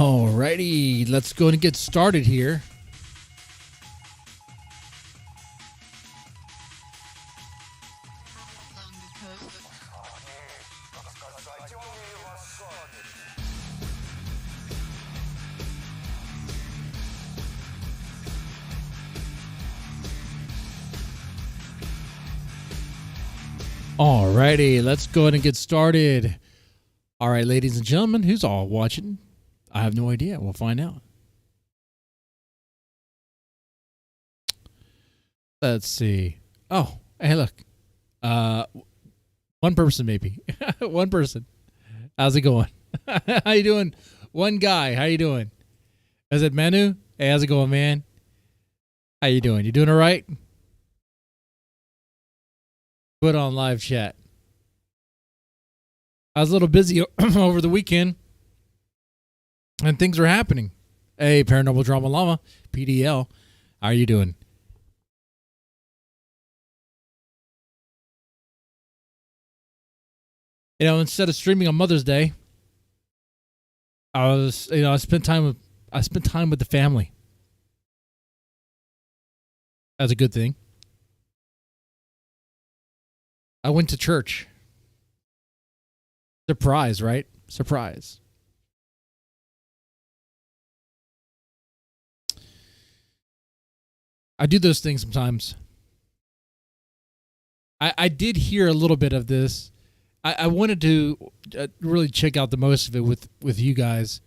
Alrighty, let's go and get started here. Alrighty, let's go ahead and get started. All right, ladies and gentlemen, who's all watching? I have no idea. We'll find out. Let's see. Oh, hey, look. One person maybe. One person. How's it going? How you doing? One guy. How you doing? Is it Manu? Hey, how's it going, man? How you doing? You doing all right? Put on live chat. I was a little busy over the weekend, and things are happening. Hey, Paranormal Drama Llama, PDL, how are you doing? You know, instead of streaming on Mother's Day, I spent time with the family. That's a good thing. I went to church. Surprise, right? Surprise. I do those things sometimes. I did hear a little bit of this. I wanted to really check out the most of it with you guys.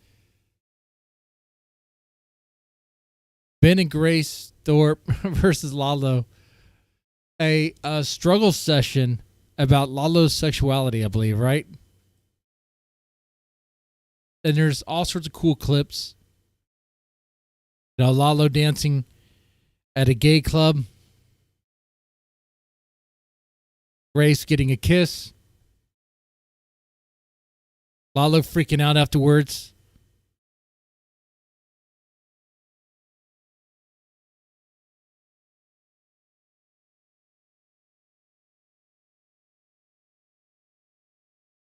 Ben and Grace Thorpe versus Lalo. A struggle session about Lalo's sexuality, I believe, right? And there's all sorts of cool clips. You know, Lalo dancing at a gay club. Grace getting a kiss. Lalo freaking out afterwards.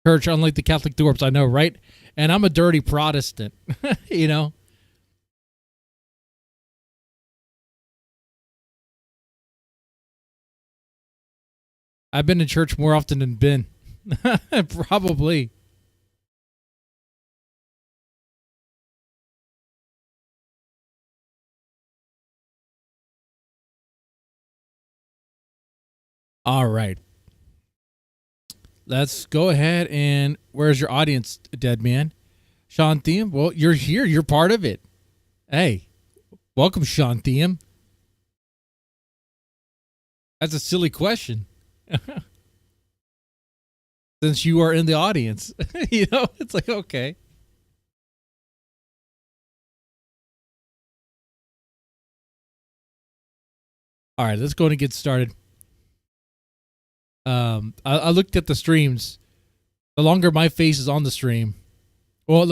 Church, unlike the Catholic Thorps, I know, right? And I'm a dirty Protestant, you know? I've been to church more often than Ben. Probably. All right. Let's go ahead and where's your audience, dead man? Sean Thiem? Well, you're here. You're part of it. Hey, welcome, Sean Thiem. That's a silly question. Since you are in the audience, you know, it's like, okay. All right, let's go and get started. I looked at the streams. The longer my face is on the stream, well,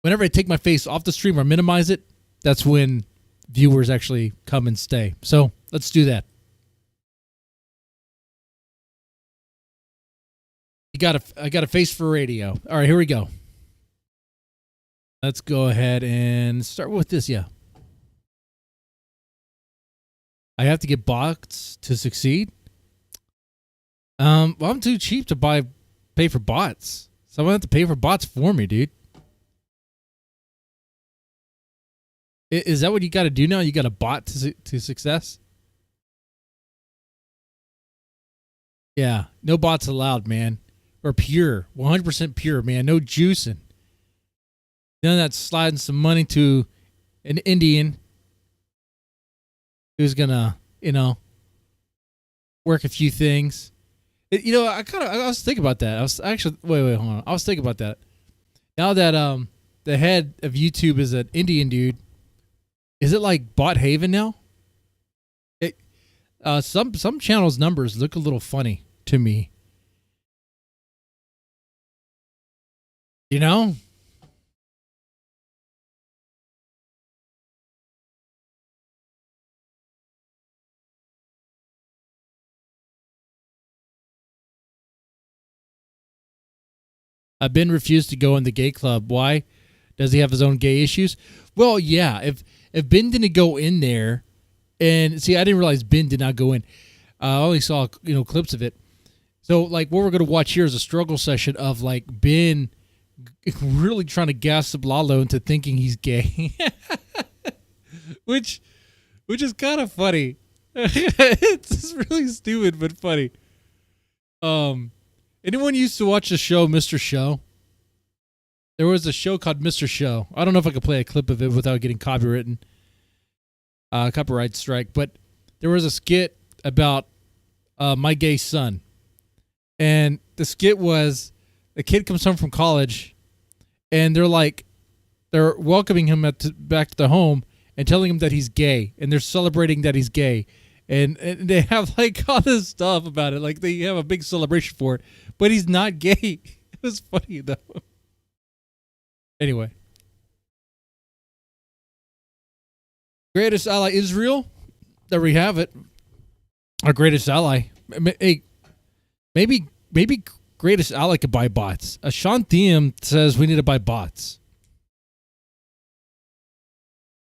whenever I take my face off the stream or minimize it, that's when viewers actually come and stay. So let's do that. I got a face for radio. All right, here we go. Let's go ahead and start with this. Yeah. I have to get bots to succeed. Well, I'm too cheap to pay for bots. Someone have to pay for bots for me, dude. Is that what you got to do now? You got a bot to success? Yeah, no bots allowed, man. Or pure, 100% pure, man. No juicing. None of that sliding some money to an Indian who's gonna, work a few things. I was thinking about that. I was actually wait, hold on. I was thinking about that. Now that the head of YouTube is an Indian dude, is it like bot haven now? Some channels' numbers look a little funny to me. You know? Ben refused to go in the gay club. Why? Does he have his own gay issues? Well, yeah. If Ben didn't go in there, and see, I didn't realize Ben did not go in. I only saw clips of it. So like what we're gonna watch here is a struggle session of like Ben really trying to gas up Lalo into thinking he's gay, which is kind of funny. It's really stupid but funny. Anyone used to watch the show Mr. Show? There was a show called Mr. Show. I don't know if I could play a clip of it without getting copyright strike, but there was a skit about my gay son. And the skit was the kid comes home from college and they're welcoming him back to the home and telling him that he's gay, and they're celebrating that he's gay. And they have like all this stuff about it. Like they have a big celebration for it, but he's not gay. It was funny though. Anyway. Greatest ally Israel. There we have it. Our greatest ally. Hey, maybe greatest ally could buy bots. Sean Thiem says we need to buy bots.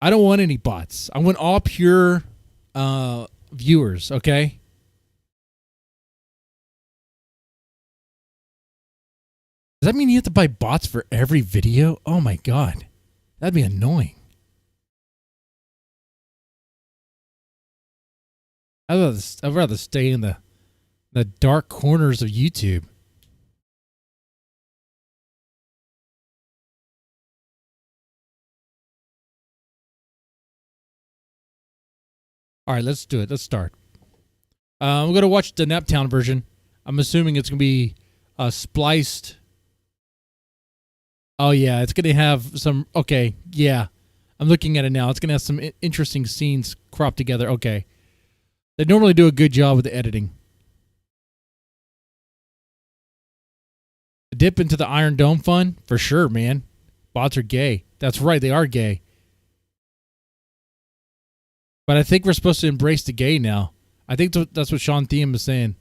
I don't want any bots. I want all pure viewers, okay? Does that mean you have to buy bots for every video? Oh my god. That'd be annoying. I'd rather stay in the dark corners of YouTube. All right, let's do it. Let's start. I'm going to watch the Naptown version. I'm assuming it's going to be spliced. Oh, yeah. It's going to have some... Okay, yeah. I'm looking at it now. It's going to have some interesting scenes cropped together. Okay. They normally do a good job with the editing. Dip into the Iron Dome fun? For sure, man. Bots are gay. That's right. They are gay. But I think we're supposed to embrace the gay now. I think that's what Sean Thiem is saying.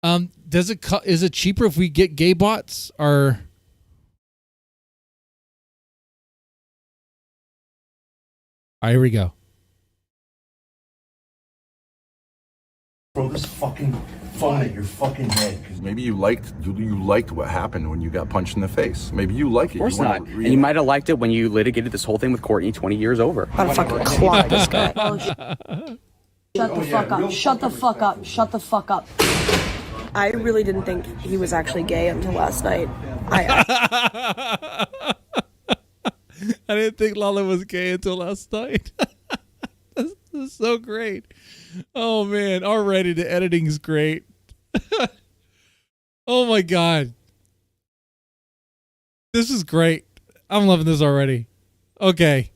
Is it cheaper if we get gay bots or? All right, here we go. Throw this fucking phone at your fucking head. Maybe you liked what happened when you got punched in the face. Maybe you like it. Of course not. And you might have liked it when you litigated this whole thing with Courtney 20 years over. I'm gonna fucking clock this guy. Shut the fuck up. Shut the fuck up. Shut the fuck up. I really didn't think he was actually gay until last night. I didn't think Lala was gay until last night. This is so great. Oh man, already the editing's great. Oh my god. This is great. I'm loving this already. Okay.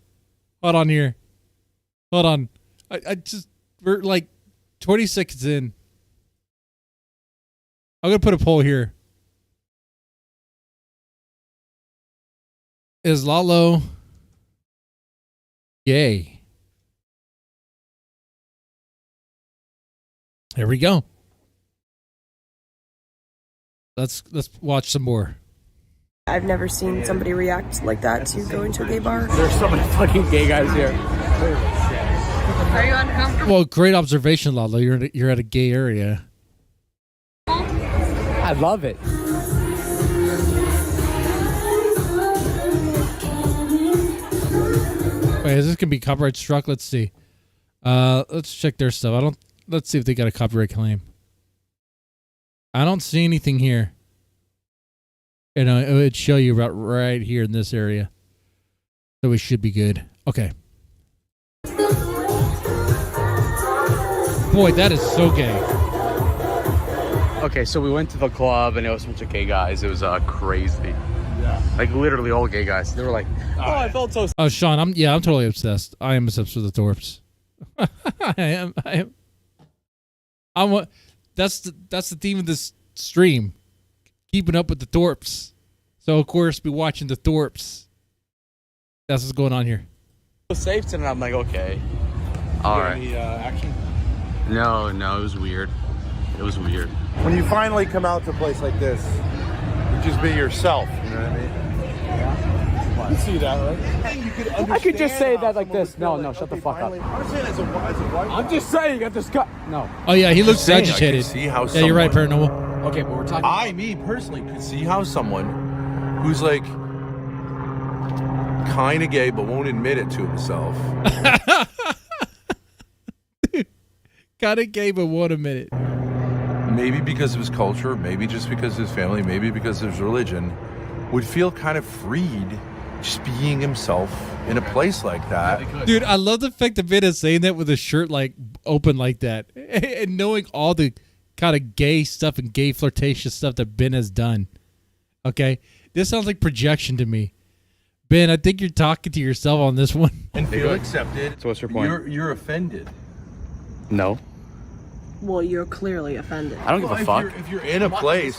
Hold on here. Hold on. We're like 20 seconds in. I'm going to put a poll here. Is Lalo gay? Here we go. Let's watch some more. I've never seen somebody react like that to going to a gay bar. There's so many fucking gay guys here. Are you uncomfortable? Well, great observation, Lalo. You're at a gay area. I love it. Wait, is this gonna be copyright struck? Let's see. Let's check their stuff. Let's see if they got a copyright claim. I don't see anything here. You know, it would show you about right here in this area. So we should be good. Okay. Boy, that is so gay. Okay, so we went to the club and it was a bunch of gay guys. It was crazy. Yeah. Like literally all gay guys. They were like, oh, I felt so... Oh, Sean, I'm totally obsessed. I am obsessed with the Thorps. I am. That's the theme of this stream. Keeping up with the Thorps. So of course be watching the Thorps. That's what's going on here. Safe tonight. I'm like, okay. All right. Any action? No, it was weird. It was weird. When you finally come out to a place like this, you just be yourself. You know what I mean? Yeah. You see that, right? I could just say that like this. No, shut the fuck up. I'm saying as a white. I'm just saying, you got this guy. No. Oh yeah, he looks saying, I agitated. can see how Yeah, you're right, someone- Paranormal. Okay, but we're talking. I, me personally, could see how someone who's like kind of gay but won't admit it to himself. Kind of gay, but won't admit it. Maybe because of his culture, maybe just because of his family, maybe because of his religion, would feel kind of freed just being himself in a place like that. Dude, I love the fact that Ben is saying that with a shirt like open like that, and knowing all the kind of gay stuff and gay flirtatious stuff that Ben has done. Okay, this sounds like projection to me. Ben, I think you're talking to yourself on this one. And feel accepted. So what's your point? You're offended. No. Well, you're clearly offended. I don't give a fuck. If you're in a place,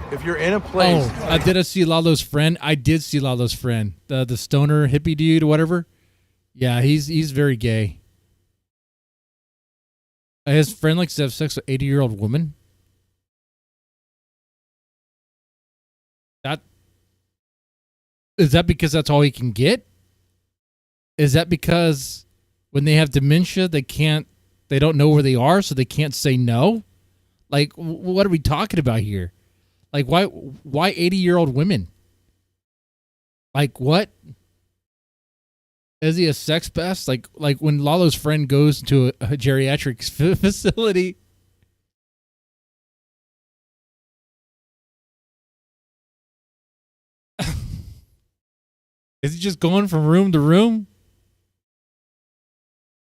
Did I see Lalo's friend? I did see Lalo's friend, the stoner hippie dude or whatever. Yeah, he's very gay. His friend likes to have sex with 80-year-old woman. Is that because that's all he can get? Is that because when they have dementia, they don't know where they are, so they can't say no? Like, what are we talking about here? Like, why 80-year-old women? Like, what? Is he a sex pest? Like when Lalo's friend goes to a geriatric facility. Is he just going from room to room?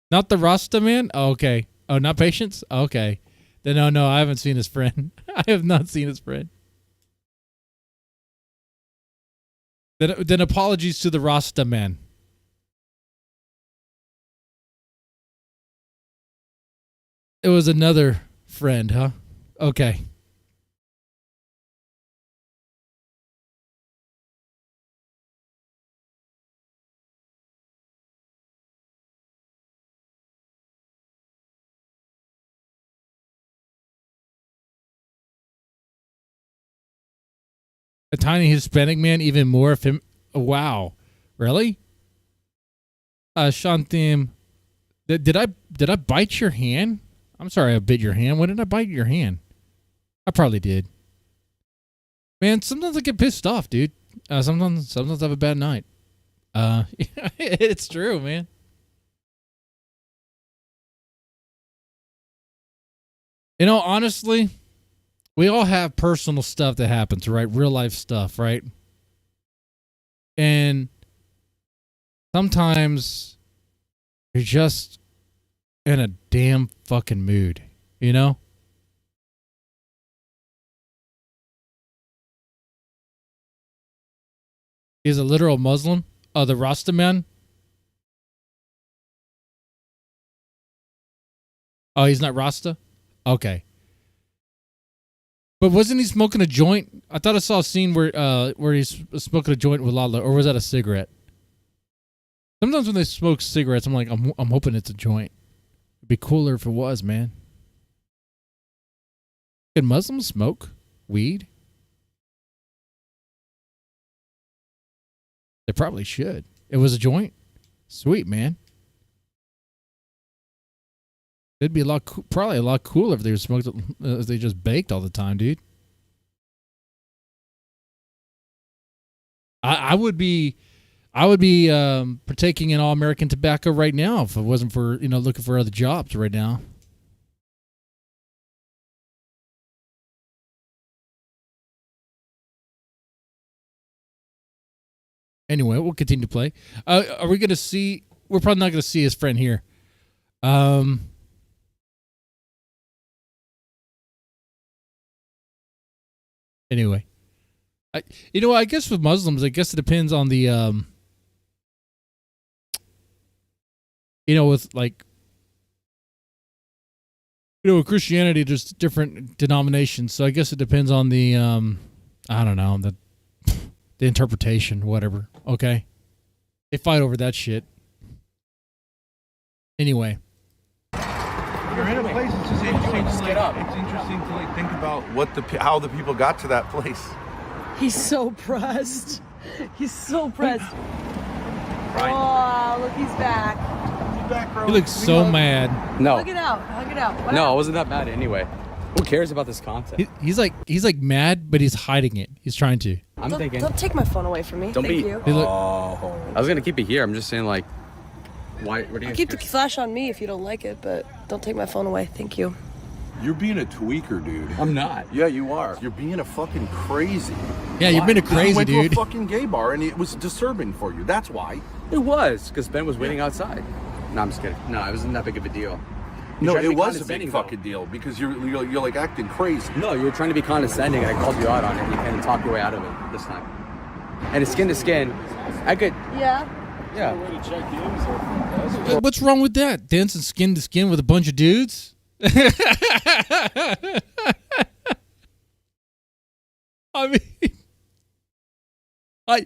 Not the Rasta man? Oh, okay. Oh, not Patience? Okay. Then no, I haven't seen his friend. I have not seen his friend. Then apologies to the Rasta man. It was another friend, huh? Okay. A tiny Hispanic man, even more of him. Wow, really? Shantim, did I bite your hand? I'm sorry, I bit your hand. When did I bite your hand? I probably did. Man, sometimes I get pissed off, dude. Sometimes I have a bad night. It's true, man. You know, honestly, we all have personal stuff that happens, right? Real life stuff, right? And sometimes you're just in a damn fucking mood, you know? He's a literal Muslim. Oh, the Rasta man? Oh, he's not Rasta? Okay. But wasn't he smoking a joint? I thought I saw a scene where he's smoking a joint with Lala, or was that a cigarette? Sometimes when they smoke cigarettes, I'm like, I'm hoping it's a joint. It'd be cooler if it was, man. Can Muslims smoke weed? They probably should. It was a joint? Sweet, man. It'd be probably a lot cooler if they were smoked, if they just baked all the time, dude. I would be partaking in All American Tobacco right now if it wasn't for looking for other jobs right now. Anyway, we'll continue to play. Are we going to see? We're probably not going to see his friend here. Anyway, I guess with Muslims, I guess it depends on the, with like, with Christianity, there's different denominations. So I guess it depends on the, I don't know, the interpretation, whatever. Okay. They fight over that shit. Anyway. you're in a place, it's just interesting to get up. It's interesting to like think about how the people got to that place. He's so pressed. He's so pressed. Oh, look, he's back. He looks so mad. No. Hug it out. Hug it out. What No, I happened? wasn't that bad anyway. Who cares about this content? He's like mad, but he's hiding it. He's trying to. I'm thinking. Don't take my phone away from me. Don't Thank be. you. He look, I was gonna keep it here. I'm just saying, like, why? What do you Keep the flash on me if you don't like it, but don't take my phone away. Thank you. You're being a tweaker, dude. I'm not. Yeah, you are. You're being a fucking crazy. yeah, you've been a You crazy went dude. to a fucking gay bar and it was disturbing for you. That's why. It was because Ben was waiting outside. No, I'm just kidding. No, it wasn't that big of a deal. You No, tried to it be was a condescending, big though. fucking deal because you're like acting crazy. No, you were trying to be condescending, and I called you out on it, and you can't talk your way out of it this time. And it's skin to skin. I could. Yeah. Yeah. What's wrong with that? Dancing skin to skin with a bunch of dudes? I mean, I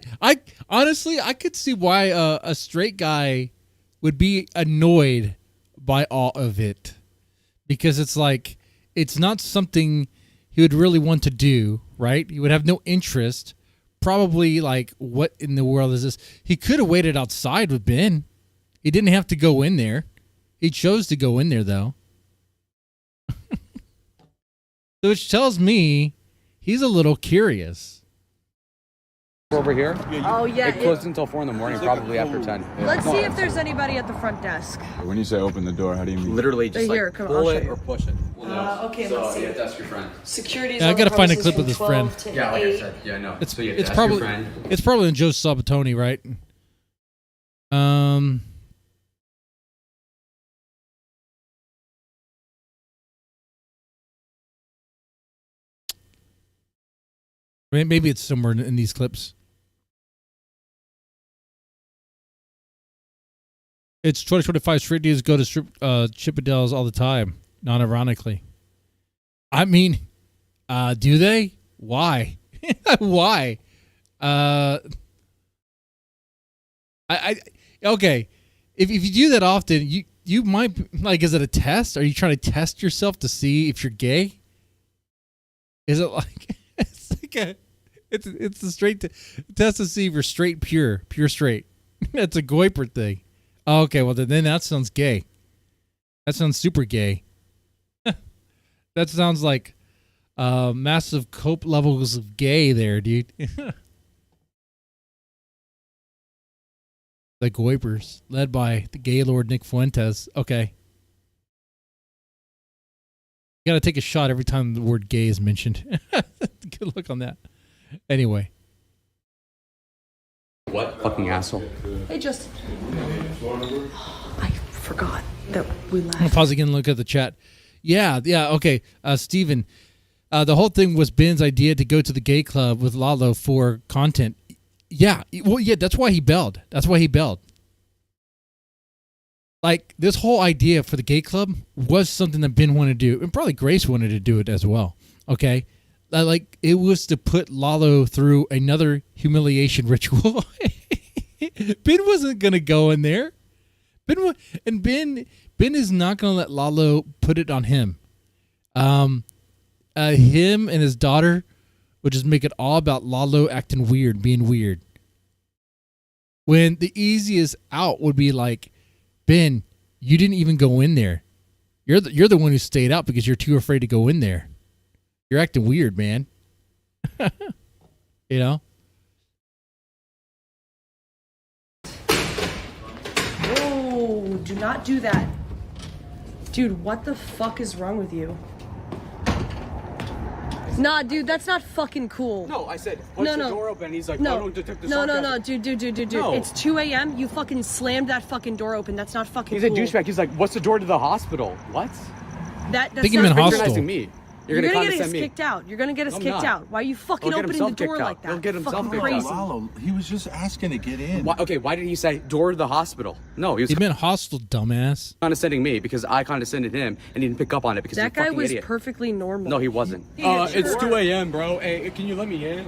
honestly, I could see why a straight guy would be annoyed by all of it, because it's like it's not something he would really want to do, right? He would have no interest. Probably like, what in the world is this? He could have waited outside with Ben. He didn't have to go in there. He chose to go in there though. Which tells me he's a little curious. Over here. Oh, yeah. It closed until 4 in the morning, probably after 10. Let's see if there's anybody at the front desk. When you say open the door, how do you mean? Literally just Here, like come on, pull I'll it show or you. push it. Okay, let's see. that's your friend. Security's Yeah, I on gotta the find a premises clip of from this 12 friend. to Yeah, like 8. I said. Yeah, I know. It's So, yeah, it's that's probably your friend. it's probably in Joe Sabatoni, right? Maybe it's somewhere in these clips. It's 2025 straight dudes go to Chippendales all the time, not ironically. I mean, do they? Why? Why? Okay. If you do that often, you might, like, is it a test? Are you trying to test yourself to see if you're gay? Is it like it's like it's a straight test to see if you're straight, pure straight? That's a Goiper thing. Oh, okay, well then that sounds gay. That sounds super gay. That sounds like massive cope levels of gay there, dude. The Goipers, led by the gay lord Nick Fuentes. Okay. You gotta take a shot every time the word gay is mentioned. Good luck on that. Anyway. What? Fucking asshole. Hey, Justin. I forgot that we I'm gonna left. pause again and look at the chat. Yeah, okay. Steven, the whole thing was Ben's idea to go to the gay club with Lalo for content. Yeah, well, yeah, that's why he bailed. Like, this whole idea for the gay club was something that Ben wanted to do, and probably Grace wanted to do it as well, okay? Like, it was to put Lalo through another humiliation ritual. Ben wasn't going to go in there. Ben is not going to let Lalo put it on him. Him and his daughter would just make it all about Lalo acting weird, being weird. When the easiest out would be like, Ben, you didn't even go in there. You're the one who stayed out because you're too afraid to go in there. You're acting weird, man. You know? Oh, do not do that. Dude, what the fuck is wrong with you? Nah, dude, that's not fucking cool. No, I said, push the door open. He's like, I no, don't detect the no, sarcasm. dude. No. It's 2 a.m. You fucking slammed that fucking door open. That's not fucking He's cool. a douchebag. He's like, what's the door to the hospital? What? That's Think him not in hostile. Patronizing me. You're gonna get us condescend me. kicked out. You're gonna get us I'm kicked not. out. Why are you fucking He'll get opening the himself door kicked like out. that? He'll get himself fucking kicked crazy. out. Lalo, he was just asking to get in. Why did he say door to the hospital? No, he was He meant hostile, dumbass. condescending me because I condescended him and he didn't pick up on it because That he's a guy fucking was idiot. perfectly normal. No, he wasn't. It's 2 a.m., bro. Hey, can you let me in?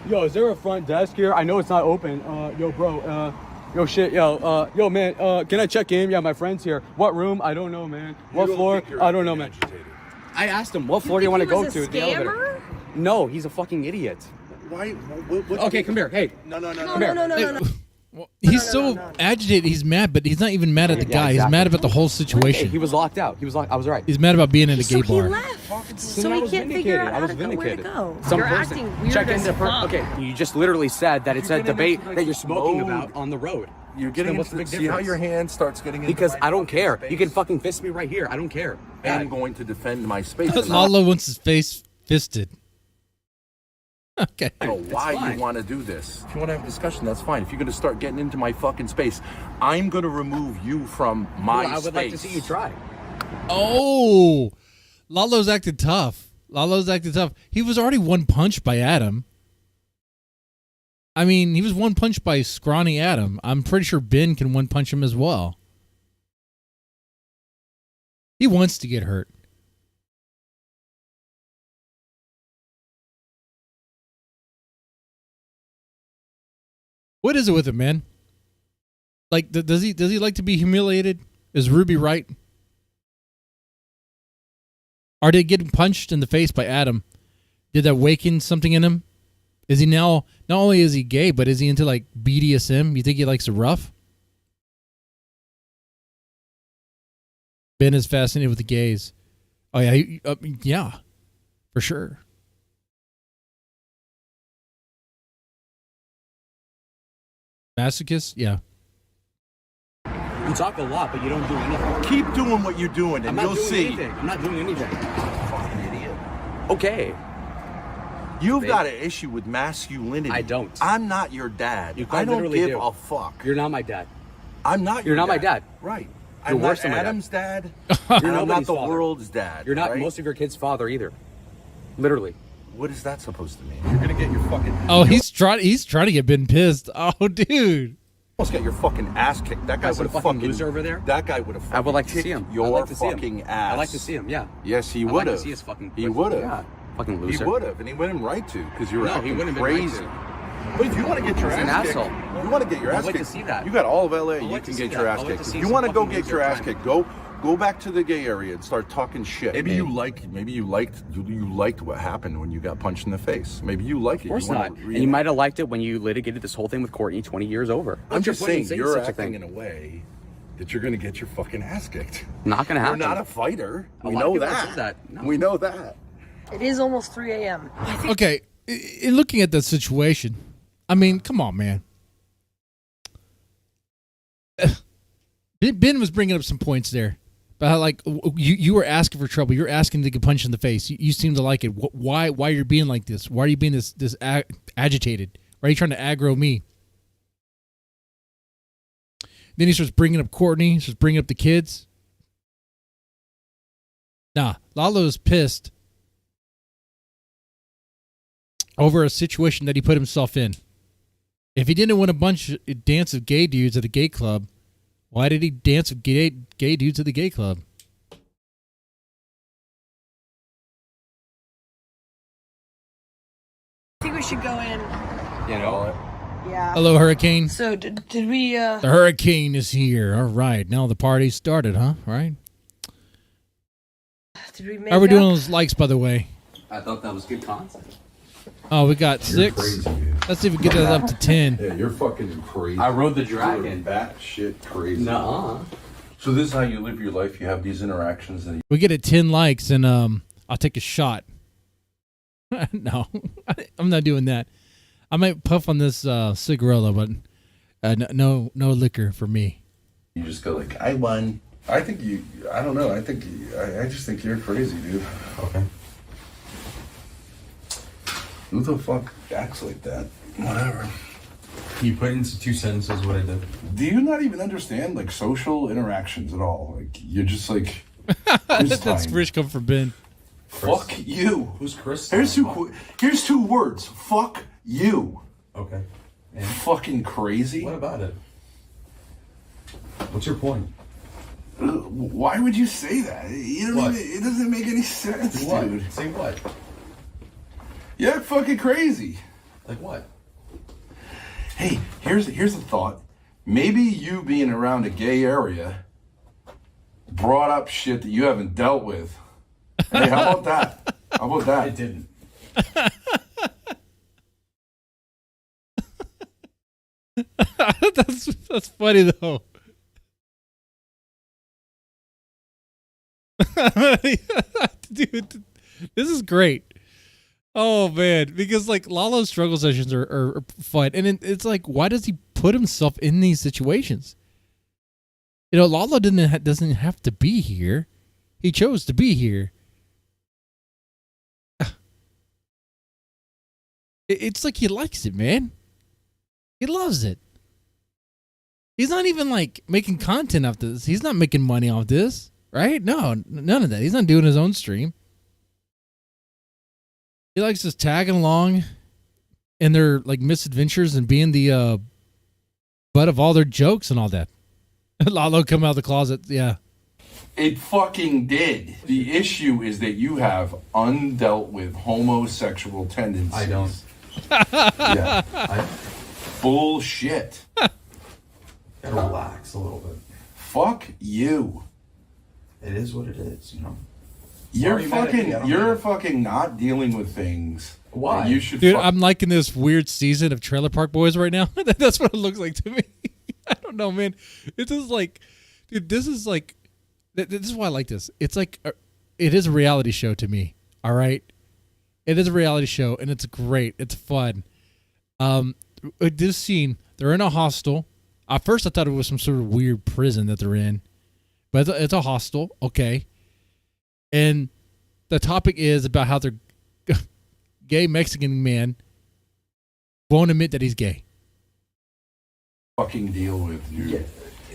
Yo, is there a front desk here? I know it's not open. Yo, bro, Yo, shit, yo, man, can I check in? Yeah, my friend's here. What room? I don't know, man. What floor? I don't know, man. I asked him, what floor do you want to go to? The elevator. No, he's a fucking idiot. Why? Okay, come here. Hey. No. Well, he's so agitated. He's mad, but he's not even mad at the guy. He's mad about the whole situation. He was locked out. I was right. He's mad about being in a gay So bar. he left. So he can't figure out how to go, where to go. Some You're person acting weird check as into fuck. Okay, you just literally said that it's a debate that you're smoking about on the road. You're getting what's the into big see how difference? your hand starts getting into Because my I don't care. space? You can fucking fist me right here. I don't care. I'm going to defend my space. Lalo wants his face fisted. Okay. I don't know why fine. you want to do this. If you want to have a discussion, that's fine. If you're going to start getting into my fucking space, I'm going to remove you from my I would space. like to see you try. Oh, Lalo's acting tough. He was already one punched by Adam. I mean, he was one punched by scrawny Adam. I'm pretty sure Ben can one punch him as well. He wants to get hurt. What is it with him, man? Like, does he like to be humiliated? Is Ruby right? Are they getting punched in the face by Adam? Did that awaken something in him? Is he now, not only is he gay, but is he into like BDSM? You think he likes the rough? Ben is fascinated with the gays. Oh yeah, yeah, for sure. Masochist? Yeah. You talk a lot, but you don't do anything. Keep doing what you're doing, and I'm you'll not doing see. anything. I'm not doing anything. Fucking idiot. Okay. You've got an issue with masculinity. I don't. I'm not your dad. You I don't literally give do. a fuck. You're not my dad. I'm not. You're your not my dad. Right. You're I'm worse not than my dad. Adam's dad. You're and I'm not nobody's the father. world's dad. You're not right? most of your kids' father either. Literally. What is that supposed to mean? You're gonna get your fucking. Oh, he's trying to get Ben pissed. Oh, dude. Almost get your fucking ass kicked. That guy That's would a have fucking fucking loser over there? That guy would have. I would like to see him. Your I'd like to see fucking him. ass. I'd like to see him, yeah. Yes, he I'd would like have. to see his fucking He would have. Yeah. Fucking loser. He would have, and he wouldn't right to, because you're No, he acting wouldn't have been right crazy. to. But if you want to get your He's an ass kicked, asshole. you want to get your I'd ass like to kicked. see that. You got all of LA. I'd You like can to see get your that. ass I'd like kicked. to If see you some want to go fucking get your loser ass trying. kicked, go back to the gay area and start talking shit. Maybe you liked what happened when you got punched in the face. Maybe you like it. Of course you not. And you might have liked it when you litigated this whole thing with Courtney 20 years over. I'm just saying you're such a acting thing. in a way that you're going to get your fucking ass kicked. Not gonna happen. You're not a fighter. A We lot of know people have that. said that. No. We know that. It is almost 3 a.m. Okay, in looking at that situation, I mean, come on, man. Ben was bringing up some points there. But how, like, you were asking for trouble. You're asking to get punched in the face. You seem to like it. Why you're being like this? Why are you being this agitated? Why are you trying to aggro me? Then he starts bringing up Courtney. He starts bringing up the kids. Nah, Lalo's pissed over a situation that he put himself in. If he didn't win a dance of gay dudes at a gay club, why did he dance with gay dudes at the gay club? I think we should go in. You know? Yeah. Hello, Hurricane. So did we? The Hurricane is here. All right, now the party started, huh? Right? Did we make? How are we up? doing on those likes, by the way? I thought that was good content. Oh, we got 6. Crazy, dude. Let's see if we get that up to 10. Yeah, you're fucking crazy. I rode the dragon. Bat shit crazy. Nuh-uh. So this is how you live your life. You have these interactions and We get it 10 likes, and I'll take a shot. No, I'm not doing that. I might puff on this cigarella, but no liquor for me. you just go like, I won. I think you. I don't know. I think I just think you're crazy, dude. Okay. Who the fuck acts like that? Whatever. You put into 2 sentences what I did. Do you not even understand like social interactions at all? Like you're just like. That's Rich come from Ben. Fuck you. Who's Chris? Here's two words. Fuck you. Okay. And Fucking crazy. what about it? What's your point? Why would you say that? You don't What? even, it doesn't make any sense, What? dude. Say what? You're fucking crazy. Like what? Hey, here's a thought. maybe you being around a gay area brought up shit that you haven't dealt with. Hey, how about that? How about that? I didn't. That's funny though. Dude, this is great. Oh man, because like Lalo's struggle sessions are fun, and it's like, why does he put himself in these situations? You know, Lalo doesn't have to be here. He chose to be here. It's like he likes it, man. He loves it. He's not even like making content off this. He's not making money off this, right? No, none of that. He's not doing his own stream. He likes just tagging along in their like misadventures and being the butt of all their jokes and all that. Lalo come out of the closet, yeah. It fucking did. The issue is that you have undealt with homosexual tendencies. I don't. Yeah. Bullshit. Gotta relax a little bit. Fuck you. It is what it is, you know. You're fucking not dealing with things. Why? You should. Dude, I'm liking this weird season of Trailer Park Boys right now. That's what it looks like to me. I don't know, man. It's just like, dude, this is like, this is why I like this. It's like, it is a reality show to me. All right, it is a reality show, and it's great. It's fun. This scene, they're in a hostel. At first, I thought it was some sort of weird prison that they're in, but it's a hostel. Okay. And the topic is about how they're gay Mexican man won't admit that he's gay. Fucking deal with, dude. Yeah,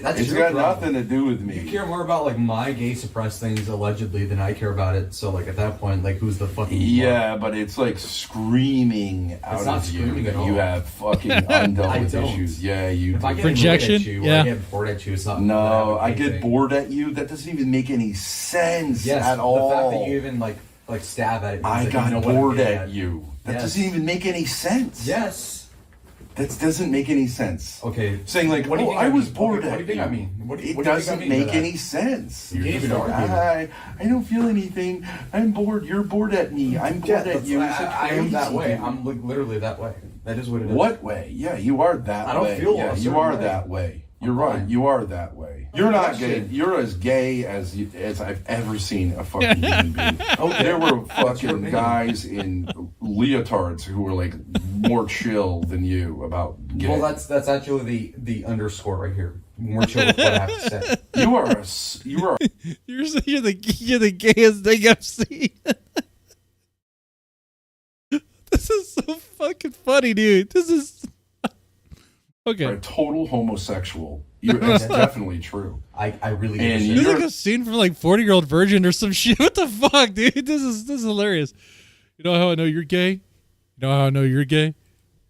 that's it's got nothing to do with me. You care more about like my gay suppressed things allegedly than I care about it. So like at that point, like who's the fucking but it's like screaming out of you that all. You have fucking undealt with issues. Yeah, you. If I get projection. At you, yeah. I get bored at you. It's not. No, I get bored at you. That doesn't even make any sense at the all. The fact that you even like stab at it. I got bored at you. That doesn't even make any sense. Yes. That doesn't make any sense. Okay. Saying like, what do you think I was bored at you. What do you think I mean? It doesn't make any sense. You can't even I don't feel anything. I'm bored. You're bored at me. I'm bored at you. I am that way. I'm like literally that way. That is what it is. What way? Yeah, you are that way. I don't feel you are that way. You're right. You are that way. You're not gay. You're as gay as I've ever seen a fucking human being. There were fucking guys in leotards who were like more chill than you about gay. Well, that's actually the underscore right here. More chill with what I have to say. You're the gayest thing I've seen. This is so fucking funny, dude. This is okay. A total homosexual. It's definitely true. I really. And this is like a scene from like 40-Year-Old Virgin or some shit. What the fuck, dude? This is hilarious. You know how I know you're gay? You know how I know you're gay?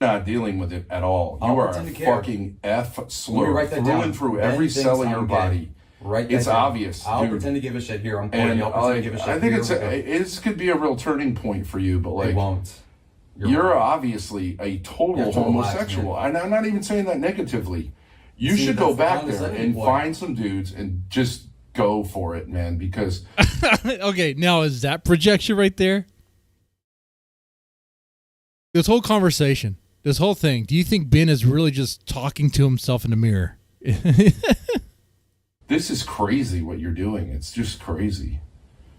Not dealing with it at all. You are a fucking F slur through and through every cell in your body. Right. It's obvious. I'll dude. pretend to give a shit here. I'm and I'll pretend to give a shit. I think this could be a real turning point for you, but like it won't. You're obviously a total homosexual. Relax, and I'm not even saying that negatively. You should go back there and find some dudes and just go for it, man, because okay, now is that projection right there? This whole conversation, this whole thing, do you think Ben is really just talking to himself in the mirror? This is crazy what you're doing. It's just crazy.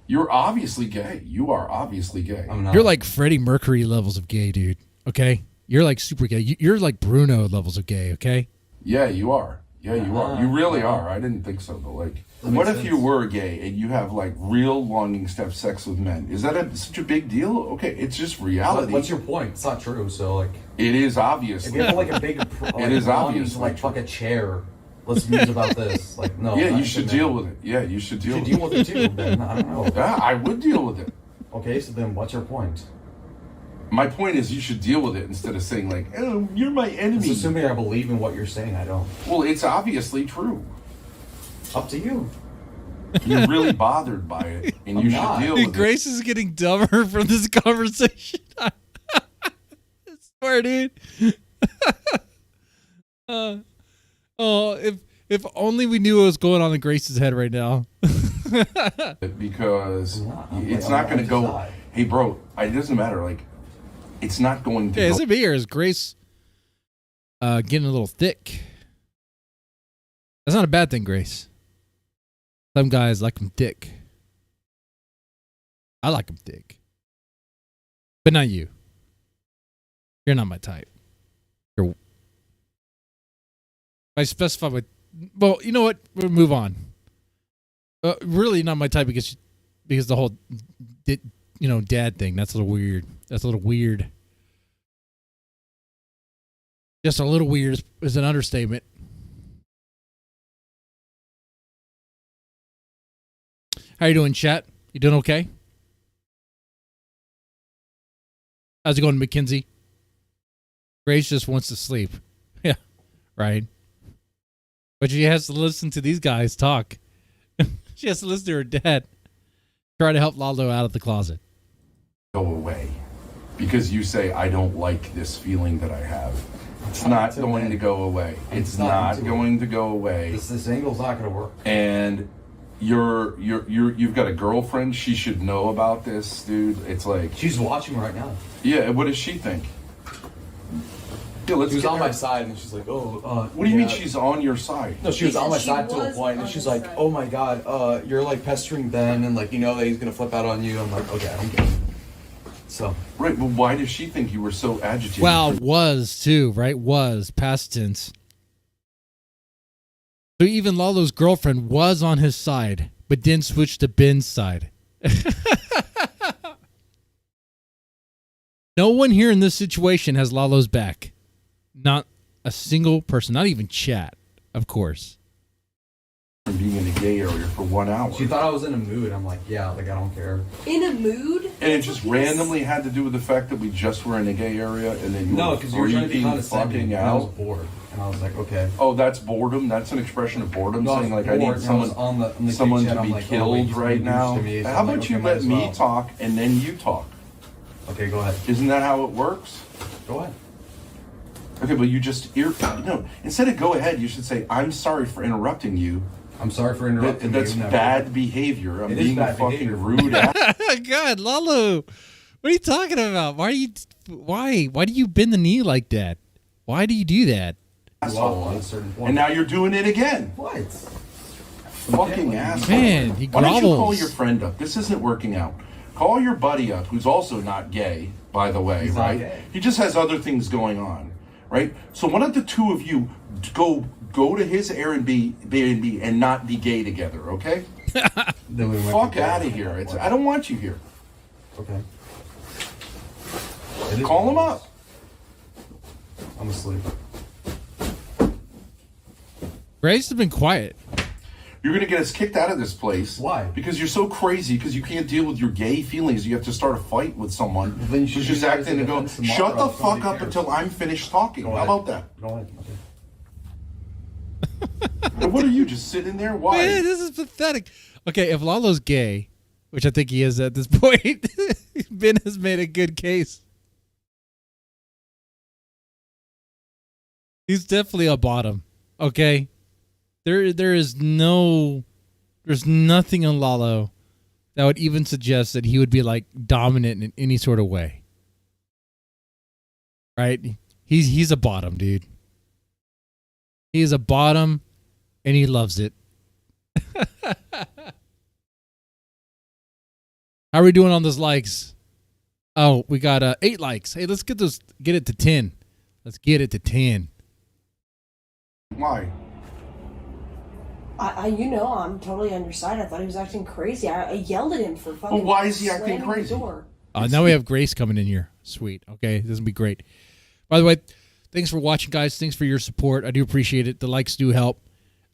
You're obviously gay. You are obviously gay. I'm not. You're like Freddie Mercury levels of gay, dude. Okay? You're like super gay. You're like Bruno levels of gay, okay? Yeah, you are. Yeah, you are. You really are. I didn't think so, but like, what if you were gay and you have like real longings to have sex with men? Is that such a big deal? Okay, it's just reality. What's your point? It's not true. So like, it is obvious. If you have like a big, it is obvious. To, like fuck a chair. Let's muse about this. Like no. Yeah, you should deal with it. Yeah, you should deal. You should deal with it too. Then I don't know. Yeah, I would deal with it. Okay, so then what's your point? My point is you should deal with it instead of saying like, oh, you're my enemy. It's assuming I believe in what you're saying. I don't. Well, it's obviously true. Up to you. You're really bothered by it, and you should deal with it. Grace is getting dumber from this conversation. I swear, dude. Oh, if only we knew what was going on in Grace's head right now. Because it's not going to go. Hey, bro, it doesn't matter. Like, it's not going to. Yeah, go. is it me or is Grace getting a little thick? That's not a bad thing, Grace. Some guys like them thick. I like them thick, but not you. You're not my type. I specify my. Well, you know what? We'll move on. Really, not my type because the whole, dad thing. That's a little weird. Just a little weird is an understatement. How you doing, chat? You doing okay? How's it going, Mackenzie? Grace just wants to sleep. Yeah, right. But she has to listen to these guys talk. She has to listen to her dad try to help Lalo out of the closet. Go away. Because you say, I don't like this feeling that I have. It's not going to go away. It's not going to go away. This angle's not going to work. And you've got a girlfriend. She should know about this, dude. It's like she's watching right now. Yeah. What does she think? Yeah, she was on my side, and she's like, "Oh, what do you mean she's on your side?" No, she was on my side to a point, and she's like, "Oh my God, you're like pestering Ben, and like that he's gonna flip out on you." I'm like, "Okay, I'm good." So right, but why does she think you were so agitated? Well, was too, right? Was past tense. So even Lalo's girlfriend was on his side, but then switched to Ben's side. No one here in this situation has Lalo's back. Not a single person, not even chat, of course. From being in a gay area for 1 hour. She thought I was in a mood. I'm like, yeah, like I don't care. In a mood? And it just randomly had to do with the fact that we just were in a gay area, and then you were because you were trying to be condescending. fucking I was out. bored, and I was like, okay. Oh, that's boredom. That's an expression of boredom. No, saying like, bored, I need someone on the someone chat, to be like, killed right now. How about you let me talk and then you talk? Okay, go ahead. Isn't that how it works? Go ahead. Okay, but you just instead of go ahead, you should say, I'm sorry for interrupting you. I'm sorry for interrupting you. That's bad behavior. I'm being a fucking behavior. rude ass. God, Lalo, what are you talking about? Why do you bend the knee like that? Why do you do that? Asshole. And now you're doing it again. What? Fucking asshole. Man, he Why don't you call grovels. your friend up? This isn't working out. Call your buddy up, who's also not gay, by the way, He's right? not gay. He just has other things going on, right? So why don't the two of you go to his Airbnb and not be gay together, okay? Then we went Fuck to out of here. I don't want you here. Okay. Call him up. I'm asleep. Grace has been quiet. You're going to get us kicked out of this place. Why? Because you're so crazy, because you can't deal with your gay feelings. You have to start a fight with someone Well, then you should who's just use it as acting a and go, defense tomorrow shut the if somebody fuck up cares." until I'm finished talking. Go How ahead. about that? Go ahead. Okay. And what are you, just sitting there? Why? Man, this is pathetic. Okay, if Lalo's gay, which I think he is at this point, Ben has made a good case. He's definitely a bottom. Okay, there's nothing in Lalo that would even suggest that he would be like dominant in any sort of way. Right? He's a bottom, dude. He's a bottom, and he loves it. How are we doing on those likes? Oh, we got 8 likes. Hey, let's get it to 10. Let's get it to 10. Why? I'm totally on your side. I thought he was acting crazy. I yelled at him for fucking. Well, why is he acting slamming the crazy? door. Now we have Grace coming in here. Sweet. Okay, this will be great. By the way, thanks for watching, guys. Thanks for your support. I do appreciate it. The likes do help.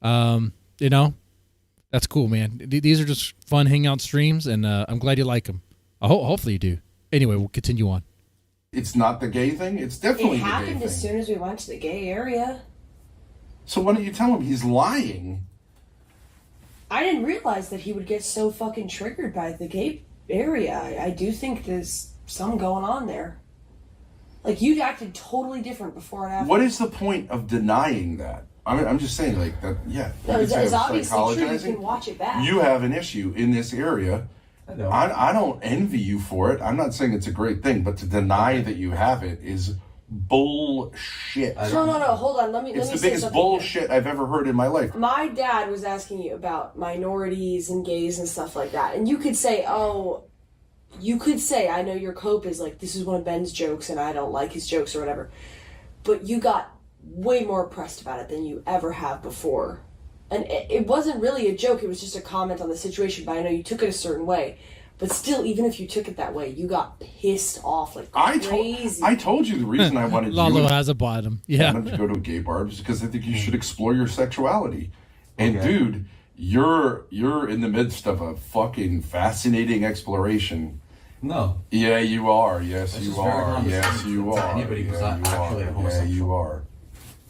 That's cool, man. These are just fun hangout streams, and I'm glad you like them. Hopefully you do. Anyway, we'll continue on. It's not the gay thing? It's definitely It the gay happened thing. as soon as we went to the gay area. So why don't you tell him he's lying? I didn't realize that he would get so fucking triggered by the gay area. I do think there's something going on there. Like, you acted totally different before and after. What is the point of denying that? I'm just saying, like that. Yeah, No, you could say it's I'm obviously true. You psychologizing. can watch it back. You have an issue in this area. I don't envy you for it. I'm not saying it's a great thing, but to deny that you have it is bullshit. No, hold on. Let me It's say the biggest something bullshit I've ever heard in my life. My dad was asking you about minorities and gays and stuff like that. And you could say, I know your cope is like, this is one of Ben's jokes and I don't like his jokes or whatever. But you got way more pressed about it than you ever have before. And it wasn't really a joke. It was just a comment on the situation. But I know you took it a certain way. But still, even if you took it that way, you got pissed off like crazy. I told you the reason I wanted Lalo has a bottom. Yeah. to go to a gay bar is because I think you should explore your sexuality. And dude, you're in the midst of a fucking fascinating exploration. No. Yeah, you are. Yes, That's you just very are. Yes, condescending you to are. anybody who's Yeah, not you actually are. a homosexual. Yeah, you are.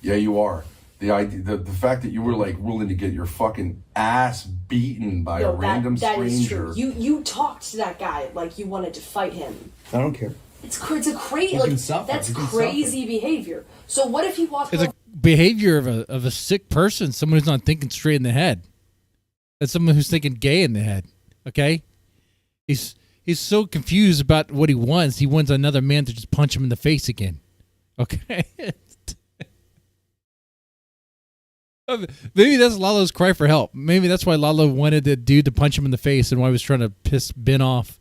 Yeah, you are. The idea, the fact that you were like willing to get your fucking ass beaten by a random that stranger. is true. You talked to that guy like you wanted to fight him. I don't care. It's a crazy You can suffer. that's You can crazy behavior. So what if he walked It's a behavior of a sick person, someone who's not thinking straight in the head. That's someone who's thinking gay in the head. Okay? He's so confused about what he wants another man to just punch him in the face again. Okay? Maybe that's Lalo's cry for help. Maybe that's why Lalo wanted the dude to punch him in the face and why he was trying to piss Ben off.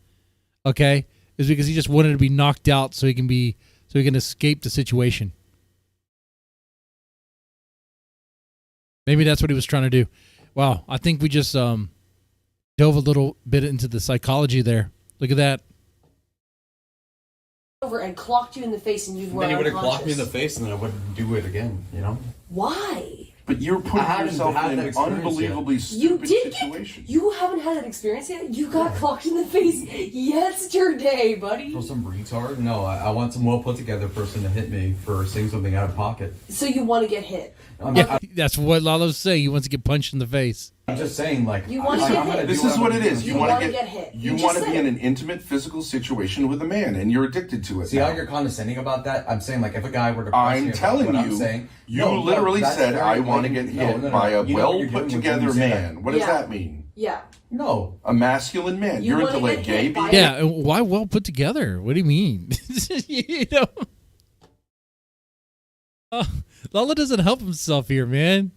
Okay? Is because he just wanted to be knocked out so he can escape the situation. Maybe that's what he was trying to do. Wow, I think we just dove a little bit into the psychology there. Look at that. over and clocked you in the face and you'd Then he would have clocked me in the face and then I wouldn't do it again, you know? Why? But you're putting yourself in an unbelievably You stupid did situation. You haven't had that experience yet? You got clocked in the face yesterday, buddy. For some retard? No, I want some well put together person to hit me for saying something out of pocket. So you want to get hit? Yeah, that's what Lalo's saying. He wants to get punched in the face. I'm just saying, like, You want to get hit. This is what it is. You want to get hit. You just want to said be in it. an intimate physical situation with a man, and you're addicted to it. See now. how you're condescending about that? I'm saying, like, if a guy were to I'm press me about telling what you, I'm saying, you literally that's said, very I want to blatant. get hit by a You know what you're doing well put when together you say man. that. What does Yeah. that mean? Yeah. No. A masculine man. You You're wanna into like get gay hit by being. Yeah, and why well put together? What do you mean? You know, Lalo doesn't help himself here, man.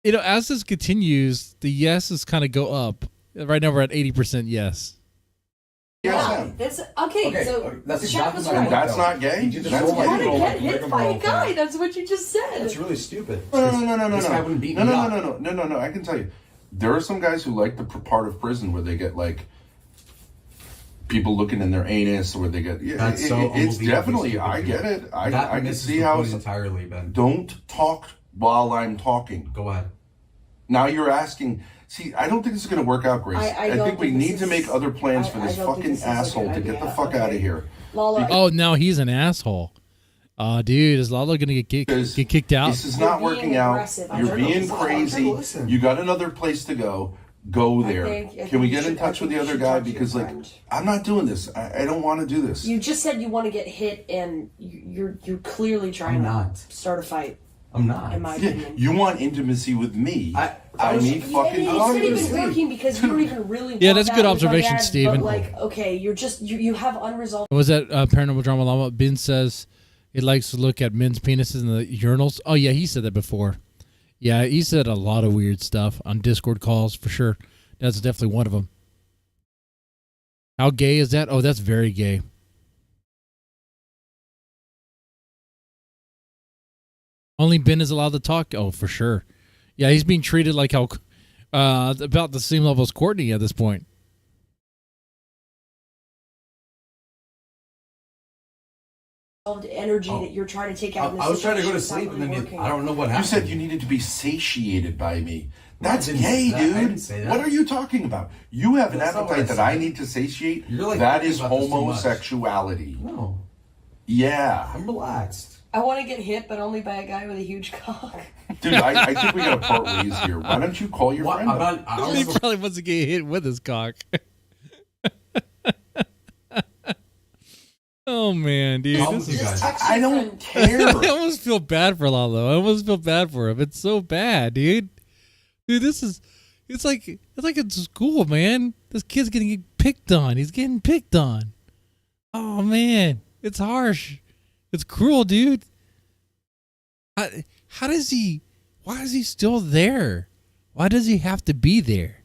You know, as this continues, the yeses kind of go up. Right now, we're at 80% yes. Yeah. That's okay. So that's Jack exactly was my right. point. That's not gay. You just That's roll gay. like You you roll want like to get hit by a guy. That's what you just said. That's really stupid. No. This guy wouldn't beat No. me up. No. I can tell you, there are some guys who like the part of prison where they get like people looking in their anus, or they get. Yeah, That's so it's unbelievably definitely. stupid, I dude. get it. I can misses see the how. point entirely, Ben. Don't talk while I'm talking. Go ahead. Now you're asking. See, I don't think this is going to work out, Grace. I I don't think we think need this to is- make other plans for I this don't think fucking this is a good asshole to get the idea. fuck out of here. Lala, Oh, now he's an asshole. Dude, is Lalo going to get kicked out? This is You're not being working out. aggressive. I You're don't know. being I'm trying crazy. to listen. You got another place to go. Go there. I Can think we you get in should- touch I with the think you other should guy? talk to your Because like friend. I'm not doing this. I don't want to do this. you just said you want to get hit, and you're clearly trying I'm to not. start a fight. I'm not. In my Yeah, opinion. you want intimacy with me. I was- need fucking It's not even intimacy. working because you don't even really. Yeah, want that's a that good with observation, my dad, Steven. But like, okay, you're just you have unresolved. Was that Paranormal Drama Llama? Ben says he likes to look at men's penises in the urinals. Oh, yeah, he said that before. Yeah, he said a lot of weird stuff on Discord calls, for sure. That's definitely one of them. How gay is that? Oh, that's very gay. Only Ben is allowed to talk? Oh, for sure. Yeah, he's being treated like how about the same level as Courtney at this point. Energy that you're trying to take out. in this I was trying to go to situation. sleep and It's not then really I don't know what You happened. said you needed to be satiated by me. That's didn't gay, say that. I dude. didn't say that. What are you talking about? You have an That's not what appetite I that I said. need to satiate. You're, like, that thinking is about this too much. homosexuality. No, Yeah. I'm relaxed. I want to get hit, but only by a guy with a huge cock. Dude, I think we got to part ways here. Why don't you call your What? friend I'm up? not, I He don't probably wants to get hit with his cock. Oh man, dude. Almost you guys. I don't care. I almost feel bad for Lalo. I almost feel bad for him. It's so bad, dude. Dude, it's like in school, man. This kid's getting picked on. He's getting picked on. Oh man, it's harsh. It's cruel, dude. How does he? Why is he still there? Why does he have to be there?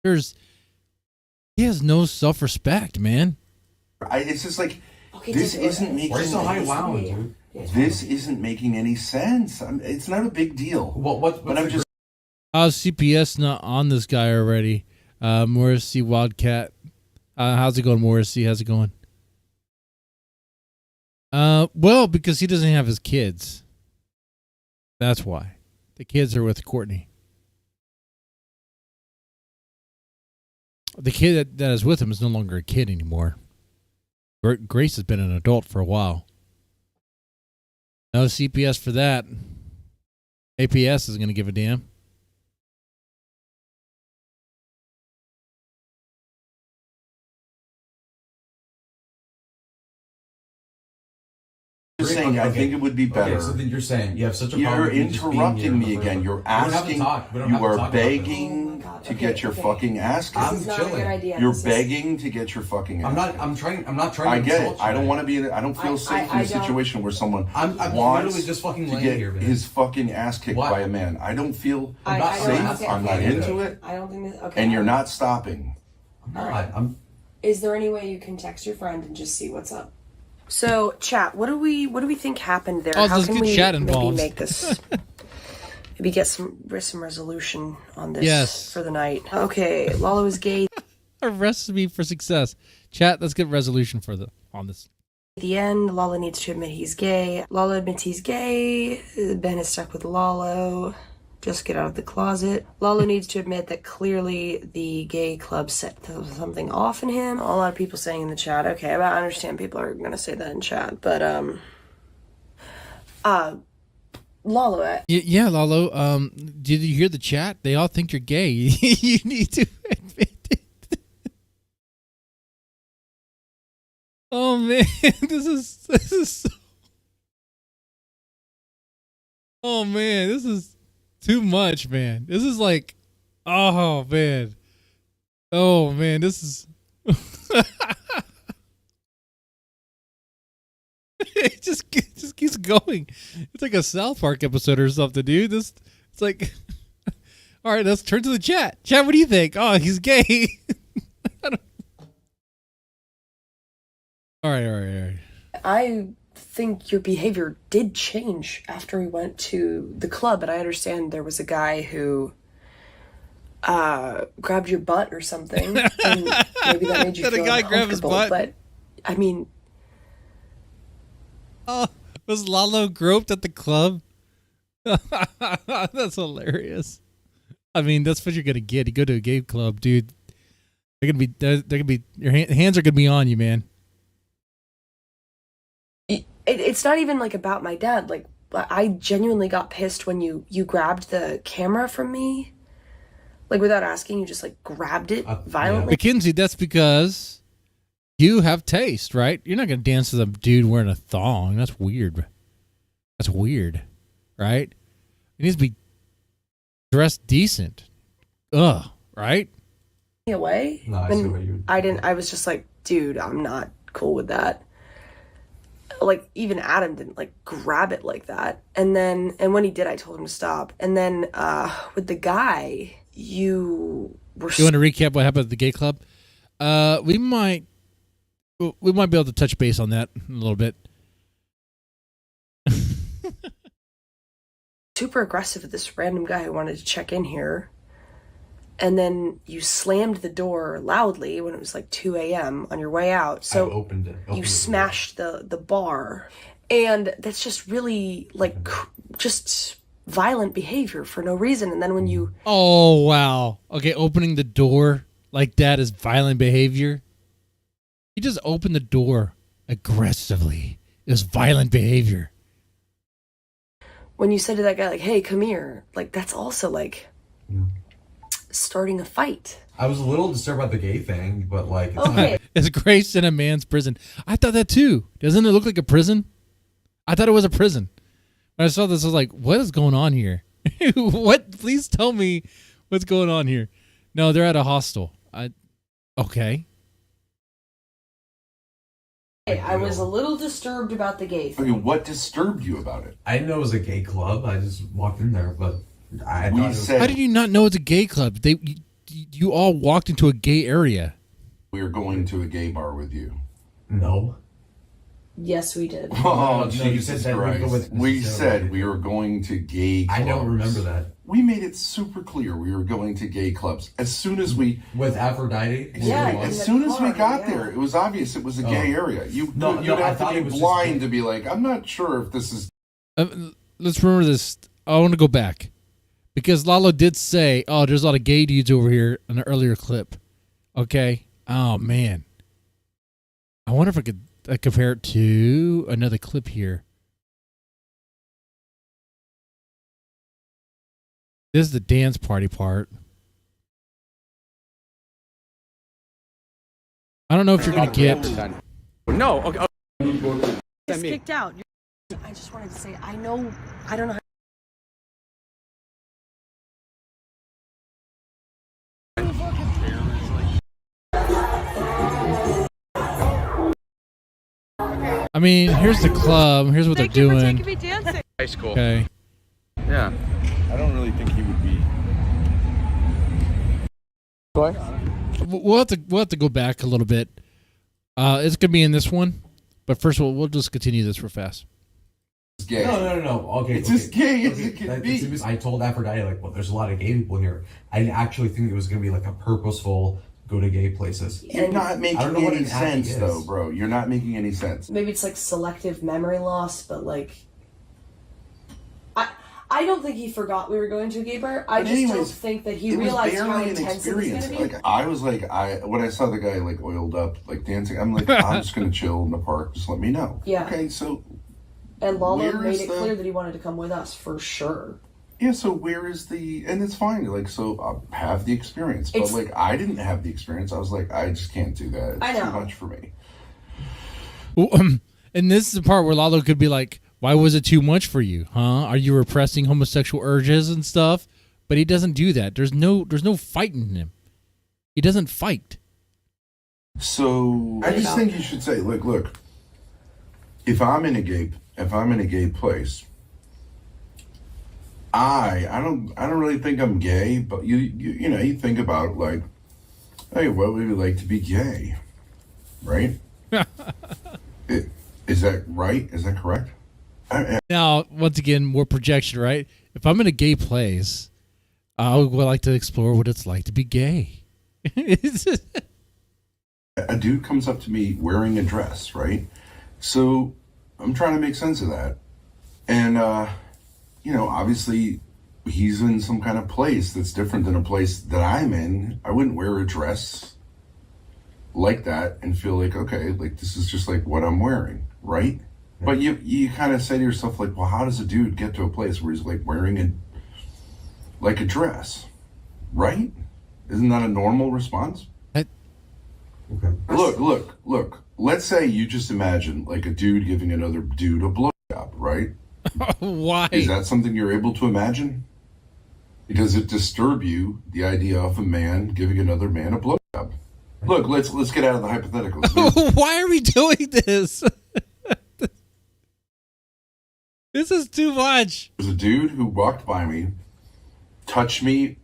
He has no self-respect, man. It's just like Okay, this just- isn't making. Why are you so high This wound, is dude? This isn't making any sense. It's not a big deal. But I'm just. How's CPS not on this guy already? Morrissey Wildcat. How's it going, Morrissey? How's it going? Well, because he doesn't have his kids. That's why. The kids are with Courtney. The kid that is with him is no longer a kid anymore. Grace has been an adult for a while. No CPS for that. APS isn't going to give a damn. Just saying, I think it would be better. Okay, so then you're saying you have such a problem. You're with me just being interrupting here me in the again. first You're place. We don't have to asking. talk. We don't You have to are talk about this. begging Oh my God. to Okay, get your okay. fucking ass This kicked. is not a good chilling. idea. You're This is- begging to get your fucking ass I'm not. kicked. I'm not trying. I to get it. insult I don't you. want to be. I don't feel safe in I a don't- situation where someone I'm wants literally just fucking to laying get here, man. his fucking ass kicked Why? by a man. I don't feel I'm not safe. okay, I'm not okay, into okay. it, I don't think this. Okay. and you're not stopping. I'm not. I'm. Is there any way you can text your friend and just see what's up? So, chat. What do we think happened there? Oh, How there's can good we chat maybe involved. make this? Maybe get some resolution on this Yes. for the night. Okay, Lalo is gay. A recipe for success. Chat, let's get resolution on this. At the end, Lalo needs to admit he's gay. Lalo admits he's gay. Ben is stuck with Lalo. Just get out of the closet. Lalo needs to admit that clearly the gay club set something off in him. A lot of people saying in the chat. Okay, I understand people are gonna say that in chat, but Lalo. Yeah, Lalo. Did you hear the chat? They all think you're gay. You need to admit it. Oh man, this is so. Oh man, this is too much, man. This is like, oh man, this is. It just keeps going. It's like a South Park episode or something, dude. It's like, all right, let's turn to the chat. Chat, what do you think? Oh, he's gay. All right. I think your behavior did change after we went to the club, and I understand there was a guy who grabbed your butt or something, and maybe that made you That a feel guy grabbed his uncomfortable. butt? But I mean, Oh, was Lalo groped at the club? That's hilarious. I mean, that's what you're gonna get. You go to a gay club, dude. They're gonna be. Your hands are gonna be on you, man. it's not even like about my dad. Like, I genuinely got pissed when you grabbed the camera from me, like without asking. You just like grabbed it violently. Mackenzie, that's because you have taste, right? You're not gonna dance with a dude wearing a thong. That's weird. That's weird, right? It needs to be dressed decent. Ugh, right? Away. No, I see what you. I didn't. I was just like, dude, I'm not cool with that. Like, even Adam didn't like grab it like that. And when he did, I told him to stop. And then with the guy, you were. You want to recap what happened at the gay club? We might be able to touch base on that a little bit. super aggressive with this random guy who wanted to check in here. And then you slammed the door loudly when it was like 2 a.m. on your way out. So I opened it. you smashed the bar. And that's just really like just violent behavior for no reason. And then when you... Oh, wow. Okay, opening the door like that is violent behavior. You just opened the door aggressively. It was violent behavior. When you said to that guy, like, hey, come here. Like, that's also like... starting a fight. I was a little disturbed about the gay thing, but like, it's Okay. Is Grace in a man's prison? I thought that too. Doesn't it look like a prison? I thought it was a prison. When I saw this, I was like, what is going on here? What? Please tell me what's going on here. No, they're at a hostel. Okay. I was a little disturbed about the gay thing. Okay, what disturbed you about it? I didn't know it was a gay club. I just walked in there, but I thought it was, said How did you not know it's a gay club? You all walked into a gay area. we were going to a gay bar with you. no. Yes, we did. Oh, No, you Jesus said that we go Christ. with We necessarily- said we were going to gay clubs. I don't remember that. We made it super clear we were going to gay clubs. As soon as we... With Aphrodite? Yeah, As in the soon as we car, got yeah. there, it was obvious it was a gay area. You'd I have thought to it be was just blind gay. to be like, I'm not sure if this is... Let's remember this. I want to go back. Because Lalo did say, oh, there's a lot of gay dudes over here in an earlier clip. Okay? Oh, man. I wonder if I could compare it to another clip here. This is the dance party part. I don't know if you're going to get... No. Okay. He's kicked out. I just wanted to say, I don't know how. I mean, here's the club. Here's what Thank they're you for doing. taking me dancing. High school. Okay. Yeah. I don't really think he would be. We'll have to go back a little bit. It's gonna be in this one, but first of all, we'll just continue this real fast. It's gay. No. Okay. It's as gay as okay. it can be. I told Aphrodite, like, well, there's a lot of gay people in here. I didn't actually think it was going to be like a purposeful go to gay places. You're not making I don't know what any an acting sense, is. though, bro. You're not making any sense. Maybe it's like selective memory loss, but like, I don't think he forgot we were going to a gay bar. I But just don't anyways, think that he it was realized how barely an intense it was going experience. to be. Like I was like, when I saw the guy like oiled up, like dancing, I'm like, I'm just gonna chill in the park. Just let me know. Yeah. Okay, so And Lalo where made is it the- clear that he wanted to come with us for sure. yeah, so where is the? And it's fine. Like, so I'll have the experience, but It's- like I didn't have the experience. I was like, I just can't do that. It's I know. too much for me. Well, and this is the part where Lalo could be like, why was it too much for you? Huh? Are you repressing homosexual urges and stuff? But he doesn't do that. There's no fight in him. He doesn't fight. So I just think you should say, look. If I'm in a gay place, I don't really think I'm gay, but you know, you think about like, hey, what would it like to be gay, right? Is that right? Is that correct? Now, once again, more projection, right? If I'm in a gay place, I would like to explore what it's like to be gay. A dude comes up to me wearing a dress, right? So I'm trying to make sense of that. And, you know, obviously he's in some kind of place that's different than a place that I'm in. I wouldn't wear a dress like that and feel like, okay, like this is just like what I'm wearing, right? But you kind of say to yourself, like, well, how does a dude get to a place where he's like wearing a dress, right? Isn't that a normal response? Okay. Look. Let's say you just imagine like a dude giving another dude a blowjob, right? Why? Is that something you're able to imagine? Does it disturb you, the idea of a man giving another man a blowjob? Look, let's get out of the hypotheticals. Why are we doing this? This is too much. There's a dude who walked by me, touched me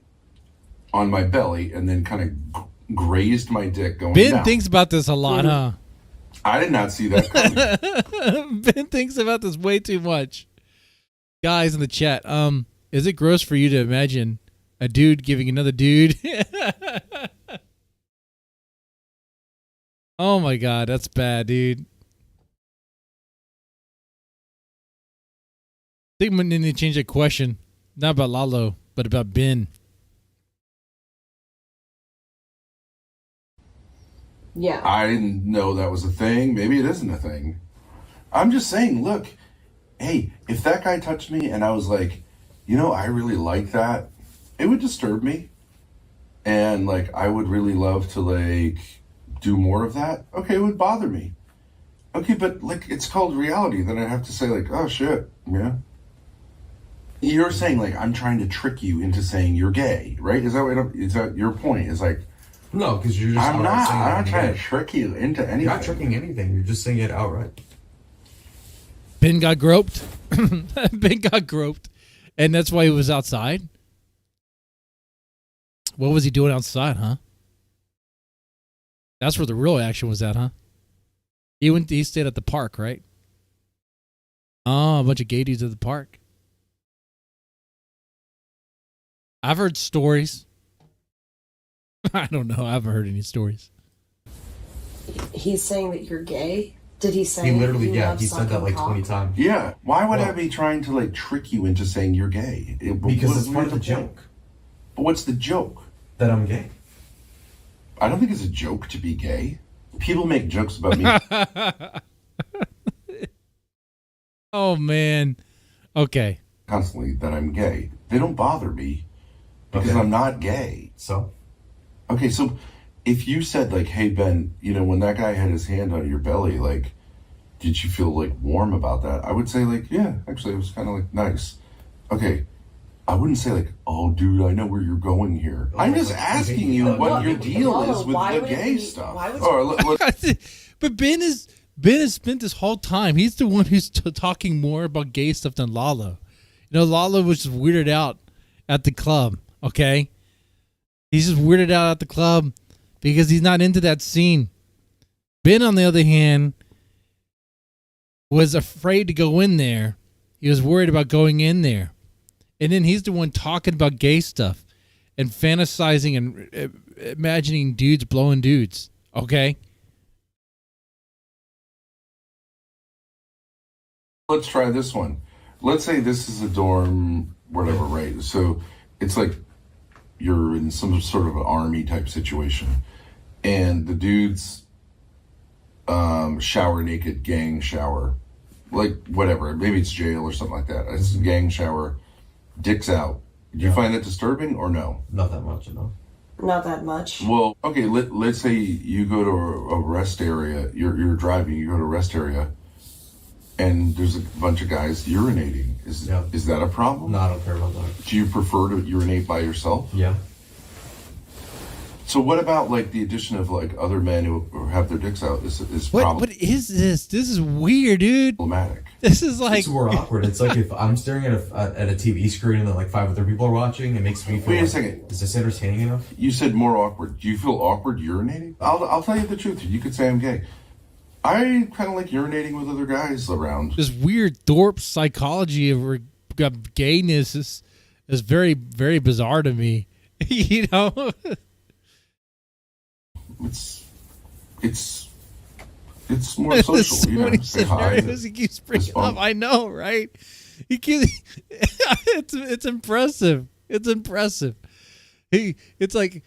on my belly, and then kind of grazed my dick going Ben down. thinks about this a lot, huh? I did not see that coming. Ben thinks about this way too much. Guys in the chat, is it gross for you to imagine a dude giving another dude? Oh my god, that's bad, dude. I think we need to change that question. Not about Lalo, but about Ben. Yeah. I didn't know that was a thing. Maybe it isn't a thing. I'm just saying, look, hey, if that guy touched me and I was like, you know, I really like that, it would disturb me. and like I would really love to like do more of that, okay, it would bother me. Okay, but like it's called reality. Then I have to say like, oh shit, yeah. You're saying like I'm trying to trick you into saying you're gay, right? Is that your point? Is like No, because you're just. I'm not. saying I'm not it trying again. to trick you into anything. You're not tricking anything. You're just saying it outright. Ben got groped. Ben got groped, and that's why he was outside. What was he doing outside, huh? That's where the real action was at, huh? He stayed at the park, right? Oh, a bunch of gay dudes at the park. I've heard stories. I don't know. I haven't heard any stories. He's saying that you're gay? Did he say He literally, you yeah, love he said that sucking like cock? 20 times. Yeah. Why would Well- I be trying to like trick you into saying you're gay? Because it's part of the joke But what's the joke? that I'm gay. I don't think it's a joke to be gay. People make jokes about me. Oh, man. Okay. Constantly that I'm gay. They don't bother me because Okay. I'm not gay. So Okay, so if you said like, hey Ben, you know, when that guy had his hand on your belly, like, did you feel like warm about that? I would say like, yeah, actually it was kind of like nice. Okay, I wouldn't say like, oh dude, I know where you're going here. I'm just asking you what your deal is with why the would it gay be- stuff. why would- Or look, But Ben has spent this whole time. He's the one who's talking more about gay stuff than Lalo. You know, Lalo was just weirded out at the club. Okay, he's just weirded out at the club because he's not into that scene. Ben, on the other hand, was afraid to go in there. He was worried about going in there, and then he's the one talking about gay stuff and fantasizing and imagining dudes blowing dudes. Okay. let's try this one. Let's say this is a dorm, whatever, right? So it's like you're in some sort of an army type situation, and the dudes shower naked, gang shower, like whatever. Maybe it's jail or something like that. It's a gang shower, dicks out. Do you find that disturbing or no? not that much, you know. Not that much. Well, okay. Let's say you go to a rest area. You're driving. You go to a rest area, and there's a bunch of guys urinating. Is that a problem? No, I don't care about that. Do you prefer to urinate by yourself? Yeah. So what about like the addition of like other men who have their dicks out is What is this? This is weird, dude. problematic. This is like It's more awkward. It's like if I'm staring at a TV screen and then like 5 other people are watching, it makes me feel Wait a like, second. is this entertaining enough? You said more awkward. Do you feel awkward urinating? I'll tell you the truth. You could say I'm gay. I kind of like urinating with other guys around. this weird Thorps psychology of gayness is very, very bizarre to me. You know. It's more social. There's so You know, many say hi. scenarios he keeps bringing fist bump. up. I know, right? He keeps. It's impressive. It's impressive. It's like,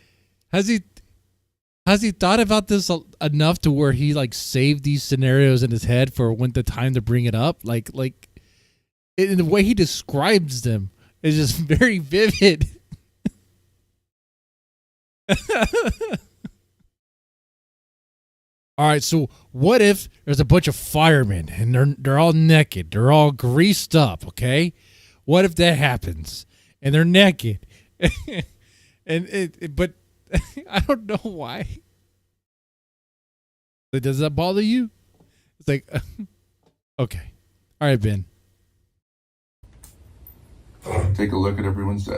has he thought about this enough to where he like saved these scenarios in his head for when the time to bring it up? Like in the way he describes them is just very vivid. All right, so what if there's a bunch of firemen and they're all naked, they're all greased up, okay? What if that happens and they're naked, but I don't know why. But does that bother you? It's like, okay, all right, Ben. Take a look at everyone's.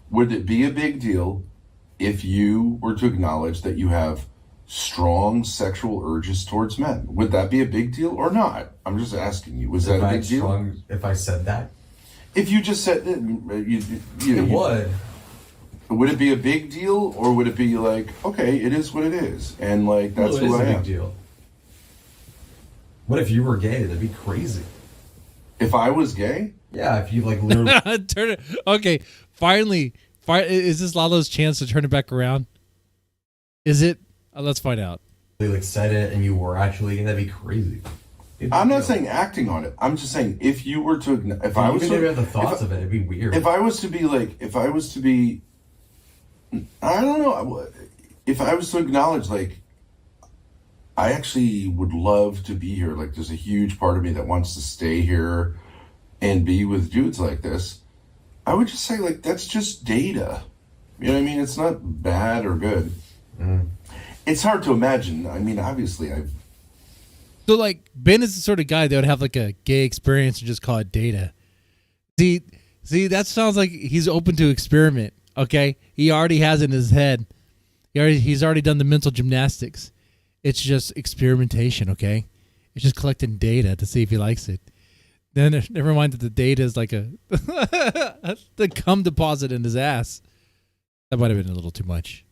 Would it be a big deal if you were to acknowledge that you have strong sexual urges towards men? Would that be a big deal or not? I'm just asking you. Was that a big deal? If I said that, If you just said it would. Would it be a big deal, or would it be like, okay, it is what it is, and like that's Well, it who is I a am? big deal. What if you were gay? That'd be crazy. If I was gay, Yeah, if you like literally. Turn it. Okay, finally, is this Lalo's chance to turn it back around? Is it? Let's find out. like said it and you were actually gay, that'd be crazy. I'm not saying acting on it. I'm just saying if you were to, if I was Even if to, you had the thoughts of it, it'd be weird. if I was to be like, if I was to be I don't know. If I was to acknowledge, like, I actually would love to be here. Like, there's a huge part of me that wants to stay here and be with dudes like this. I would just say, like, that's just data. You know what I mean? It's not bad or good. It's hard to imagine. I mean, obviously, So, like, Ben is the sort of guy that would have, like, a gay experience and just call it data. See, that sounds like he's open to experiment, okay? He already has it in his head. He's already done the mental gymnastics. It's just experimentation, okay? It's just collecting data to see if he likes it. Then, never mind that the data is like the cum deposit in his ass. That might have been a little too much.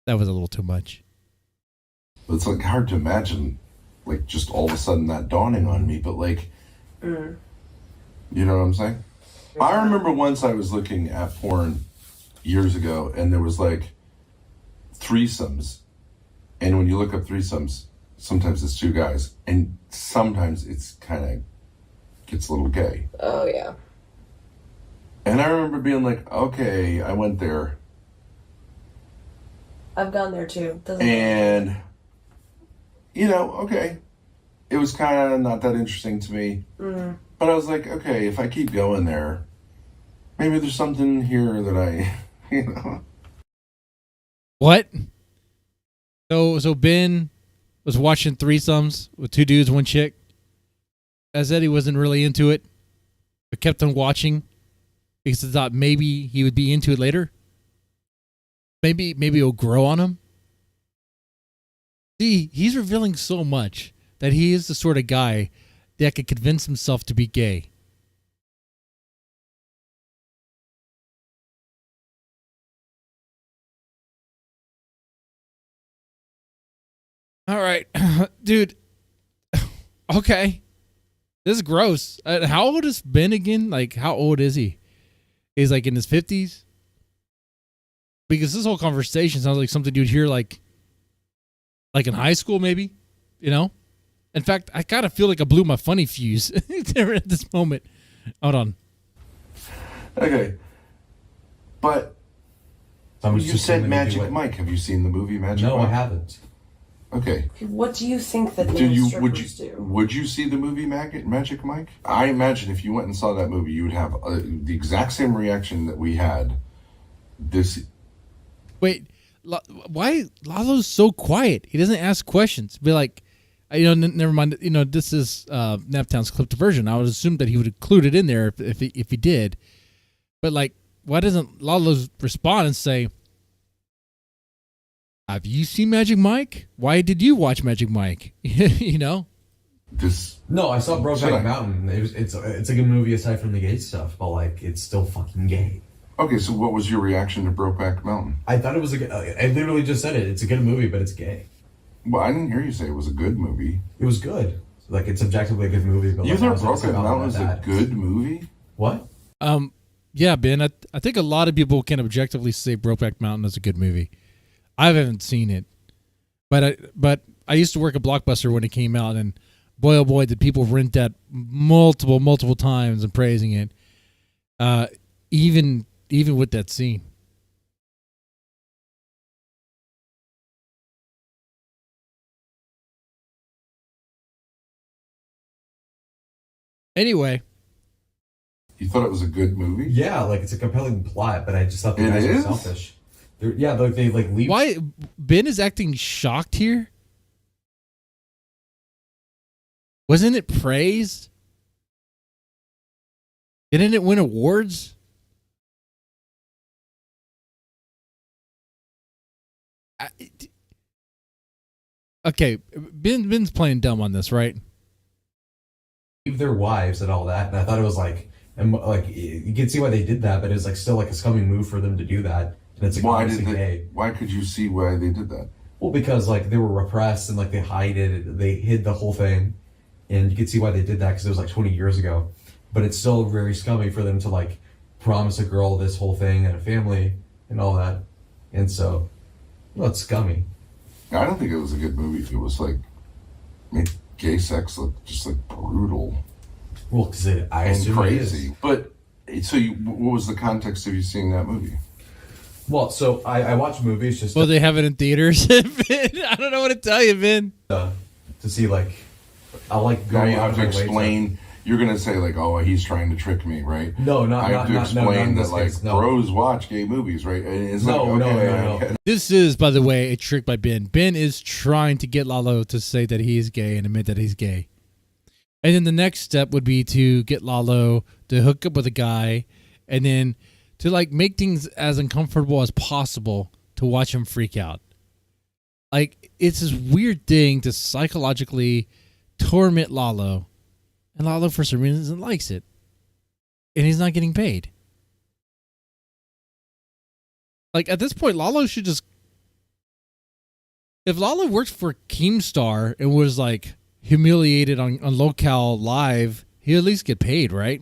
That was a little too much. it's like hard to imagine, like, just all of a sudden that dawning on me. But, like, you know what I'm saying? I remember once I was looking at porn years ago, and there was, like, threesomes. And when you look up threesomes, sometimes it's two guys, and sometimes it's kind of gets a little gay. Oh, yeah. And I remember being like, okay, I went there. I've gone there too. And, you know, okay. It was kind of not that interesting to me. But I was like, okay, if I keep going there, maybe there's something here that I, you know. What? So Ben was watching threesomes with two dudes, one chick. I said he wasn't really into it, but kept on watching because he thought maybe he would be into it later. Maybe it'll grow on him. See, he's revealing so much that he is the sort of guy that could convince himself to be gay. All right, dude. Okay. This is gross. How old is Ben again? Like, how old is he? He's like in his 50s? Because this whole conversation sounds like something you'd hear like in high school, maybe. You know? In fact, I kind of feel like I blew my funny fuse there at this moment. Hold on. Okay. But you said Magic Mike. Have you seen the movie Magic Mike? No, I haven't. Okay. What do you think that the strippers do? Would you see the movie Magic Mike? I imagine if you went and saw that movie, you would have the exact same reaction that we had. Wait, why Lalo's so quiet? He doesn't ask questions. Be like, never mind. This is Naptown's clipped version. I would assume that he would include it in there if he did. But like, why doesn't Lalo respond and say, "Have you seen Magic Mike? Why did you watch Magic Mike?" You know. No, I saw Brokeback Mountain. It's a good movie aside from the gay stuff, but like it's still fucking gay. Okay, so what was your reaction to Brokeback Mountain? I thought it was I literally just said it. It's a good movie, but it's gay. Well, I didn't hear you say it was a good movie. It was good. Like, it's objectively a good movie. But you like, thought Brokeback Mountain was a good movie? What? Yeah, Ben. I think a lot of people can objectively say Brokeback Mountain is a good movie. I haven't seen it, but I used to work at Blockbuster when it came out, and boy oh boy did people rent that multiple times and praising it. Even with that scene. Anyway. You thought it was a good movie? Yeah, like it's a compelling plot, but I just thought the guys were selfish. Yeah, they like leave. Why Ben is acting shocked here? Wasn't it praised? Didn't it win awards? Okay, Ben's playing dumb on this, right? Leave their wives and all that, and I thought it was like, and like you can see why they did that, but it was like still like a scummy move for them to do that, and it's like why could you see why they did that? Well, because like they were repressed and like they hid the whole thing, and you could see why they did that because it was like 20 years ago, but it's still very scummy for them to like promise a girl this whole thing and a family and all that, and so. Well, it's scummy. I don't think it was a good movie. It was like made gay sex look just like brutal. Well, because I and assume crazy. But So, what was the context of you seeing that movie? Well, so I watch movies just Well, they have it in theaters. I don't know what to tell you, Vin. to see like I like Now going you out have of to my way to- explain. You're gonna say like, "Oh, he's trying to trick me," right? No, I have to explain not that like case, no. bros watch gay movies, right? And it's No, like, okay, no. This is, by the way, a trick by Ben. Ben is trying to get Lalo to say that he is gay and admit that he's gay. And then the next step would be to get Lalo to hook up with a guy and then to like make things as uncomfortable as possible to watch him freak out. Like, it's this weird thing to psychologically torment Lalo. And Lalo, for some reason, likes it. And he's not getting paid. Like, at this point, Lalo should just... If Lalo worked for Keemstar and was, like, humiliated on Locale Live, he'd at least get paid, right?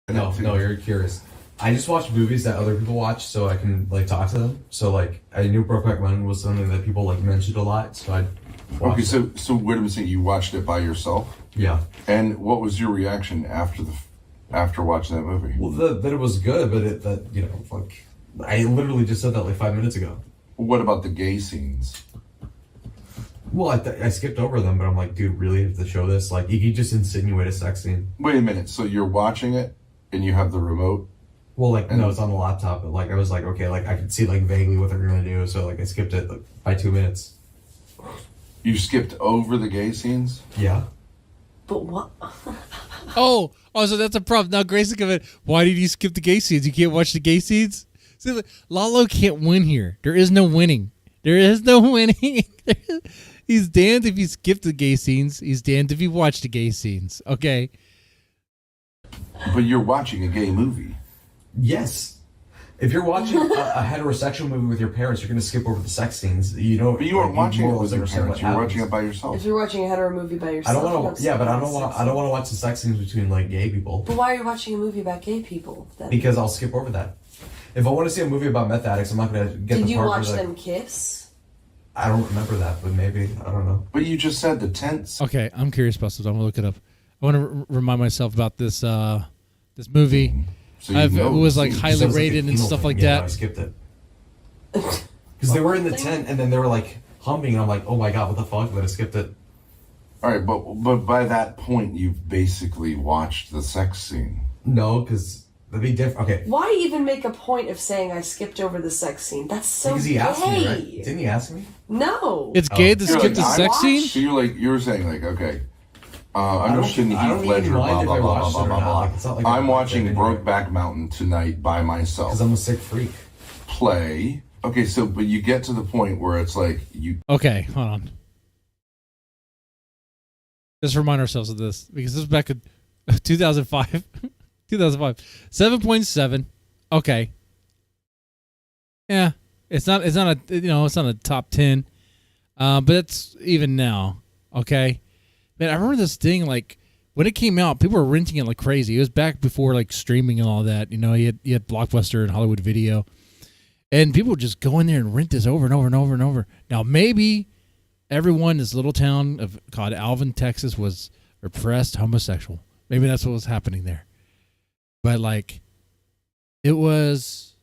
No, you're curious. I just watch movies that other people watch so I can like talk to them. So like I knew Brokeback Mountain was something that people like mentioned a lot, so I Okay, so wait a second. You watched it by yourself, yeah. and what was your reaction after watching that movie? Well, that it was good, but like I literally just said that like 5 minutes ago. What about the gay scenes? Well, I skipped over them, but I'm like, dude, really have to show this? Like, you could just insinuate a sex scene. Wait a minute. So you're watching it, and you have the remote. Well, like, no, it's on the laptop, but like, I was like, okay, like, I could see like vaguely what they're gonna do, so like, I skipped it like, by 2 minutes. You skipped over the gay scenes? Yeah. But what? Oh, so that's a problem. Now, Grace, think of it. Why did you skip the gay scenes? You can't watch the gay scenes? See, look, Lalo can't win here. There is no winning. There is no winning. He's damned if he skipped the gay scenes. He's damned if he watched the gay scenes. Okay. But you're watching a gay movie. Yes. If you're watching a heterosexual movie with your parents, you're gonna skip over the sex scenes. You know, But you weren't watching it with your understand parents. what You're watching happens. it by yourself. If you're watching a hetero movie by I yourself, don't want to. Yeah, but I don't want to watch the sex scenes between like gay people But why are you watching a movie about gay people then? because I'll skip over that. If I want to see a movie about meth addicts, I'm not gonna get Did the you part watch where them kiss? I don't remember that, but maybe I don't know. But you just said the tents. Okay, I'm curious about this. I'm going to look it up. I want to remind myself about this this movie. So you It know was the like scenes. highly So it was, like, a rated and penal stuff thing. like Yeah, that. no, I skipped it because they were in the tent and then they were like humping, and I'm like, oh my god, what the fuck? But I skipped it. All right, but by that point, you've basically watched the sex scene. No, because that'd be different. Okay, Why even make a point of saying I skipped over the sex scene? That's so because he asked gay. me, right? Didn't he ask me? No. It's gay to You're skip the like, sex scene? So you're saying like, okay, I'm I don't- watching I don't Heath even Ledger, blah mind if blah I blah watched blah it or blah not. blah. Like, it's not like I'm I watched watching it anyway. Brokeback Mountain tonight by myself. Because I'm a sick freak. Play. Okay, so but you get to the point where it's like you. Okay, hold on. Just remind ourselves of this because this was back in 2005. 2005. 7.7. Okay. Yeah, it's not a top 10. But it's even now. Okay. Man, I remember this thing like when it came out, people were renting it like crazy. It was back before like streaming and all that. You know, you had Blockbuster and Hollywood Video. And people would just go in there and rent this over and over and over and over. Now, maybe everyone in this little town called Alvin, Texas, was repressed homosexual. Maybe that's what was happening there. But, like, it was,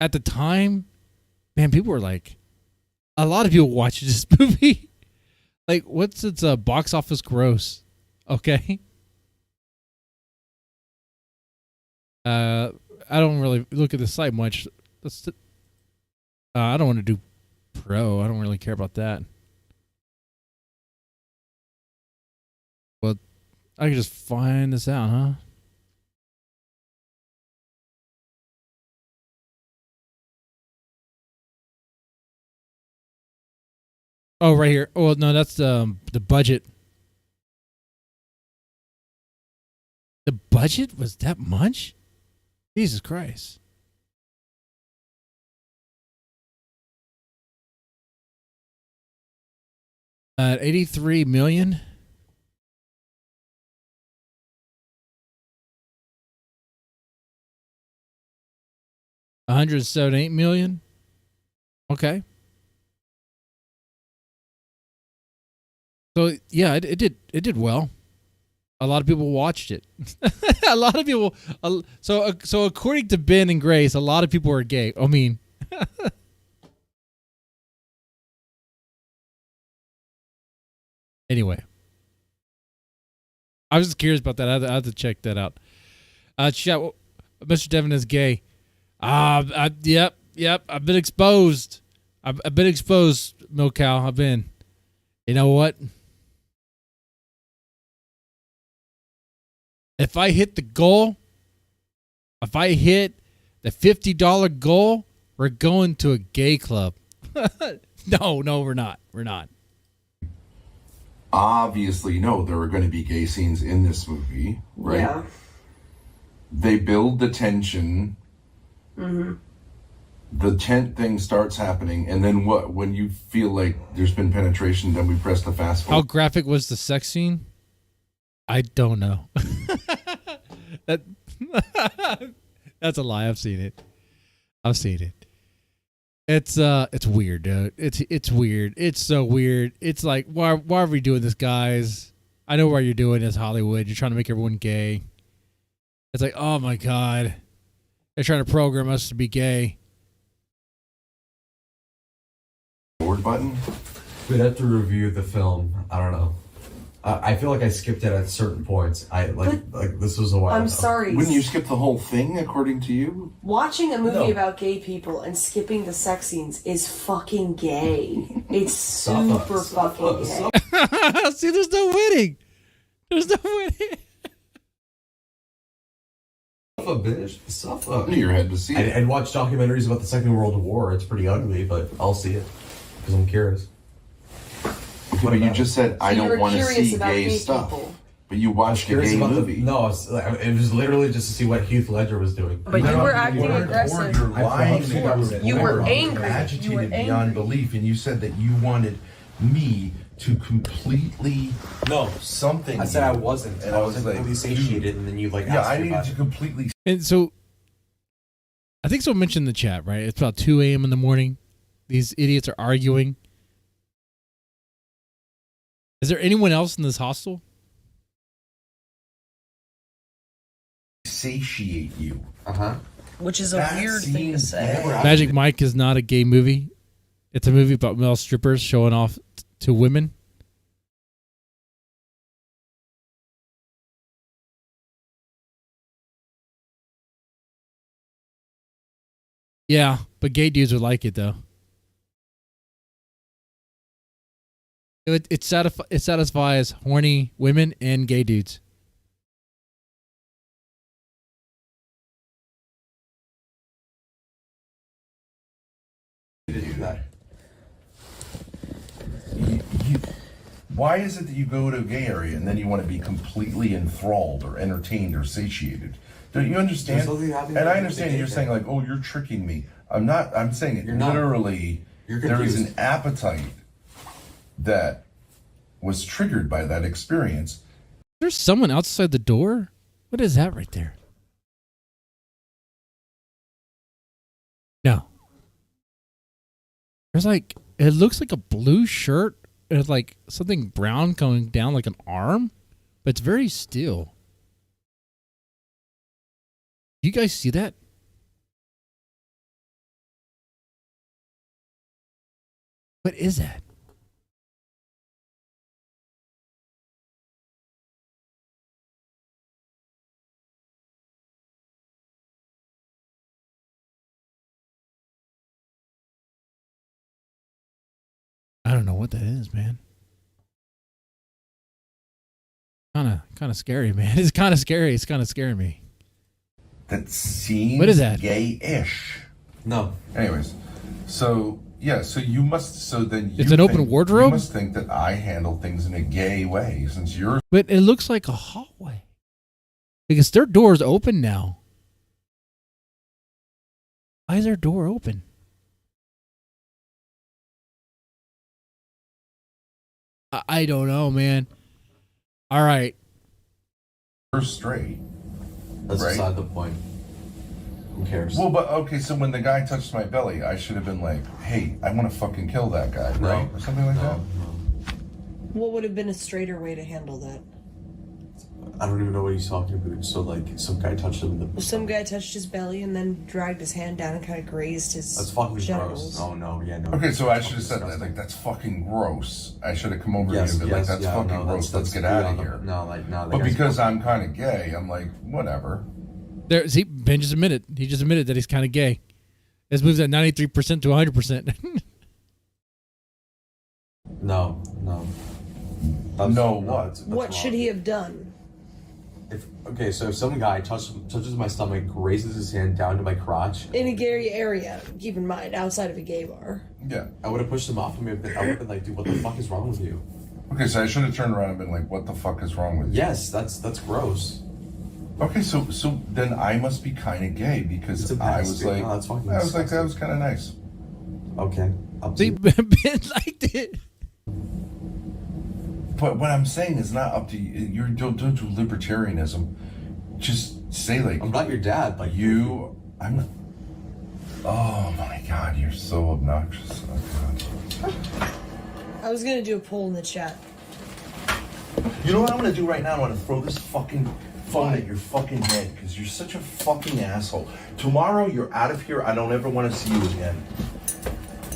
at the time, man, people were like, a lot of people watched this movie. Like, what's its box office gross? Okay. I don't really look at the site much. I don't want to do pro. I don't really care about that. Well, I can just find this out, huh? Oh, right here. Oh, no, that's the budget. The budget was that much? Jesus Christ. At 83 million. $178 million. Okay. So yeah, it did well. A lot of people watched it. A lot of people. So according to Ben and Grace, a lot of people are gay. I mean, anyway, I was just curious about that. I had to check that out. Chat, Mr. Devin is gay. Yep. I've been exposed. I've been exposed, Milk Cow. I've been. You know what? If I hit the goal, if I hit the $50 goal, we're going to a gay club. No, we're not. We're not. Obviously, no, there are going to be gay scenes in this movie, right? Yeah. They build the tension. Mm-hmm. The tent thing starts happening, and then what? When you feel like there's been penetration, then we press the fast forward. How graphic was the sex scene? I don't know. That's a lie. I've seen it. It's weird, dude. It's weird. It's so weird. It's like, why are we doing this, guys? I know why you're doing this, Hollywood. You're trying to make everyone gay. It's like, oh my God. They're trying to program us to be gay. Forward button? We'd have to review the film. I don't know. I feel like I skipped it at certain points. Like this was a while I'm ago. sorry. Wouldn't you skip the whole thing, according to you? Watching a movie No. about gay people and skipping the sex scenes is fucking gay. It's super fucking gay. See, there's no winning. There's no winning. Suffer, bitch. Suffer. Into your head to see it. I'd watch documentaries about the Second World War. It's pretty ugly, but I'll see it because I'm curious. Okay, but you just said, I So you don't were want to curious see about gay gay stuff. people. But you watched a Curious gay about movie. it was literally just to see what Heath Ledger was doing. But you were acting aggressive. You're lying. You were angry. Agitated You were beyond angry. belief, and you said that you wanted me to completely something. I said I wasn't. And I was like completely dude, satiated, and then you like Yeah, asked I me needed about to it. completely. And so, I think someone mentioned in the chat, right? It's about 2 a.m. in the morning. These idiots are arguing. Is there anyone else in this hostel? Satiate you. Which is a That weird thing to seems say. bad. Magic Mike is not a gay movie. It's a movie about male strippers showing off to women. Yeah, but gay dudes would like it though. It satisfies horny women and gay dudes. To do that. Why is it that you go to a gay area and then you want to be completely enthralled or entertained or satiated? Don't you understand? There's nothing happening And I with understand the gay you're saying thing. like, oh, you're tricking me. I'm not. I'm saying it You're not. literally. You're there is confused. an appetite that was triggered by that experience. There's someone outside the door? What is that right there? No. There's like, it looks like a blue shirt. It's like something brown coming down like an arm, but it's very still. You guys see that? What is that? I don't know what that is, man. Kind of scary, man. It's kind of scary. It's kind of scaring me. That seems What is that? gay-ish. No. Anyways, so yeah, so you must. So then you It's an open think- wardrobe? You must think that I handle things in a gay way, since you're. But it looks like a hallway. Because their door's open now. Why is their door open? I don't know, man. All right. You're straight. That's Right. beside the point. Who cares? Well, but okay, so when the guy touched my belly, I should have been like, "Hey, I want to fucking kill that guy," right, or something like that. What would have been a straighter way to handle that? I don't even know what he's talking about. So like some guy touched him in the. Some guy touched his belly and then dragged his hand down and kind of grazed his. That's fucking genitals. gross. Oh no, yeah, no. Okay, so I should have said that. Like, that's fucking gross. I should have come over here and been like, that's fucking gross. Let's get out of here. No, like, no. But because I'm kind of gay, I'm like, whatever. Ben just admitted. He just admitted that he's kind of gay. This moves at 93% to 100%. No. No, what? That's What should he have done? Okay, so if some guy touches my stomach, raises his hand down to my crotch. In a gay area, keep in mind, outside of a gay bar. Yeah. I would have pushed him off of me. I would have been like, dude, what the fuck is wrong with you? Okay, so I should have turned around and been like, what the fuck is wrong with you? Yes, that's gross. Okay, so then I must be kind of gay because I was like, no, that's fucking I was like, that was kind of nice. Okay. See, Ben liked it. But what I'm saying is not up to you. You don't do libertarianism. Just say like, I'm not your dad. Like I'm not. Oh my God, you're so obnoxious. Oh, God. I was gonna do a poll in the chat. You know what I'm gonna do right now? I'm gonna throw this fucking phone at your fucking head because you're such a fucking asshole. Tomorrow you're out of here. I don't ever want to see you again.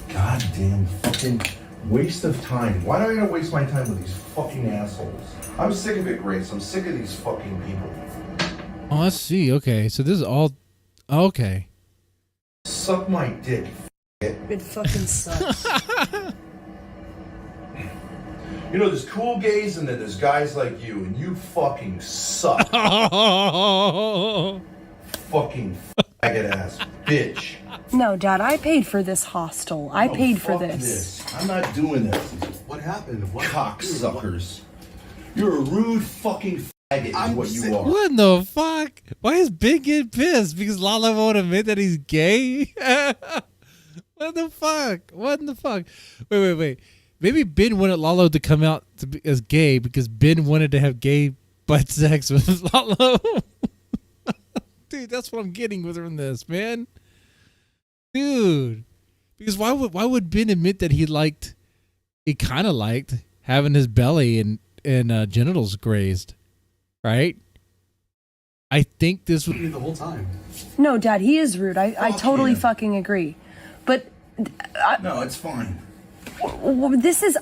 Goddamn fucking waste of time. Why do I gotta waste my time with these fucking assholes? I'm sick of it, Grace. I'm sick of these fucking people. Oh, let's see. Okay, so this is all. Okay. Suck my dick. It fucking sucks. You know, there's cool gays and then there's guys like you, and you fucking suck. Fucking faggot ass bitch. No, Dad, I paid for this hostel. I Oh, paid for fuck this. I'm not doing this. what happened? What? Cocksuckers. You're a rude fucking faggot is what you are. What in the fuck? Why is Ben getting pissed? Because Lala won't admit that he's gay? What the fuck? What in the fuck? Wait. Maybe Ben wanted Lalo to come out to be, as gay because Ben wanted to have gay butt sex with Lalo. Dude, that's what I'm getting with from this, man. Dude. Because why would Ben admit that he kind of liked having his belly and genitals grazed? Right? I think this would be the whole time. No, Dad, he is rude. I totally fucking agree. But No, it's fine. this is.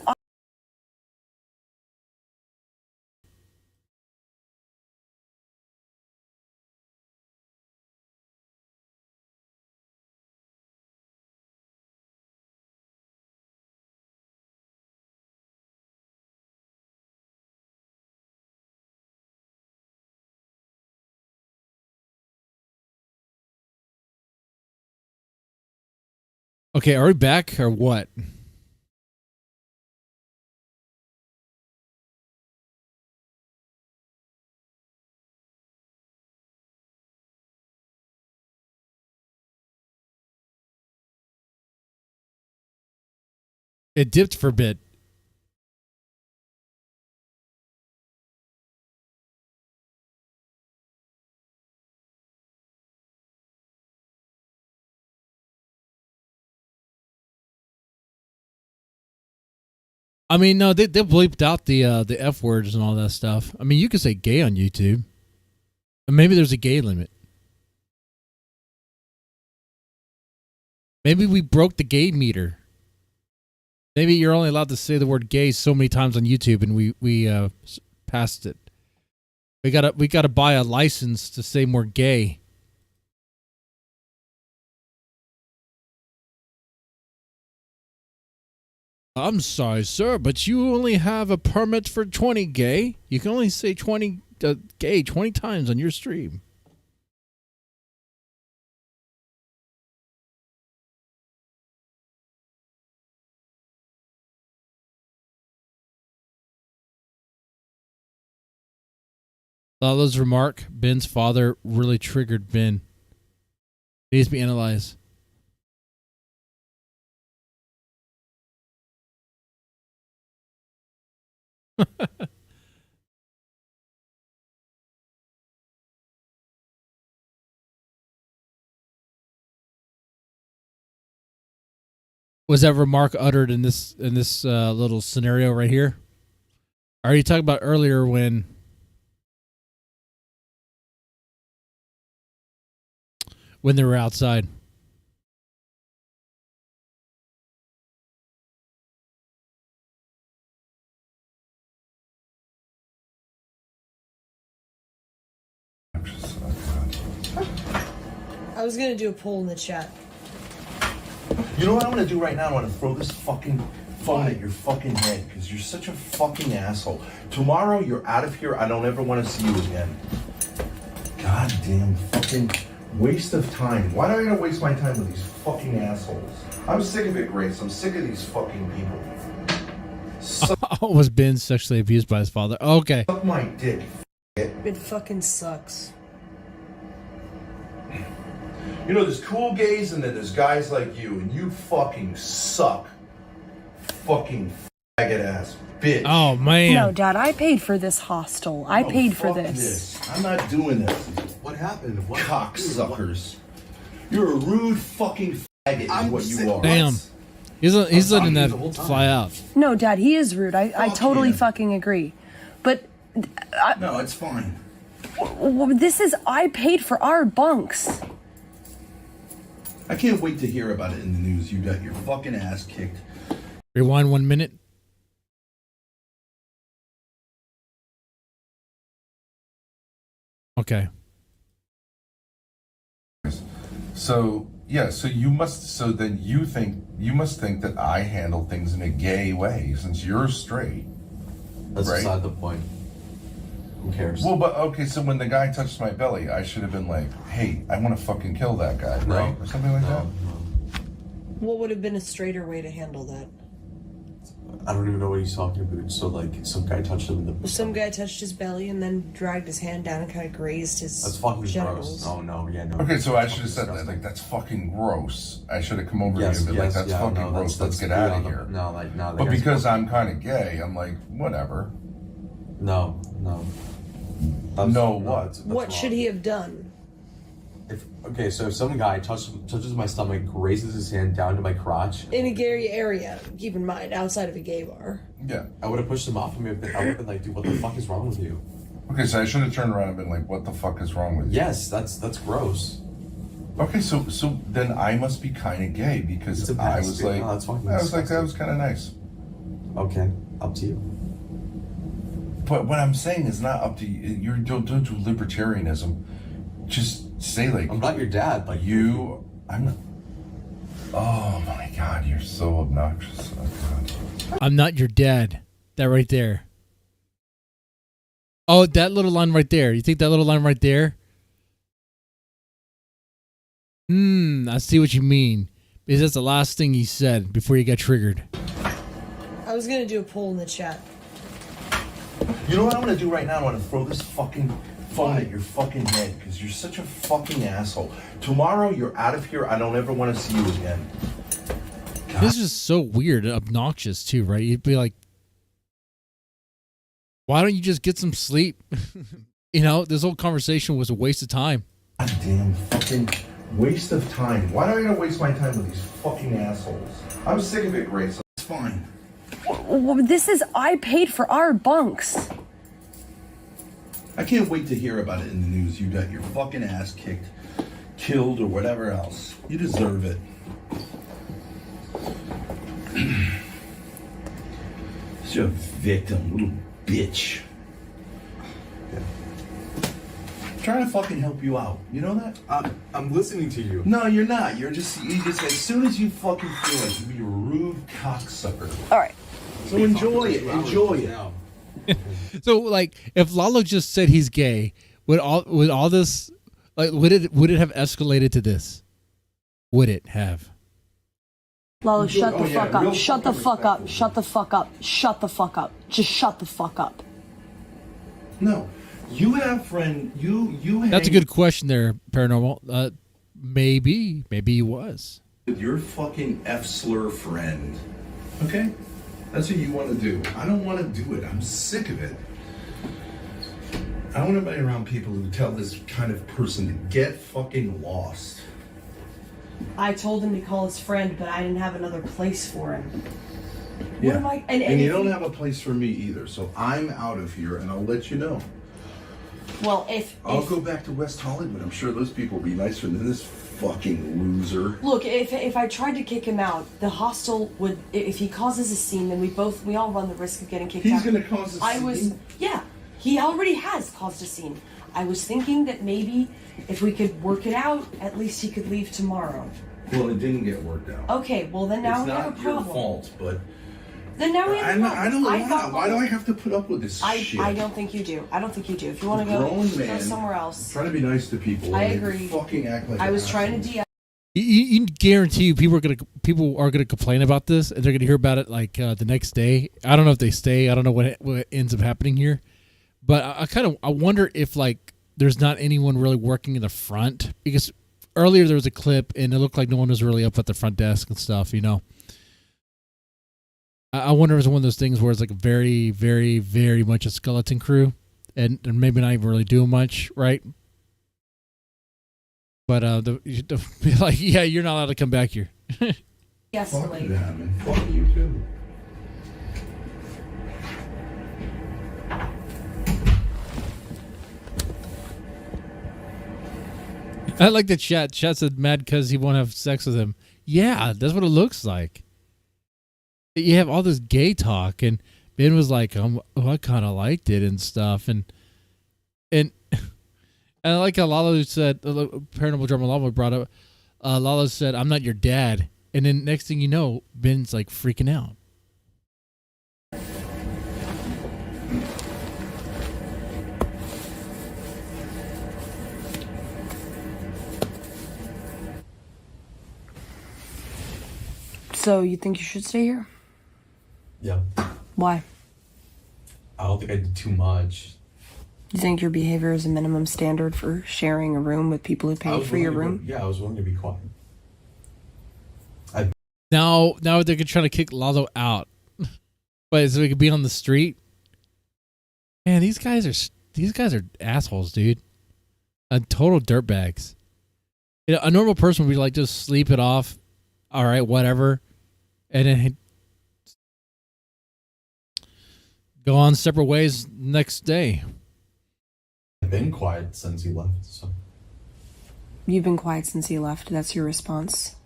Okay, are we back or what? It dipped for a bit. I mean, no, they bleeped out the F words and all that stuff. I mean, you could say gay on YouTube. And maybe there's a gay limit. Maybe we broke the gay meter. Maybe you're only allowed to say the word gay so many times on YouTube, and we passed it. We gotta buy a license to say more gay. I'm sorry, sir, but you only have a permit for 20 gay. You can only say 20 gay 20 times on your stream. Lala's remark, Ben's father, really triggered Ben. It needs to be analyzed. Was that remark uttered in this little scenario right here? I already talked about earlier when they were outside. I was gonna do a poll in the chat. You know what I'm gonna do right now? I'm gonna throw this fucking phone at your fucking head because you're such a fucking asshole. Tomorrow you're out of here. I don't ever want to see you again. Goddamn fucking waste of time. Why do I gotta waste my time with these fucking assholes? I'm sick of it, Grace. I'm sick of these fucking people. Was Ben sexually abused by his father? Okay. Suck my dick. It fucking sucks. You know, there's cool gays and then there's guys like you, and you fucking suck. Fucking faggot ass bitch. Oh, man. No, Dad, I paid for this hostel. I paid for Fuck this. I'm not doing this. What happened? What? Cocksuckers. You're a rude fucking faggot is what you are. Damn. He's letting that fly out. No, Dad, he is rude. I totally him. fucking agree. But No, it's fine. I paid for our bunks. I can't wait to hear about it in the news. You got your fucking ass kicked. Rewind 1 minute. Okay. So yeah, so you must. So then you must think that I handle things in a gay way since you're straight. That's right? beside the point. Who cares? Well, but okay, so when the guy touched my belly, I should have been like, "Hey, I want to fucking kill that guy," right, or something like that. What would have been a straighter way to handle that? I don't even know what he's talking about. So like, some guy touched him in the. Some guy touched his belly and then dragged his hand down and kind of grazed his That's fucking genitals. gross. No, yeah, no. Okay, so I should have said that. Like, that's fucking gross. I should have come over Yes, to you and been yes, like, "That's yeah, fucking no, gross. Let's get beyond out of the- here." No, like, no. But because I'm kind of gay, I'm like, whatever. No. No, what? That's What wrong. should he have done? If some guy touches my stomach, raises his hand down to my crotch, In a gay area, keep in mind, outside of a gay bar. Yeah. I would have pushed him off of me. I would have been like, "Dude, what the fuck is wrong with you?" Okay, so I should have turned around and been like, "What the fuck is wrong with you?" Yes, that's gross. Okay, so then I must be kind of gay because It's a I mess, was dude. like, No, that's fucking I was like, that disgusting. was kind of nice. Okay, up to you. But what I'm saying is not up to you. You don't do libertarianism. Just say like, I'm not your dad. Like you. I'm not. Oh my god, you're so obnoxious. Oh god. I'm not your dad. That right there. Oh, that little line right there. You think that little line right there? I see what you mean. Because that's the last thing he said before you got triggered. I was gonna do a poll in the chat. You know what I'm gonna do right now? I'm gonna throw this fucking phone at your fucking head because you're such a fucking asshole. Tomorrow you're out of here. I don't ever want to see you again. This is just so weird and obnoxious too, right? You'd be like, why don't you just get some sleep? You know, this whole conversation was a waste of time. Goddamn fucking waste of time. Why do I gotta waste my time with these fucking assholes? I'm sick of it, Grace. It's fine. I paid for our bunks. I can't wait to hear about it in the news. You got your fucking ass kicked, killed, or whatever else. You deserve it. You're a victim, little bitch. I'm trying to fucking help you out. You know that? I'm listening to you. No, you're not. You just as soon as you fucking feel like you be a rude cocksucker. All right. So enjoy it. Enjoy it. So, like, if Lalo just said he's gay, would all this, like, would it have escalated to this? Would it have? Lalo, shut the yeah, fuck up. real Shut the fucking fuck up. respectful. Shut the fuck up. Shut the fuck up. Just shut the fuck up. No, you have friend. You. That's a hang good question there, Paranormal. Maybe he was. with your fucking F-slur friend. Okay, that's what you want to do. I don't want to do it. I'm sick of it. I don't want to be around people who tell this kind of person to get fucking lost. I told him to call his friend, but I didn't have another place for him. What am I? And if you don't have a place for me either, so I'm out of here, and I'll let you know. Well, I'll go back to West Hollywood. I'm sure those people will be nicer than this fucking loser. Look, if I tried to kick him out, the hostel would. If he causes a scene, then we all run the risk of getting kicked out. He's gonna cause a scene? Yeah, he already has caused a scene. I was thinking that maybe if we could work it out, at least he could leave tomorrow. Well, it didn't get worked out. Okay, well then now we have a problem. It's not your fault, but... Then now we have a problem. I don't know. Why do I have to put up with this shit? I don't think you do. I don't think you do. If you want to go somewhere else. I'm trying to be nice to people. I and they agree. Fucking act like I was trying to You guarantee you people are gonna complain about this, and they're gonna hear about it like the next day. I don't know if they stay. I don't know what ends up happening here, but I wonder if like there's not anyone really working in the front, because earlier there was a clip and it looked like no one was really up at the front desk and stuff. You know, I wonder if it's one of those things where it's like a very, very, very much a skeleton crew, and maybe not even really doing much, right? But be like, yeah, you're not allowed to come back here. Yes, fuck that, man. Fuck you too. I like the chat. Chat said mad because he won't have sex with him. Yeah, that's what it looks like. You have all this gay talk, and Ben was like, I kind of liked it and stuff, and I like how Lalo said, Paranormal Drama Lalo brought up, Lalo said, I'm not your dad. And then next thing you know, Ben's like freaking out. So you think you should stay here? Yeah. Why? I don't think I did too much. You think your behavior is a minimum standard for sharing a room with people who pay for your room? I was willing to be quiet. Now they're trying to kick Lalo out, but so he could be on the street. Man, these guys are assholes, dude. Total dirtbags. You know, a normal person would be like, just sleep it off. All right, whatever, and then go on separate ways next day. I've been quiet since he left, so. You've been quiet since he left. That's your response.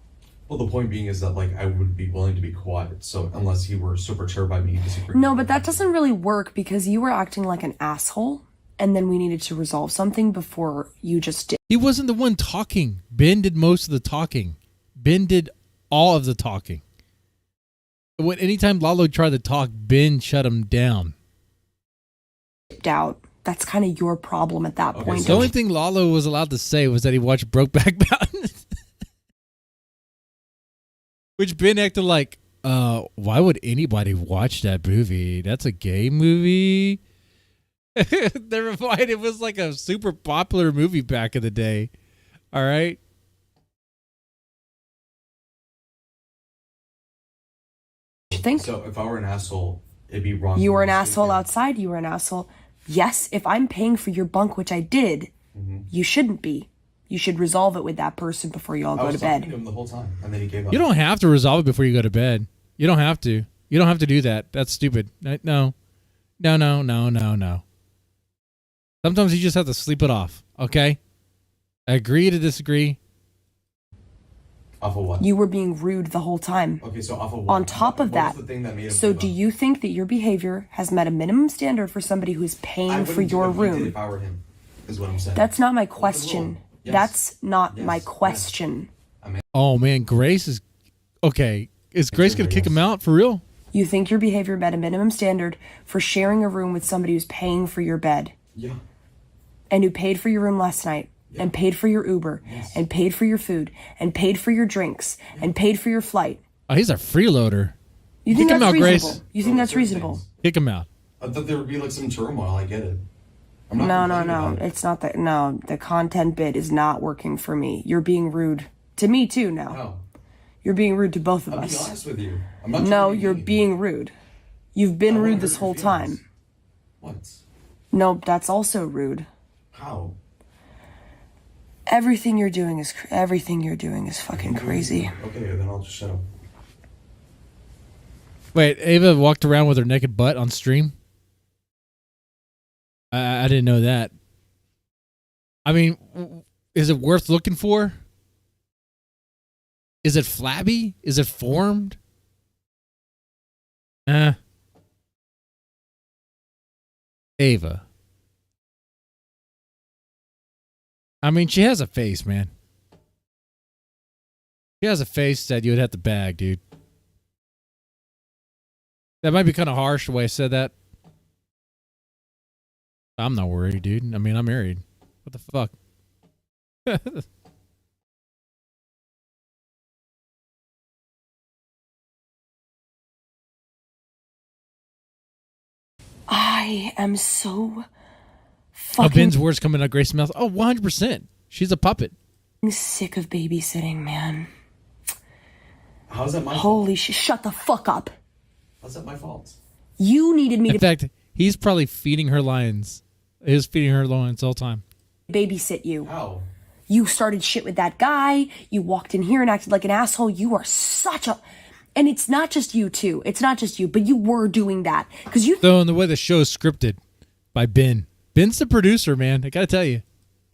Well, the point being is that, like, I would be willing to be quiet, so unless he were so perturbed by me disagreeing. No, but that doesn't really work because you were acting like an asshole, and then we needed to resolve something before you just did. He wasn't the one talking. Ben did most of the talking. Ben did all of the talking. Anytime Lalo tried to talk, Ben shut him down. Doubt. That's kind of your problem at that point. The only thing Lalo was allowed to say was that he watched Brokeback Mountain. Which Ben acted like, why would anybody watch that movie? That's a gay movie. Never mind, it was like a super popular movie back in the day. All right. So if I were an asshole, it'd be wrong. You were an asshole outside. You were an asshole. Yes, if I'm paying for your bunk, which I did, you shouldn't be. You should resolve it with that person before you all go to bed. I was talking to him the whole time, and then he gave up. You don't have to resolve it before you go to bed. You don't have to. You don't have to do that. That's stupid. No. Sometimes you just have to sleep it off, okay? I agree to disagree. Off of what? You were being rude the whole time. Okay, so off of what? On top of that, the thing that made him so give do up? you think that your behavior has met a minimum standard for somebody who's paying for your room? If I were him, is what I'm saying. That's not my question. Yes. That's not Yes. my question. Yes. Oh, man, Grace is... Okay, is Grace going to kick him out for real? You think your behavior met a minimum standard for sharing a room with somebody who's paying for your bed. Yeah. And who paid for your room last night. And paid for your Uber. Yes. And paid for your food. And paid for your drinks. And paid for your flight. Oh, he's a freeloader. You think Kick him that's out, reasonable? Grace. You think that's reasonable? Kick him out. I thought there would be like some turmoil. I get it. I'm not No. complaining about it. It's not that. No, the content bit is not working for me. You're being rude to me too now. No. You're being rude to both of I'll be us. honest with you. I'm not No, trying to be you're mean. being rude. You've been I wanna rude hurt this your whole feelings. time. What? No, that's also rude. How? Everything you're doing is fucking crazy. Okay, then I'll just shut up. Wait, Ava walked around with her naked butt on stream? I didn't know that. I mean, is it worth looking for? Is it flabby? Is it formed? Ava. I mean, she has a face, man. She has a face that you would have to bag, dude. That might be kind of harsh the way I said that. I'm not worried, dude. I mean, I'm married. What the fuck? I am so fucking... Ben's words coming out of Grace's mouth. Oh, 100%. She's a puppet. I'm sick of babysitting, man. How's that my Holy shit. Shut the fuck up. How's that my fault? You needed me In fact, he's probably feeding her lions. He was feeding her lions all the time. Babysit you. How? You started shit with that guy. You walked in here and acted like an asshole. You are such a... And it's not just you, too. It's not just you, but you were doing that. Because you... So in the way the show is scripted by Ben. Ben's the producer, man. I gotta tell you.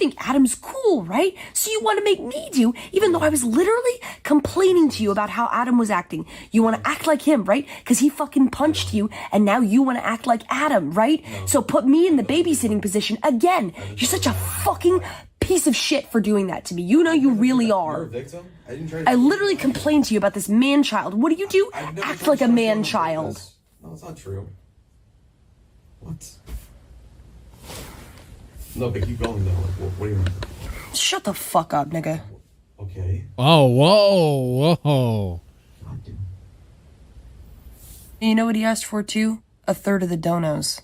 think Adam's cool, right? So you want to make me do, even though I was literally complaining to you about how Adam was acting. You want to act like him, right? Because he fucking punched you, and now you want to act like Adam, right? So put me in the babysitting position again. You're such a fucking piece of shit for doing that to me. You know you really are. I literally complained to you about this man-child. What do? Act like a man-child. No, it's not true. What? No, but keep going though. Like, what do you mean? Shut the fuck up, nigga. Okay. Oh, whoa, whoa. You know what he asked for too? 1/3 of the donos.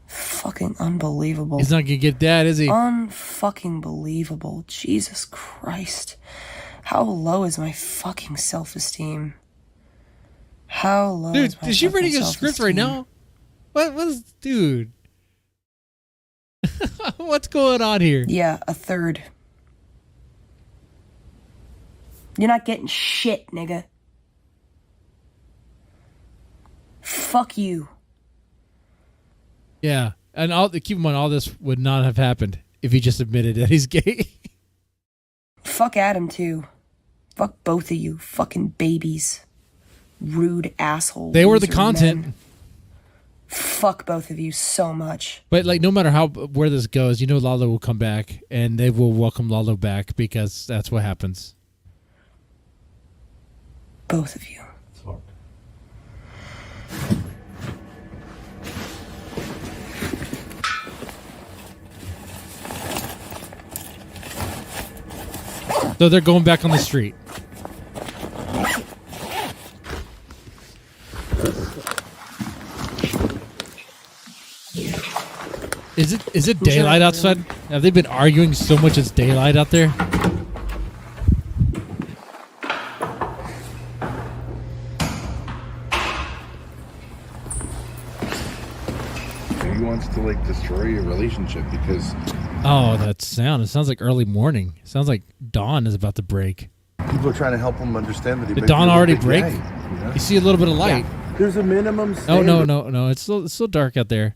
Fucking unbelievable. He's not gonna get that, is he? Unfucking believable. Jesus Christ. How low is my fucking self-esteem? How low dude, is my is she reading a self-esteem? script right now? What is, dude? What's going on here? Yeah, 1/3. You're not getting shit, nigga. Fuck you. Yeah, and keep in mind, all this would not have happened if he just admitted that he's gay. Fuck Adam too. Fuck both of you, fucking babies. Rude assholes. They were the content. Men. Fuck both of you so much. But like, no matter where this goes, you know Lalo will come back, and they will welcome Lalo back because that's what happens. Both of you. So they're going back on the street. Is it daylight outside? Have they been arguing so much it's daylight out there? He wants to like destroy your relationship because oh, that sound. It sounds like early morning. It sounds like dawn is about to break. People are trying to help him understand that he Did dawn already break? Gay, you know? You see a little bit of light. Yeah. There's a minimum Oh standard. no. It's still dark out there.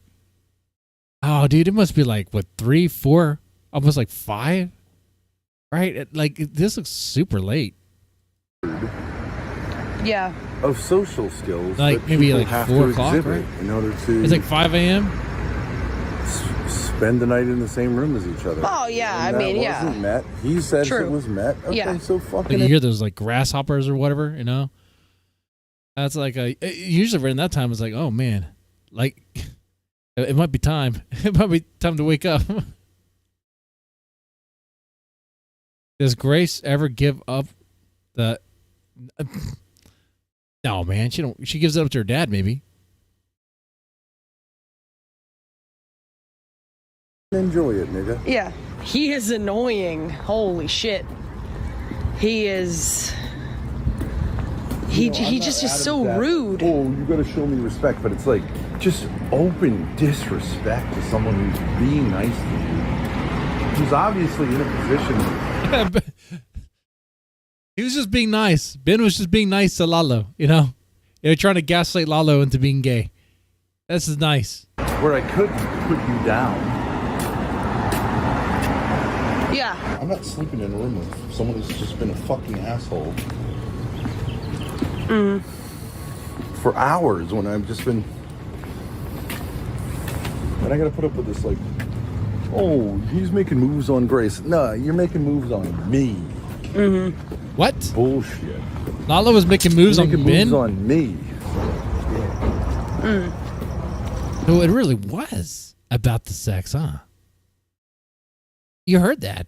Oh, dude, it must be like what 3, 4, almost like 5, right? Like this looks super late. Yeah. Of social skills, like that maybe people like have 4 to o'clock, exhibit right? in order to. It's like 5 a.m. Spend the night in the same room as each other. Oh yeah, And I mean, that wasn't met. He says True. it was met. Okay, Yeah. so Like fucking. you hear those like grasshoppers or whatever, you know. That's like usually around that time it's like, oh man, like it might be time. It might be time to wake up. Does Grace ever give up the? No, man, she don't. She gives it up to her dad, maybe. Enjoy it, nigga. Yeah. He is annoying. Holy shit. He is. He just is so rude. Oh, you gotta show me respect, but it's like just open disrespect to someone who's being nice to you. Who's obviously in a position. He was just being nice. Ben was just being nice to Lalo, you know. They're trying to gaslight Lalo into being gay. This is nice. Where I could put you down. Yeah. I'm not sleeping in a room with someone who's just been a fucking asshole. For hours when I've just been... And I gotta put up with this, like, oh, he's making moves on Grace. No, you're making moves on me. What? Bullshit. Lalo was making moves on Ben? Moves on me. No, it really was about the sex, huh? You heard that.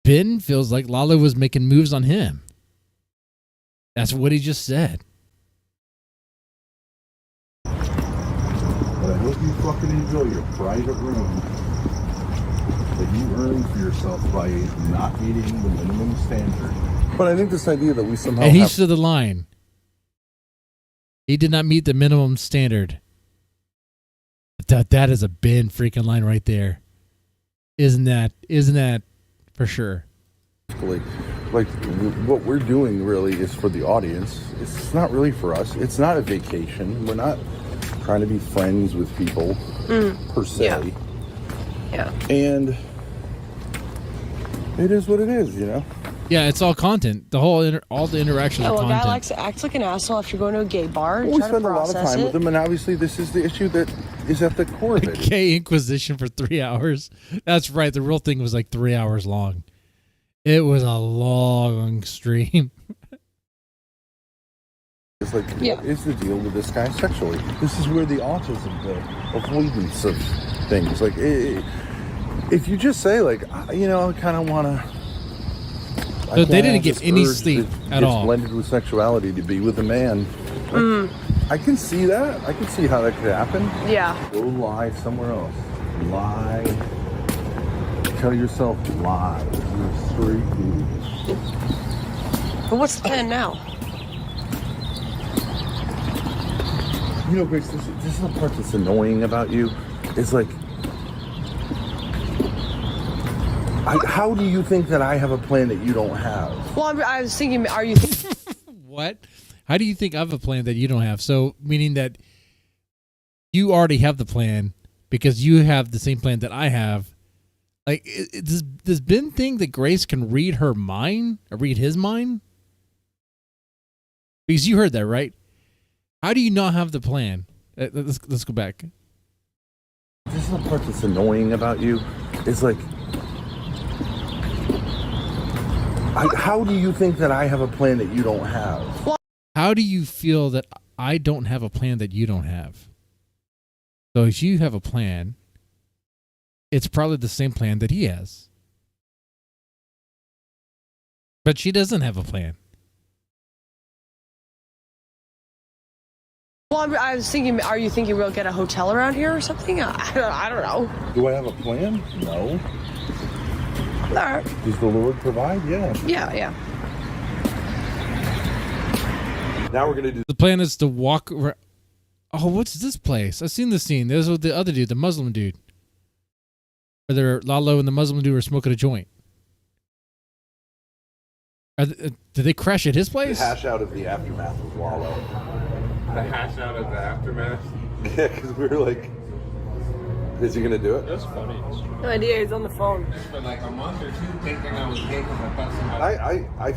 Ben feels like Lalo was making moves on him. That's what he just said. But I hope you fucking enjoy your private room that you earned for yourself by not meeting the minimum standard. But I think this idea that we somehow And he stood the line. He did not meet the minimum standard. That is a Ben freaking line right there. Isn't that for sure? Like what we're doing really is for the audience. It's not really for us. It's not a vacation. We're not trying to be friends with people per se. Yeah. And it is what it is, you know. Yeah, it's all content. The whole all the interactions are Oh, a content. guy likes to act like an asshole after going to a gay bar and We try to spend a lot of process time it. with them, and obviously this is the issue that is at the core of it. Gay Inquisition for 3 hours. That's right. The real thing was like 3 hours long. It was a long stream. It's like, what is the deal with this guy sexually? This is where the autism, the avoidance of things. Like, if you just say, like, you know, I kind of want to. So they didn't get any sleep at all. Blended with sexuality to be with a man. Like, I can see that. I can see how that could happen. Yeah. Go lie somewhere else. Lie. Tell yourself lie. You're straight dude. But what's the plan now? You know, Grace, this is the part that's annoying about you. It's like, how do you think that I have a plan that you don't have? Well, I was thinking, are you... What? How do you think I have a plan that you don't have? So, meaning that you already have the plan because you have the same plan that I have. Like, this Ben thing that Grace can read her mind or read his mind? Because you heard that, right? How do you not have the plan? Let's go back. This is the part that's annoying about you. It's like, how do you think that I have a plan that you don't have? How do you feel that I don't have a plan that you don't have? So if you have a plan, it's probably the same plan that he has. But she doesn't have a plan. Well, I was thinking, are you thinking we'll get a hotel around here or something? I don't know. Do I have a plan? No. All right. Does the Lord provide? Yeah. Yeah. Now we're going to do... The plan is to walk around. Oh, what's this place? I've seen this scene. There's the other dude, the Muslim dude. Where Lalo and the Muslim dude were smoking a joint. Did they crash at his place? The hash out of the aftermath of Lalo. The hash out of the aftermath? Yeah, because we were like, is he going to do it? That's funny. No idea. He's on the phone. For like a month or two thinking I was gay because I thought somebody...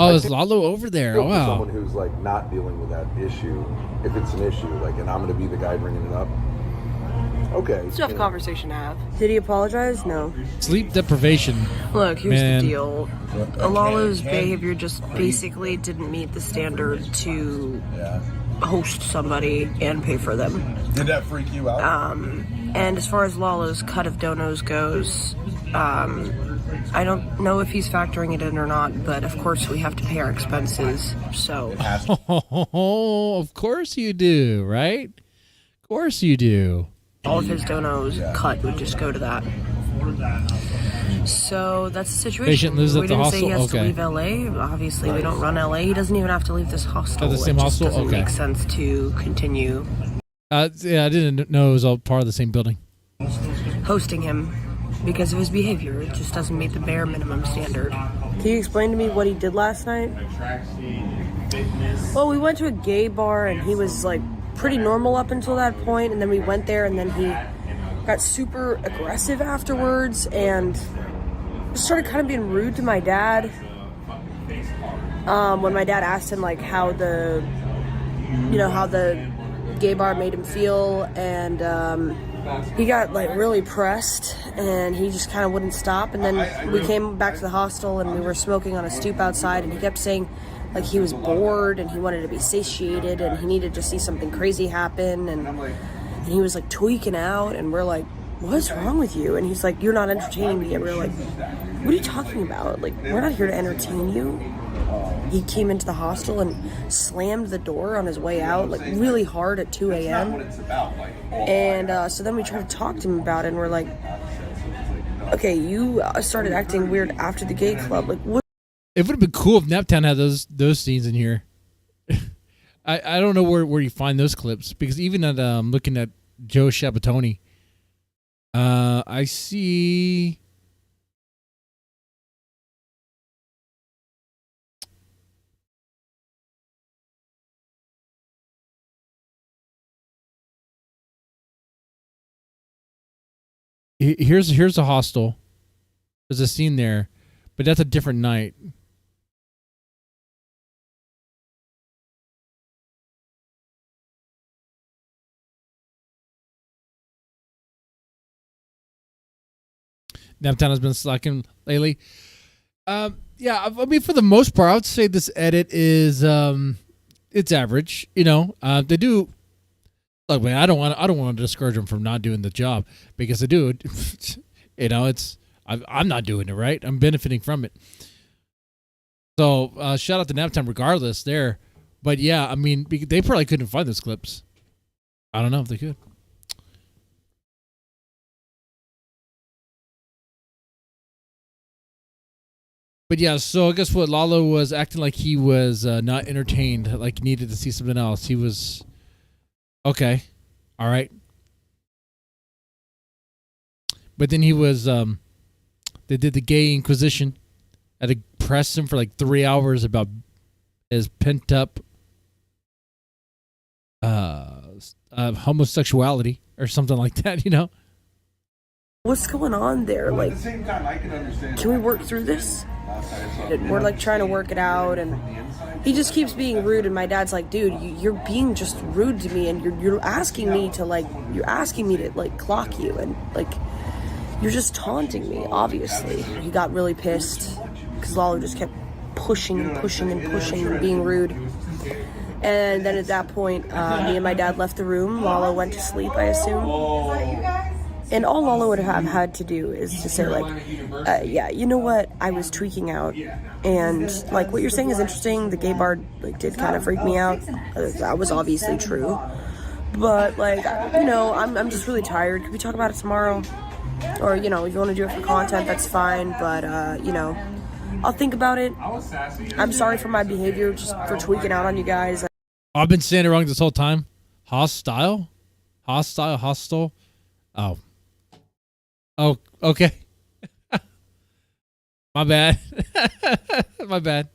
Oh, is Lalo over there? Oh, wow. Someone who's like not dealing with that issue, if it's an issue, like, and I'm going to be the guy bringing it up. Okay. It's a tough conversation to have. Did he apologize? No. Sleep deprivation. Look, here's Man. the deal. Lalo's behavior just basically didn't meet the standard to host somebody and pay for them. Did that freak you out? And as far as Lalo's cut of donos goes, I don't know if he's factoring it in or not, but of course we have to pay our expenses, so... Oh, of course you do, right? Of course you do. All of his donos cut would just go to that. So that's the situation. Patient lives at we the didn't hostel? say he has Okay. to leave LA. Obviously, we don't run LA. He doesn't even have to leave this hostel. Oh, the same it just hostel? doesn't Okay. make sense to continue Yeah, I didn't know it was all part of the same building. hosting him because of his behavior. It just doesn't meet the bare minimum standard. Can you explain to me what he did last night? Well, we went to a gay bar and he was like pretty normal up until that point, and then we went there and then he got super aggressive afterwards and started kind of being rude to my dad. When my dad asked him like how the gay bar made him feel, and he got like really pressed and he just kind of wouldn't stop. And then we came back to the hostel and we were smoking on a stoop outside, and he kept saying like he was bored and he wanted to be satiated and he needed to see something crazy happen, and he was like tweaking out, and we're like, what's wrong with you? And he's like, you're not entertaining me. And we're like, what are you talking about? Like, we're not here to entertain you. He came into the hostel and slammed the door on his way out, like really hard at 2 a.m. And so then we tried to talk to him about it, and we're like, okay, you started acting weird after the gay club. Like, what? It would have been cool if Naptown had those scenes in here. I don't know where you find those clips, because even at looking at Joe Shabatoni, I see. Here's a hostel. There's a scene there, but that's a different night. Naptown has been slacking lately. Yeah, I mean, for the most part, I would say this edit is it's average. You know, they do. Look, man, I don't want to discourage them from not doing the job, because they do. You know, I'm not doing it right. I'm benefiting from it. So shout out to Naptown regardless there. But yeah, I mean, they probably couldn't find those clips. I don't know if they could. But yeah, so I guess what Lalo was acting like he was not entertained, like he needed to see something else. He was okay, all right. But then he was, they did the gay inquisition. Had to press him for like 3 hours about his pent up homosexuality or something like that, you know? What's going on there? Like, at the same time, I can understand. Can we work through this? We're like trying to work it out, and he just keeps being rude. And my dad's like, "Dude, you're being just rude to me, and you're asking me to clock you, and like you're just taunting me." Obviously, he got really pissed because Lalo just kept pushing and being rude. And then at that point, me and my dad left the room. Lalo went to sleep, I assume. And all Lalo would have had to do is to say, like, yeah, you know what? I was tweaking out. And, like, what you're saying is interesting. The gay bar, like, did kind of freak me out. That was obviously true. But, like, you know, I'm just really tired. Could we talk about it tomorrow? Or, you know, if you want to do it for content, that's fine. But, you know, I'll think about it. I'm sorry for my behavior, just for tweaking out on you guys. I've been saying it wrong this whole time. Hostile? Hostile? Oh, okay. My bad. My bad.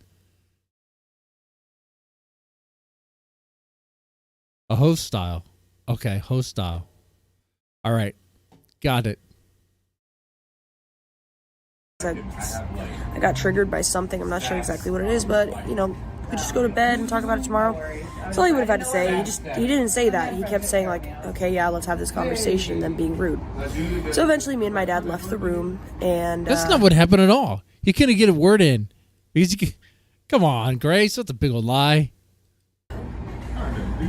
A host style. Okay, host style. All right. Got it. I got triggered by something. I'm not sure exactly what it is, but, you know, we just go to bed and talk about it tomorrow. That's all he would have had to say. He didn't say that. He kept saying, like, okay, yeah, let's have this conversation, and then being rude. So eventually me and my dad left the room, and that's not what happened at all. He couldn't get a word in. Come on, Grace, that's a big old lie.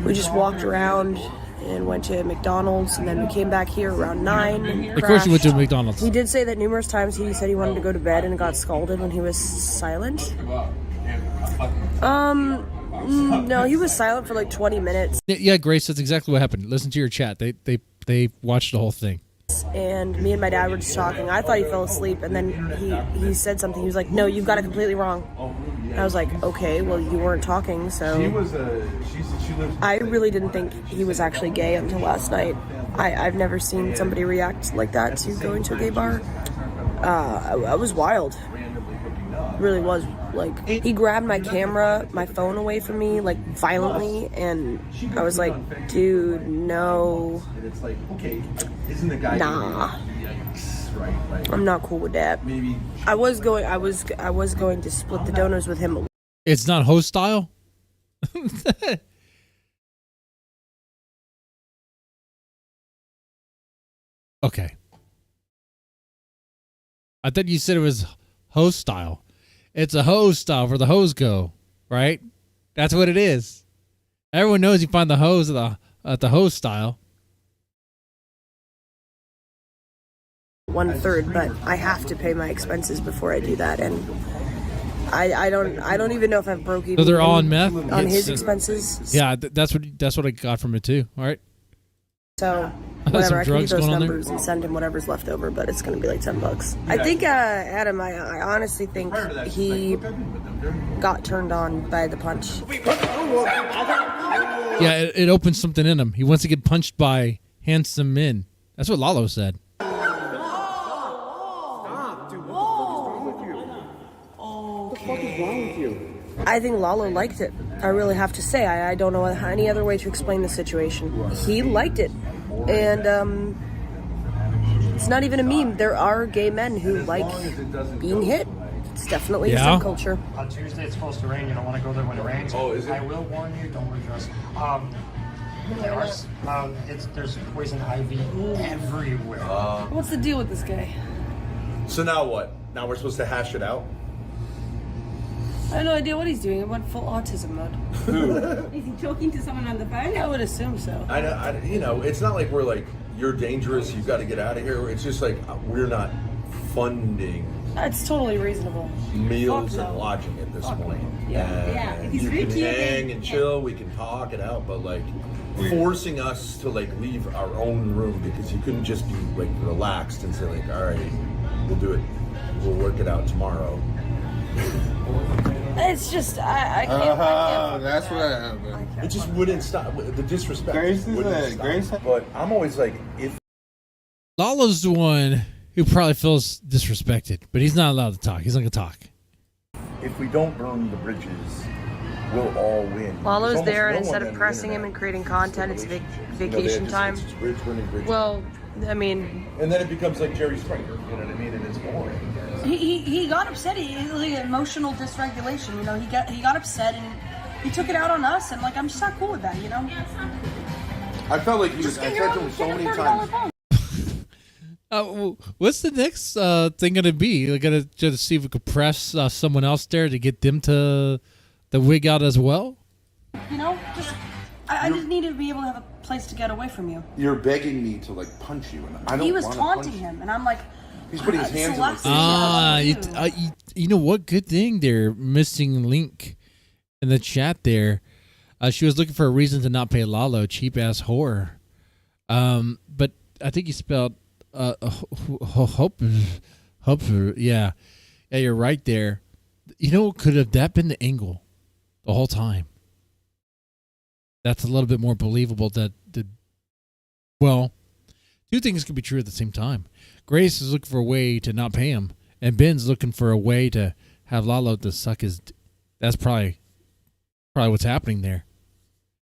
We just walked around and went to McDonald's, and then we came back here around 9 and of course you went to McDonald's. He did say that numerous times. He said he wanted to go to bed and got scolded when he was silent. No, he was silent for like 20 minutes. Yeah, Grace, that's exactly what happened. Listen to your chat. They watched the whole thing. And me and my dad were just talking. I thought he fell asleep, and then he said something. He was like, "No, you've got it completely wrong." And I was like, "Okay, well, you weren't talking, so." I really didn't think he was actually gay until last night. I've never seen somebody react like that to going to a gay bar. I was wild. Really was Like, he grabbed my camera, my phone away from me, like, violently, and I was like, dude, no. It's like, okay, isn't the guy nah. Right? Like, I'm not cool with that. maybe I was going to split the donors with him. It's not host style. Okay. I thought you said it was host style. It's a hose style for the hose go, right? That's what it is. Everyone knows you find the hose at the hose style. 1/3, but I have to pay my expenses before I do that, and I don't even know if I've broke even. So they're all on meth on his expenses. Yeah, that's what I got from it too. All right. So Some whatever, I can get drugs those going on there? numbers and send him whatever's left over, but it's gonna be like $10. I think Adam, I honestly think he got turned on by the punch. Yeah, it opens something in him. He wants to get punched by handsome men. That's what Lalo said. I think Lalo liked it. I really have to say. I don't know any other way to explain the situation. He liked it. And it's not even a meme. There are gay men who like being hit. It's definitely a subculture. On Tuesday, it's supposed to rain. You don't want to go there when it rains. Oh, is it? I will warn you, don't redress. There's poison ivy everywhere. What's the deal with this guy? So now what? Now we're supposed to hash it out? I have no idea what he's doing. He went full autism mode. Is he talking to someone on the phone? I would assume so. It's not like we're like, you're dangerous, you've got to get out of here. It's just like, we're not funding That's totally reasonable. meals Fuck and no. lodging at this Fuck no. point. Yeah. And He's you can rich, hang and chill, we can talk it out, but like forcing us to like leave our own room because you couldn't just be like relaxed and say like, all right, we'll do it, we'll work it out tomorrow. It's just, I can't. That's what I It just wouldn't stop. The disrespect wouldn't stop. But I'm always like, if Lalo's the one who probably feels disrespected, but he's not allowed to talk. He's not going to talk. if we don't burn the bridges, we'll all win. Lalo's There's there, and almost no instead one of on pressing the him and internet. creating content, it's vacation time. It's bridge burning, bridge Well, I mean, and then it becomes like Jerry Springer, you know what I mean? And it's boring. he got upset. He like emotional dysregulation. You know, he got upset and he took it out on us. And like, I'm just not cool with that. You know. I felt like he was. I said to him so many times. What's the next thing going to be? We're going to see if we could press someone else there to get them to the wig out as well? You know, I just need to be able to have a place to get away from you. You're begging me to like punch you, and I don't. He was wanna taunting punch him, and I'm like, He's putting his hands in last his thing I wanna do. You know what? Good thing they're missing link in the chat there. She was looking for a reason to not pay Lalo, cheap ass whore. But I think you spelled hope. Yeah, you're right there. You know, could have that been the angle the whole time? That's a little bit more believable. Well, two things could be true at the same time. Grace is looking for a way to not pay him, and Ben's looking for a way to have Lalo to suck his. That's probably what's happening there.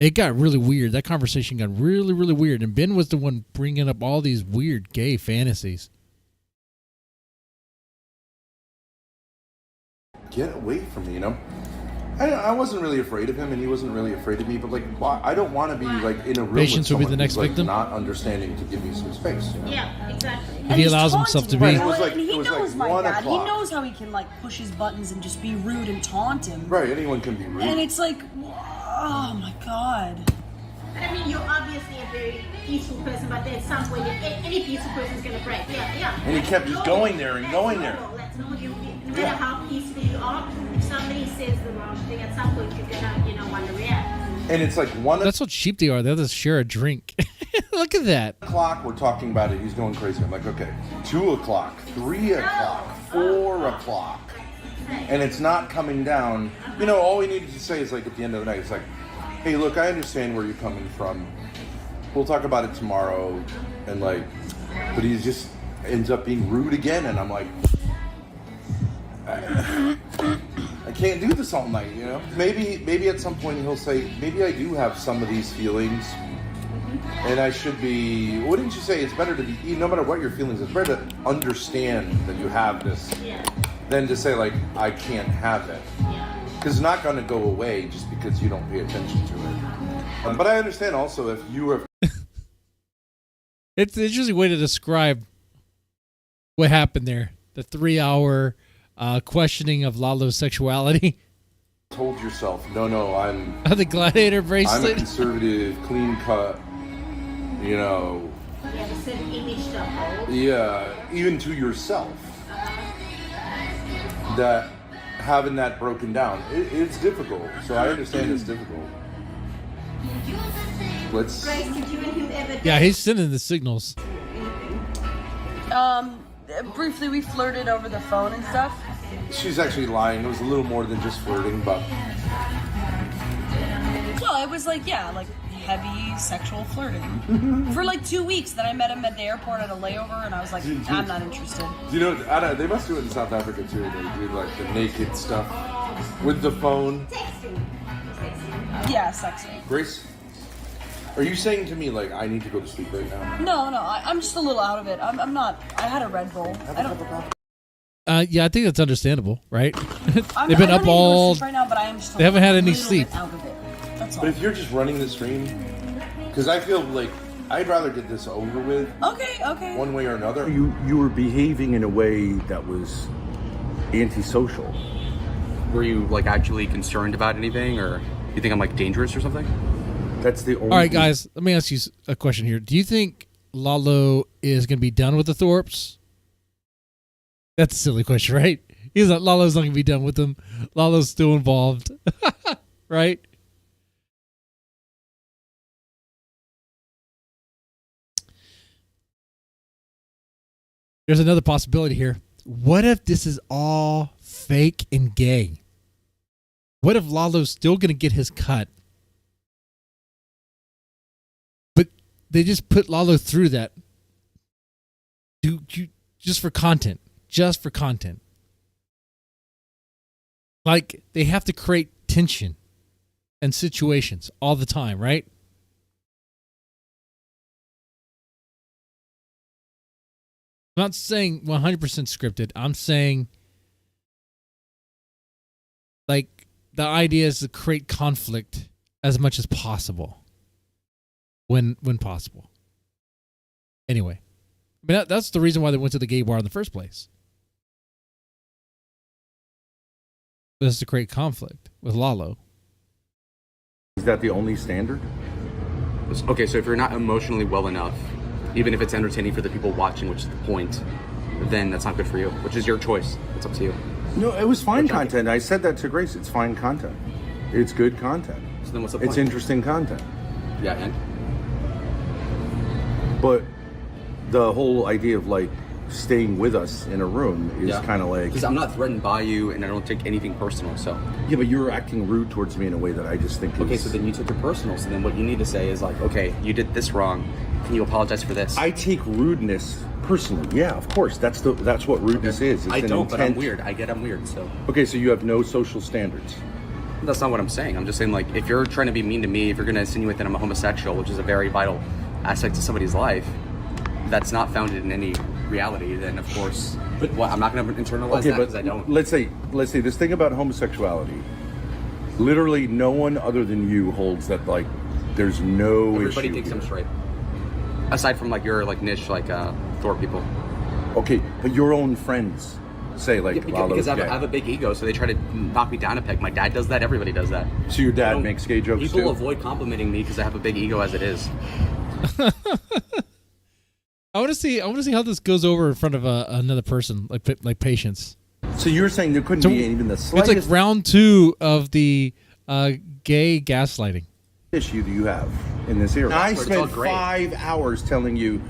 It got really weird. That conversation got really, really weird, and Ben was the one bringing up all these weird gay fantasies. Get away from me, you know. I wasn't really afraid of him, and he wasn't really afraid of me. But like, I don't want to be like in a room Patience with will be someone the next who's, like, victim? not understanding to give me some space. You know? Yeah, exactly. If he allows himself to be. It was like, and he it was knows like my 1 dad. o'clock. He knows how he can like push his buttons and just be rude and taunt him. Right, anyone can be rude. And it's like, oh my god. I mean, you're obviously a very peaceful person, but at some point, any peaceful person is going to break. Yeah. And he kept just going there and going there. That's normal. No matter how peaceful you are, if somebody says the wrong thing, at some point you're going to, want to react. And it's like 1 That's what sheep they are. They'll just share a drink. Look at that. o'clock, we're talking about it. He's going crazy. I'm like, okay, 2 o'clock, 3 o'clock, 4 o'clock, and it's not coming down. You know, all we needed to say is like at the end of the night, it's like, hey, look, I understand where you're coming from. We'll talk about it tomorrow, and like, but he just ends up being rude again, and I'm like, I can't do this all night, you know? Maybe at some point he'll say, maybe I do have some of these feelings, and I should be, what didn't you say? It's better to be, no matter what your feelings, it's better to understand that you have this than to say, like, I can't have it. Because it's not going to go away just because you don't pay attention to it. But I understand also if you are... It's an interesting way to describe what happened there. The 3-hour questioning of Lalo's sexuality. Told yourself, no, I'm... The gladiator I'm a bracelet. conservative, clean cut, you know... Yeah, the same image to hold. Yeah, even to yourself. That having that broken down, it's difficult. So I understand it's difficult. Let's... Grace, did you and him ever Yeah, he's sending the signals. Briefly, we flirted over the phone and stuff. She's actually lying. It was a little more than just flirting, but... Well, it was like heavy sexual flirting. For like 2 weeks. Then I met him at the airport at a layover, and I was like, I'm not interested. You know, I don't, they must do it in South Africa too. They do like the naked stuff with the phone. Yeah, sexy. Grace, are you saying to me like I need to go to sleep right now? No, I'm just a little out of it. I'm not. I had a Red Bull. I don't. Yeah, I think that's understandable, right? I'm, They've been I up don't need to go to all. sleep right now, but I am just. They haven't had any little sleep. bit out of it. That's all. But if you're just running the stream, because I feel like I'd rather get this over with. Okay. One way or another. You were behaving in a way that was antisocial. Were you like actually concerned about anything, or you think I'm like dangerous or something? That's the only... All right, guys, let me ask you a question here. Do you think Lalo is going to be done with the Thorps? That's a silly question, right? He's not, Lalo's not going to be done with them. Lalo's still involved, right? There's another possibility here. What if this is all fake and gay? What if Lalo's still going to get his cut? But they just put Lalo through that just for content. Just for content. Like, they have to create tension and situations all the time, right? I'm not saying 100% scripted. I'm saying, like, the idea is to create conflict as much as possible when possible. Anyway, I mean, that's the reason why they went to the gay bar in the first place. This is to create conflict with Lalo. Is that the only standard? Okay, so if you're not emotionally well enough, even if it's entertaining for the people watching, which is the point, then that's not good for you, which is your choice. It's up to you. No, it was fine content. I said that to Grace. It's fine content. It's good content. So then what's the point? It's interesting content. Yeah, and? But the whole idea of like staying with us in a room is kind of like... Because I'm not threatened by you, and I don't take anything personal, so... Yeah, but you're acting rude towards me in a way that I just think Okay, so then you took it personal, so then what you need to say is like, okay, you did this wrong. Can you apologize for this? I take rudeness personally. Yeah, of course. That's what rudeness is. It's I don't, intent. but I'm weird. I get I'm weird, so... Okay, so you have no social standards. That's not what I'm saying. I'm just saying, like, if you're trying to be mean to me, if you're going to insinuate that I'm a homosexual, which is a very vital aspect of somebody's life, that's not founded in any reality, then of course, but what, I'm not going to internalize that because I don't. Let's say this thing about homosexuality. Literally, no one other than you holds that like there's no Everybody issue thinks here. I'm straight. Aside from like your like niche like Thorpe people. Okay, but your own friends say like because I have a big ego, so they try to knock me down a peg. My dad does that. Everybody does that. So your dad makes gay jokes People too? avoid complimenting me because I have a big ego as it is. I want to see how this goes over in front of another person, like Patience. So you're saying there couldn't be even the slightest... It's like round 2 of the gay gaslighting issue that you have in this area. I spent 5 hours telling you,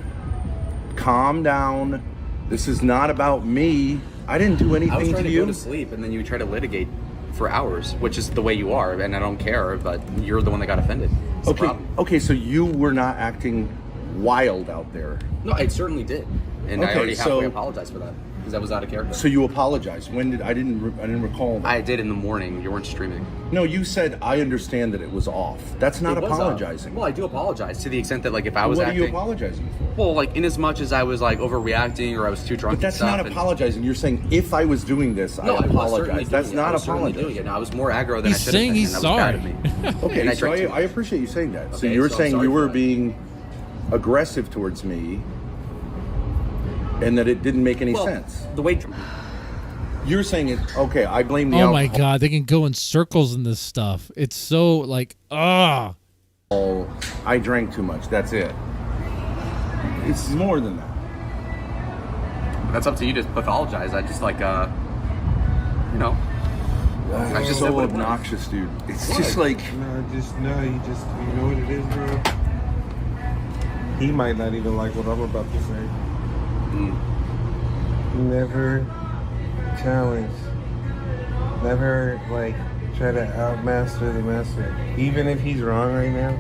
calm down. This is not about me. I didn't do anything to you. I was trying to go to sleep, and then you try to litigate for hours, which is the way you are, and I don't care, but you're the one that got offended. It's Okay, so you were not acting wild out there. No, I certainly did, and I already halfway apologized for that. because I was out of character. So you apologized. When did I didn't recall that. I did in the morning. You weren't streaming. No, you said I understand that it was off. That's not It was, apologizing. well, I do apologize to the extent that like if I was what acting. are you apologizing for? Well, like in as much as I was like overreacting or I was too drunk. But that's and not stuff, apologizing. You're saying if I was doing this, No, I I was certainly apologize. doing That's it. not I was certainly doing apologizing. it. No, I was more aggro than He's I should saying have been. he's and that was bad of sorry. me. Okay, And I so drank too I much. appreciate you saying that. So Okay, you were so I'm saying sorry you for were that. being aggressive towards me, and that it didn't make any Well, sense. the way. You're saying it. Okay, I blame the Oh my alcohol. god, they can go in circles in this stuff. It's so like, ah. I drank too much. That's it. It's more than that. That's up to you to pathologize. I just like, you know. I just said so what it was. obnoxious, dude. It's just like you know what it is, bro? He might not even like what I'm about to say. Never challenge. Never, like, try to outmaster the master. Even if he's wrong right now,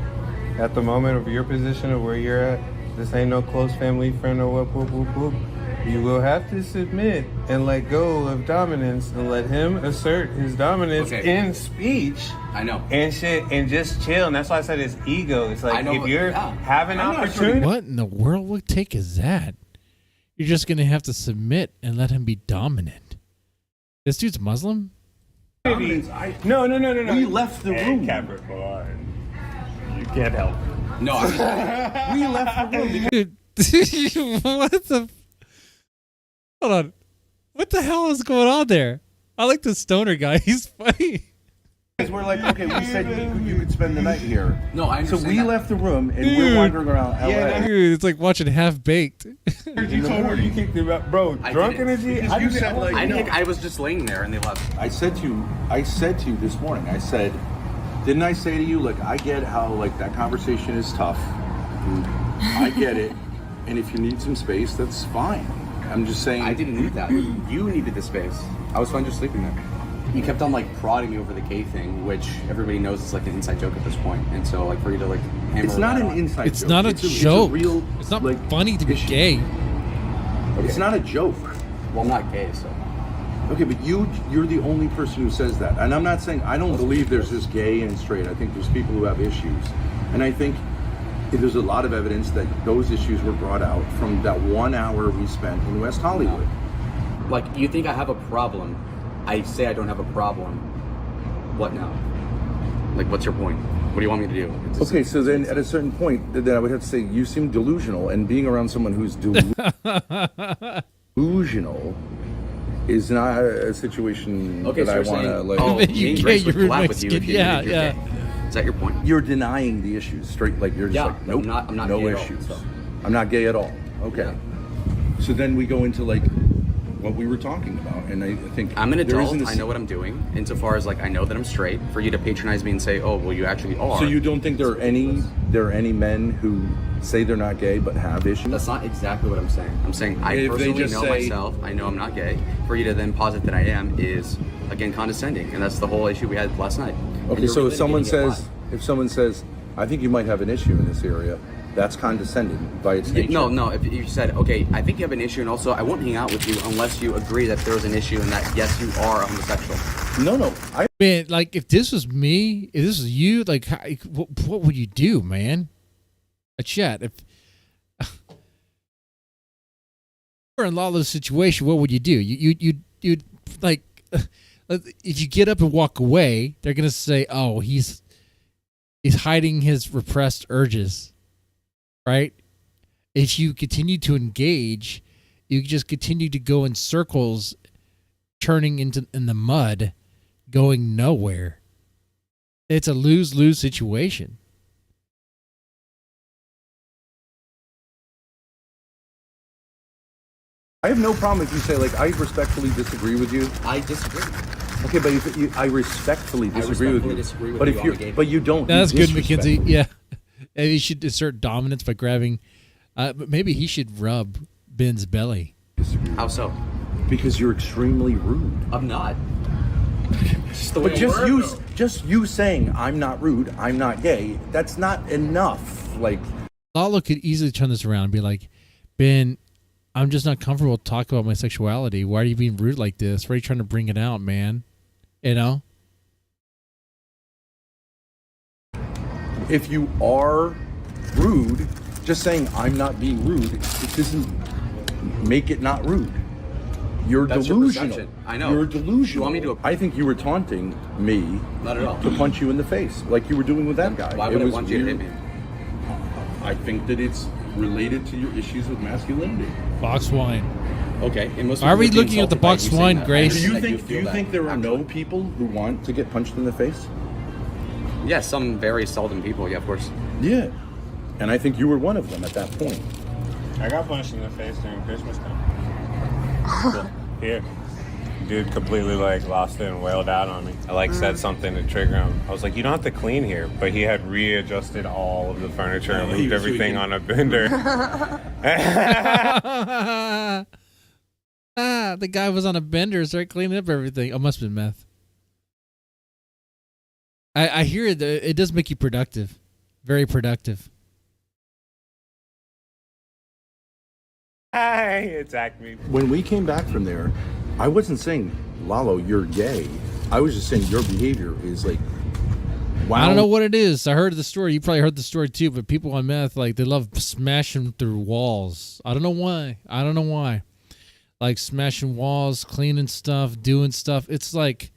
at the moment of your position of where you're at, this ain't no close family friend or what, whoop, whoop, whoop. You will have to submit and let go of dominance and let him assert his dominance in speech. I know. And shit, and just chill. And that's why I said it's ego. It's like I know, if you're having opportunity. What in the world? What take is that? You're just gonna have to submit and let him be dominant. This dude's Muslim? No. we left the room. Capricorn. You can't help it. No, We left the room. Dude, what the? Hold on. What the hell is going on there? I like the stoner guy. He's funny. Because we're like, okay, we said you could spend the night here. No, I So understand we that. left the room and we're wandering around LA. Dude, it's like watching Half Baked. You told her you kicked him out, bro. I Drunk didn't. energy. Because you said, like, I no. think I was just laying there and they left. I said to you this morning, I said, didn't I say to you, like, I get how, like, that conversation is tough. I get it. And if you need some space, that's fine. I'm just saying. I didn't need that. You needed the space. I was fine just sleeping there. You kept on like prodding me over the gay thing, which everybody knows is like an inside joke at this point. And so like for you to like hammer It's not that an on- inside It's joke. not a joke. It's a real. It's not like, funny to be issue. gay. It's not a joke. Well, I'm not gay, so. Okay, but you're the only person who says that. And I'm not saying, I don't believe there's this gay and straight. I think there's people who have issues. And I think there's a lot of evidence that those issues were brought out from that 1 hour we spent in West Hollywood. Like, you think I have a problem. I say I don't have a problem. What now? Like, what's your point? What do you want me to do? It's just- Okay, so then at a certain point, then I would have to say, you seem delusional. And being around someone who's delusional is not a situation Okay, that so I you're want to, saying, like... oh, You me and gay, Grace would you're collab with you if you Mexican. admitted Yeah, you're gay. Is that your point? You're denying the issues straight, like you're just Yeah, like, nope, I'm not no gay at all, issues. so. I'm not gay at all. Okay. Yeah. So then we go into like what we were talking about, and I think I'm an there adult. isn't a- I know what I'm doing. Insofar as like I know that I'm straight. For you to patronize me and say, "Oh, well, you actually are." So you don't think there are any men who say they're not gay but have issues? That's not exactly what I'm saying. I'm saying I If they personally just know say- myself. I know I'm not gay. For you to then posit that I am is again condescending, and that's the whole issue we had last night. And Okay, you're so if someone relitigating says, I think you might have an issue in this area, that's condescending by its it. nature. No. If you said, okay, I think you have an issue, and also I won't hang out with you unless you agree that there is an issue and that yes, you are a homosexual. No. Man, like if this was me, if this was you, like what would you do, man? A chat. If you're in Lalo's situation, what would you do? You'd like if you get up and walk away, they're gonna say, "Oh, he's hiding his repressed urges," right? If you continue to engage, you just continue to go in circles, turning in the mud, going nowhere. It's a lose-lose situation. I have no problem if you say, like, I respectfully disagree with you. I disagree. Okay, but if you, I respectfully disagree with you. disagree with But you if on the gay but you don't. That's you good, disrespect McKenzie. me. Yeah, and he should assert dominance by grabbing. But maybe he should rub Ben's belly. How so? Because you're extremely rude. I'm not. Just the way But just you saying I'm not rude, I'm not gay, that's not enough. Like, Lalo could easily turn this around and be like, Ben, I'm just not comfortable talking about my sexuality. Why are you being rude like this? Why are you trying to bring it out, man? You know? If you are rude, just saying I'm not being rude, it doesn't make it not rude. You're That's your delusional. perception. I know. You're delusional. You want me to? I think you were taunting me. Not at all. To punch you in the face, like you were doing with that guy. Why would I want you to hit me? I think that it's related to your issues with masculinity. Box wine. Okay. Why are we looking at the box wine, Grace? Do you think there are no people who want to get punched in the face? Yeah, some very seldom people. Yeah, of course. Yeah, and I think you were one of them at that point. I got punched in the face during Christmas time. Here. Dude completely like lost it and wailed out on me. I like said something to trigger him. I was like, you don't have to clean here. But he had readjusted all of the furniture and moved everything on a bender. The guy was on a bender, started cleaning up everything. Oh, must have been meth. I hear it does make you productive. Very productive. He attacked me. When we came back from there, I wasn't saying, Lalo, you're gay. I was just saying your behavior is like, wow. I don't know what it is. I heard the story. You probably heard the story too, but people on meth, like, they love smashing through walls. I don't know why. Like, smashing walls, cleaning stuff, doing stuff. It's like,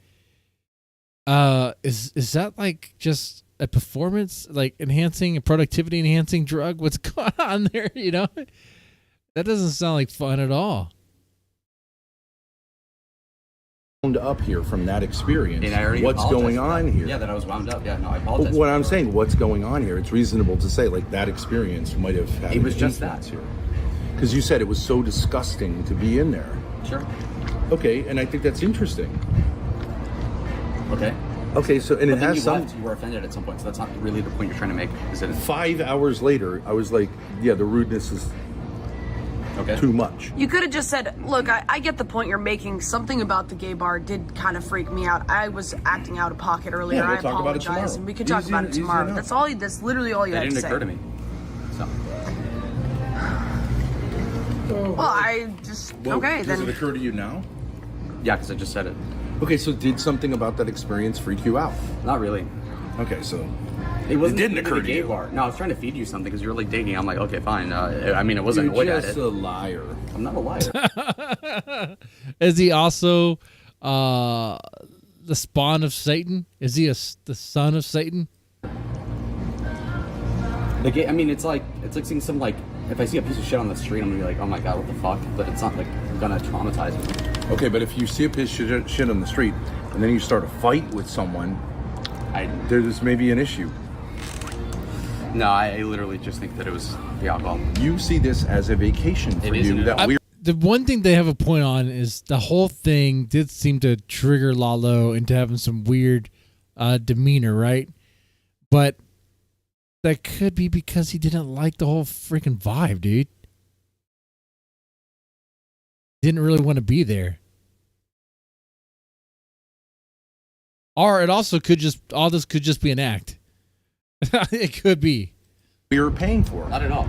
is that like just a performance, like enhancing, a productivity enhancing drug? What's going on there? You know, that doesn't sound like fun at all. Up here from that experience. And I already what's going apologized for on that. here? Yeah, that I was wound up. Yeah, no, I apologize. What I'm saying, what's going on here? It's reasonable to say like that experience might have had. It was an just influence that. here, because you said it was so disgusting to be in there. Sure. Okay, and I think that's interesting. Okay. Okay, so and But it then has you some. left, you were offended at some point, so that's not really the point you're trying to make, is it? 5 hours later, I was like, yeah, the rudeness is too much. You could have just said, look, I get the point you're making. Something about the gay bar did kind of freak me out. I was acting out of pocket earlier. Yeah, we'll I talk about it apologize. tomorrow. And we could talk about it Easy tomorrow. enough. That's literally all you That had to didn't say. occur to me. So. Well, I just, okay, Does then. it occur to you now? Yeah, because I just said it. Okay, so did something about that experience freak you out? Not really. Okay, so It wasn't didn't even occur the to gay you. bar. No, I was trying to feed you something because you were like digging. I'm like, okay, fine. I mean, it wasn't You're annoyed at just it. a liar. I'm not a liar. Is he also the spawn of Satan? Is he the son of Satan? The gay, I mean, it's like seeing some, like, if I see a piece of shit on the street, I'm gonna be like, oh my god, what the fuck? But it's not like gonna traumatize me. Okay, but if you see a piece of shit on the street and then you start a fight with someone, there's maybe an issue. No, I literally just think that it was the alcohol. You see this as a vacation for you. The one thing they have a point on is the whole thing did seem to trigger Lalo into having some weird demeanor, right? But that could be because he didn't like the whole freaking vibe, dude. Didn't really want to be there. Or it also could all this could just be an act. It could be. We were paying for it. Not at all.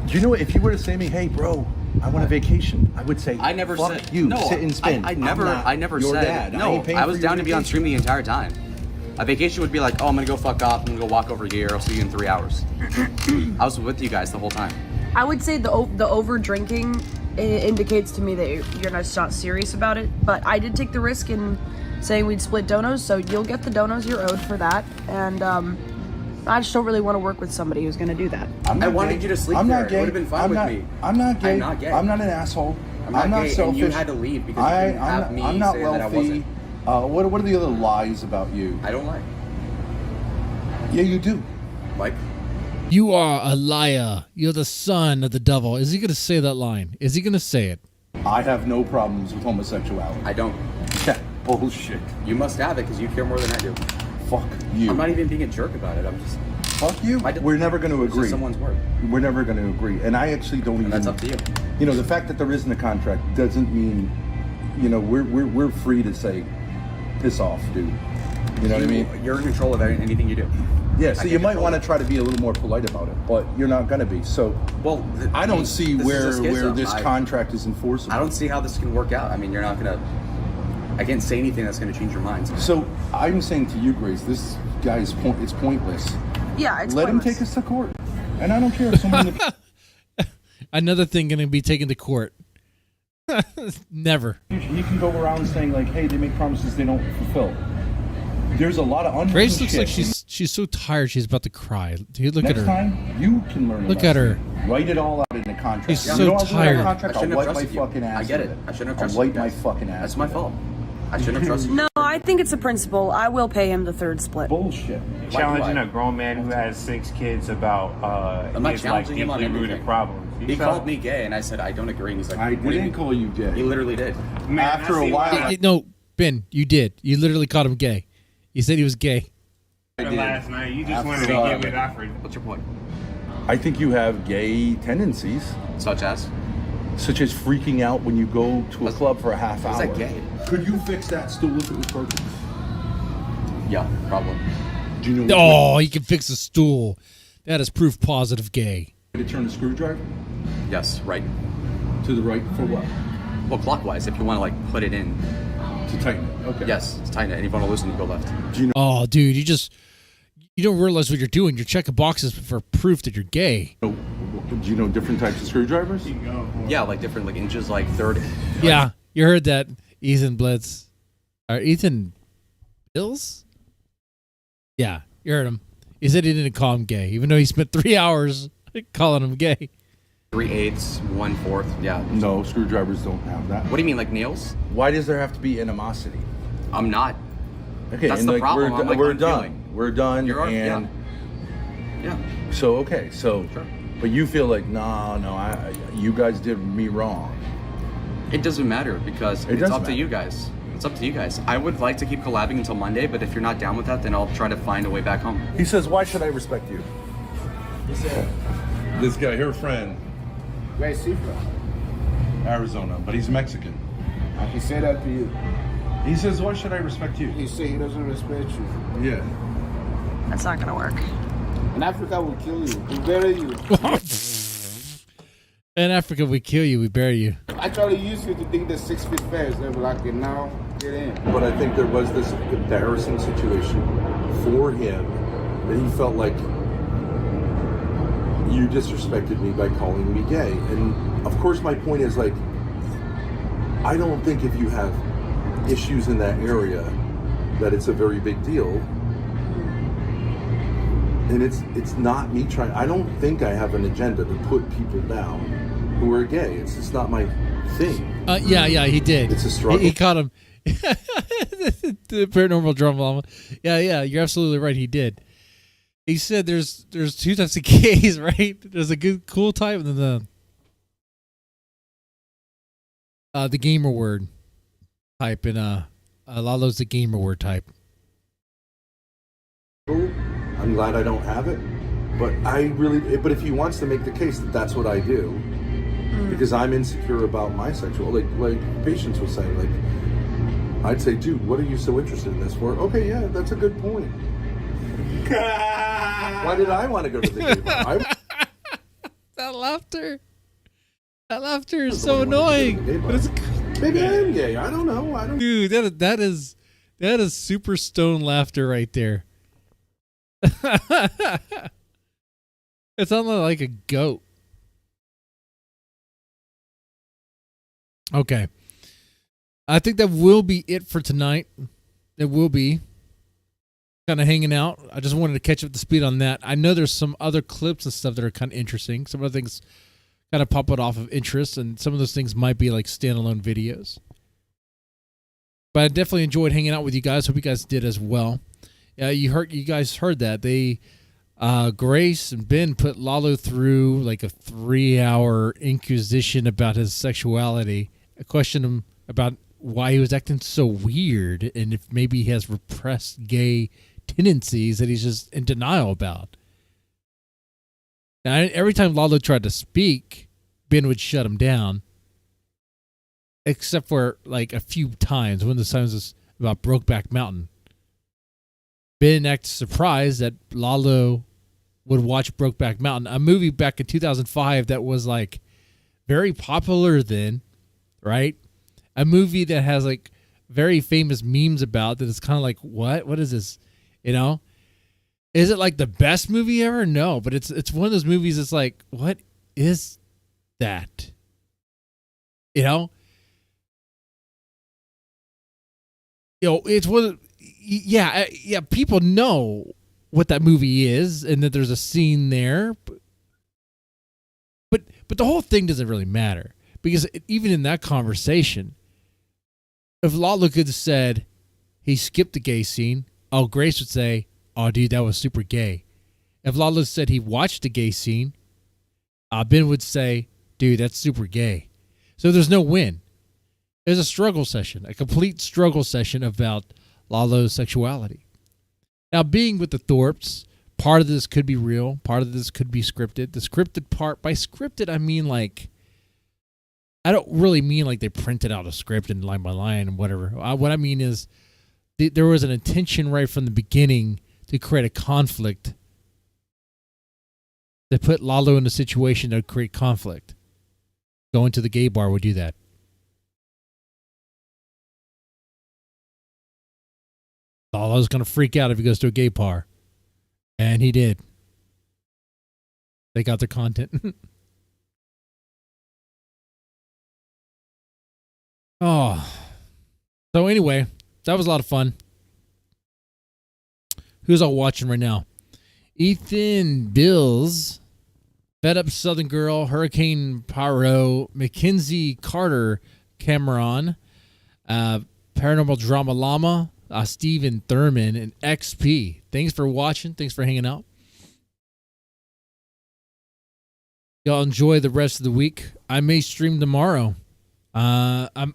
Do you know what? If you were to say to me, hey, bro, I want a vacation, I would say, I never fuck said you, no. sit and spin. I never your said dad. no. I was down to be on stream the entire time. A vacation would be like, oh, I'm gonna go fuck off. I'm gonna go walk over here. I'll see you in 3 hours. I was with you guys the whole time. I would say the over drinking indicates to me that you're just not serious about it. But I did take the risk in saying we'd split donos, so you'll get the donos you're owed for that. And I just don't really want to work with somebody who's going to do that. I wanted you to sleep I'm there. not gay. It would have been fine I'm with not, me. I'm not gay. I'm not gay. I'm not an asshole. I'm not gay, selfish. and you had to leave because you didn't have me I'm not saying that I wealthy. wasn't. What are the other lies about you? I don't lie. Yeah, you do. Like? You are a liar. You're the son of the devil. Is he going to say that line? Is he going to say it? I have no problems with homosexuality. I don't. Yeah, bullshit. You must have it because you care more than I do. Fuck you. I'm not even being a jerk about it. I'm just. Fuck you. We're never going to It's agree. just someone's word. We're never going to agree. And I actually don't even. That's up to you. You know, the fact that there isn't a contract doesn't mean, you know, we're free to say, piss off, dude. You know what I mean? You're in control of anything you do. Yeah, so I you can't might control want to it. try to be a little more polite about it, but you're not going to be. So, Well, I don't see this is a where schism. this contract is enforceable. I don't see how this can work out. I mean, you're not gonna. I can't say anything that's gonna change your minds. So I'm saying to you, Grace, this guy's point. It's pointless. Yeah, it's Let him pointless. take us to court, and I don't care if someone. Another thing going to be taken to court. Never. You can go around saying like, "Hey, they make promises they don't fulfill." There's a lot of unwritten Grace looks shit. like she's so tired she's about to cry. Dude, look Next at her. time, you can learn. a Look at lesson. her. Write it all out in the contract. She's You so know, I'll do that tired. Contract, I shouldn't I'll have wipe my trusted you. fucking ass. I get with it. I shouldn't have I'll trusted wipe you my guys. fucking ass. That's my with fault. it. I shouldn't have trusted you. No, I think it's a principle. I will pay him the third split. Bullshit. Challenging a grown man who has 6 kids about I'm not his like challenging him on deeply rooted anything. problems. He called me gay, and I said I don't agree. And he's like, I "What do you didn't mean?" call you gay. He literally did. Man, After I a see while, why No, Ben, you did. You literally called him gay. You said he was gay. last night you just After wanted to a give while. it offered. What's your point? I think you have gay tendencies, Such as? such as freaking out when you go to a club for a half Is hour. that gay? Could you fix that stool if it was broken? Yeah, probably. Do you know Oh, he can fix a stool. That is proof positive gay. to turn the screwdriver Yes, right. to the right for what? Well, clockwise. If you want to like put it in. To tighten it. Okay. Yes, it's tighten it. And if you want to loosen, you go left. Oh, dude, you don't realize what you're doing. You're checking boxes for proof that you're gay. Do you know different types of screwdrivers? Yeah, like different like inches, like third. Yeah, you heard that, Ethan Blitz. Or Ethan Bills? Yeah, you heard him. He said he didn't call him gay, even though he spent 3 hours calling him gay. 3/8, 1/4. Yeah. No, screwdrivers don't have that. What do you mean, like nails? Why does there have to be animosity? I'm not. Okay, That's and the like, problem. We're, I'm, like, we're I'm done. feeling. We're done. You're right, and Yeah. so okay, so Sure. but you feel like no, you guys did me wrong. It doesn't matter because It it's does up to matter. you guys. It's up to you guys. I would like to keep collabing until Monday, but if you're not down with that, then I'll try to find a way back home. He says, "Why should I respect you?" This guy, her friend, Where's he from? Arizona, but he's Mexican. I can say that to you. He says, "Why should I respect you?" He say he doesn't respect you. Yeah. That's not gonna work. And Africa will kill you. We bury you. In Africa, we kill you, we bury you. I try to use you to think the 6 feet fast. They were like, now get in. But I think there was this embarrassing situation for him that he felt like you disrespected me by calling me gay. And of course, my point is like, I don't think if you have issues in that area that it's a very big deal. And it's not me trying. I don't think I have an agenda to put people down who are gay. It's just not my thing. Yeah, he did. It's a struggle. He caught him. The paranormal drama. Yeah, you're absolutely right. He did. He said there's 2 types of gays, right? There's a good, cool type, and then the gamer word type, and Lalo's the gamer word type. I'm glad I don't have it, but but if he wants to make the case that that's what I do, because I'm insecure about my sexual, like Patience was saying, like, I'd say, dude, what are you so interested in this for? Okay, yeah, that's a good point. Why did I want to go to the gay bar? That laughter is so annoying. But it's Maybe I am gay. I don't know. Dude, that is super stone laughter right there. It sounded like a goat. Okay. I think that will be it for tonight. It will be kind of hanging out. I just wanted to catch up to speed on that. I know there's some other clips and stuff that are kind of interesting. Some of the things kind of pop it off of interest, and some of those things might be like standalone videos. But I definitely enjoyed hanging out with you guys. Hope you guys did as well. Yeah, you guys heard that. They Grace and Ben put Lalo through like a 3-hour inquisition about his sexuality. I questioned him about why he was acting so weird and if maybe he has repressed gay tendencies that he's just in denial about. Now, every time Lalo tried to speak, Ben would shut him down. Except for like a few times. One of the times was about Brokeback Mountain. been acting surprised that Lalo would watch Brokeback Mountain, a movie back in 2005 that was like very popular then, right? A movie that has like very famous memes about that. It's kind of like, what is this? You know, is it like the best movie ever? No, but it's one of those movies that's like, what is that? You know, it's one of, yeah, people know what that movie is and that there's a scene there, but the whole thing doesn't really matter, because even in that conversation, if Lalo could have said he skipped the gay scene, Grace would say, oh dude, that was super gay. If Lalo said he watched the gay scene, Ben would say, dude, that's super gay. So there's no win. There's a struggle session, a complete struggle session about Lalo's sexuality. Now, being with the Thorps, part of this could be real, part of this could be scripted. The scripted part, by scripted, I mean like, I don't really mean like they printed out a script and line by line and whatever. What I mean is there was an intention right from the beginning to create a conflict, to put Lalo in a situation that would create conflict. Going to the gay bar would do that. Lalo's going to freak out if he goes to a gay bar. And he did. They got their content. Oh. So anyway, that was a lot of fun. Who's all watching right now? Ethan Bills, Fed Up Southern Girl, Hurricane Pyro, Mackenzie Carter, Cameron, Paranormal Drama Llama, Steven Thurman, and XP. Thanks for watching. Thanks for hanging out. Y'all enjoy the rest of the week. I may stream tomorrow. I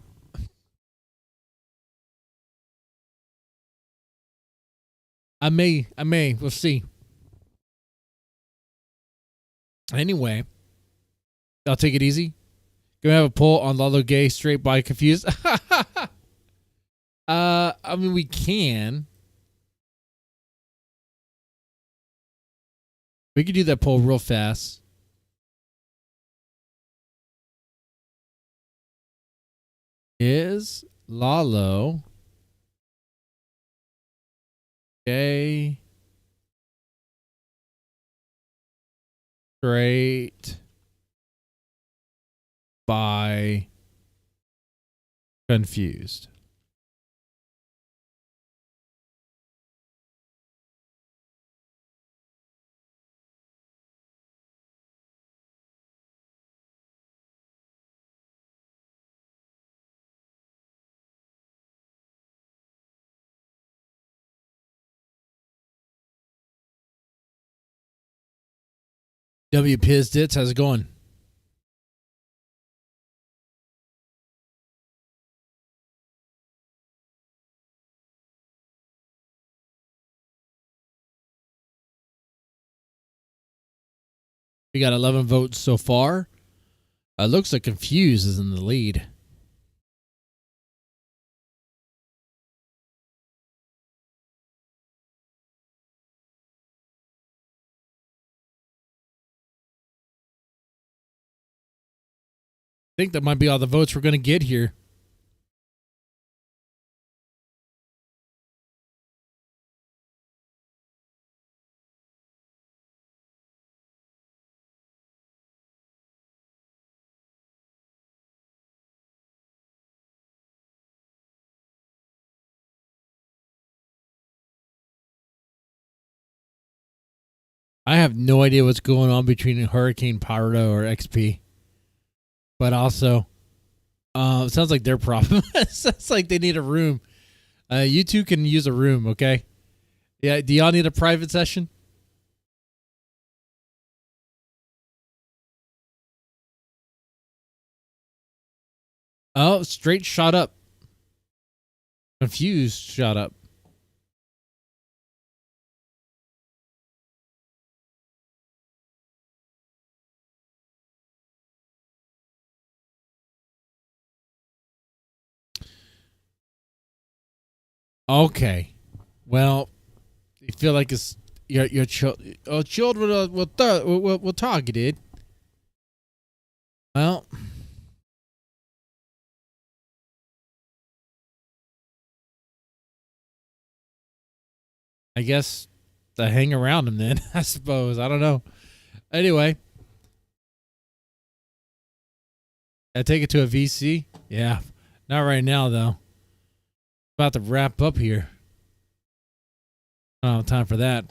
may. We'll see. Anyway, I'll take it easy. Gonna have a poll on Lalo gay, straight, bi, confused. I mean, we can. We could do that poll real fast. Is Lalo gay, straight, bi, confused? W Pizdits, how's it going? We got 11 votes so far. Looks like Confused is in the lead. I think that might be all the votes we're going to get here. I have no idea what's going on between Hurricane Pyro or XP. But also, it sounds like their problem. It sounds like they need a room. You two can use a room, okay? Yeah, do y'all need a private session? Oh, straight shot up. Confused shot up. Okay. Well, You feel like it's your children were targeted. Well, I guess to hang around him then, I suppose. I don't know. Anyway, I take it to a VC. Yeah, not right now though. About to wrap up here. I don't have time for that.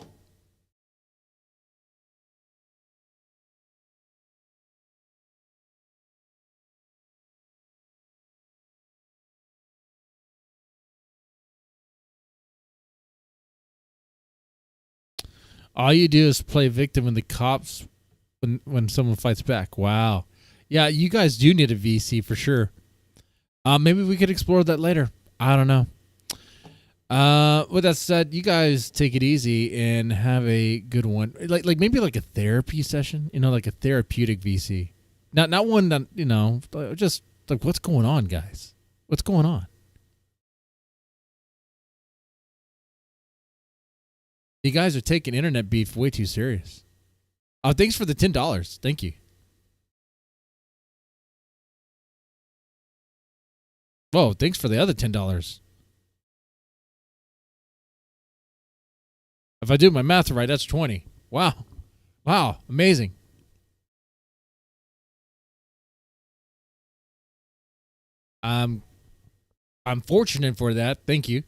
All you do is play victim in the cops when someone fights back. Wow. Yeah, you guys do need a VC for sure. Maybe we could explore that later. I don't know. With that said, you guys take it easy and have a good one. Like maybe like a therapy session, like a therapeutic VC. Not one that, just like what's going on, guys? What's going on? You guys are taking internet beef way too serious. Oh, thanks for the $10. Thank you. Whoa, thanks for the other $10. If I do my math right, that's 20. Wow. Wow, amazing. I'm fortunate for that. Thank you.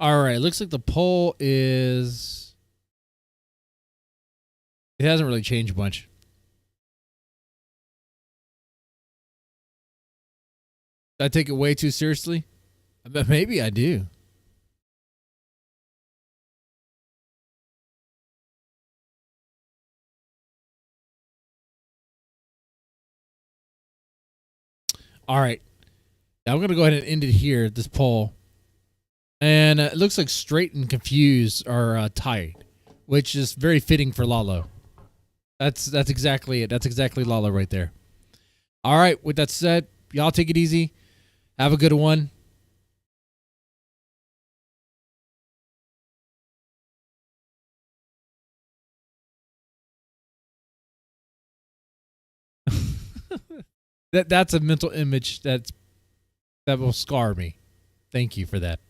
All right, looks like the poll is... It hasn't really changed much. Did I take it way too seriously? Maybe I do. All right. Now I'm going to go ahead and end it here, this poll. And it looks like Straight and Confused are tied, which is very fitting for Lalo. That's exactly it. That's exactly Lalo right there. All right. With that said, y'all take it easy. Have a good one. That's a mental image that will scar me. Thank you for that.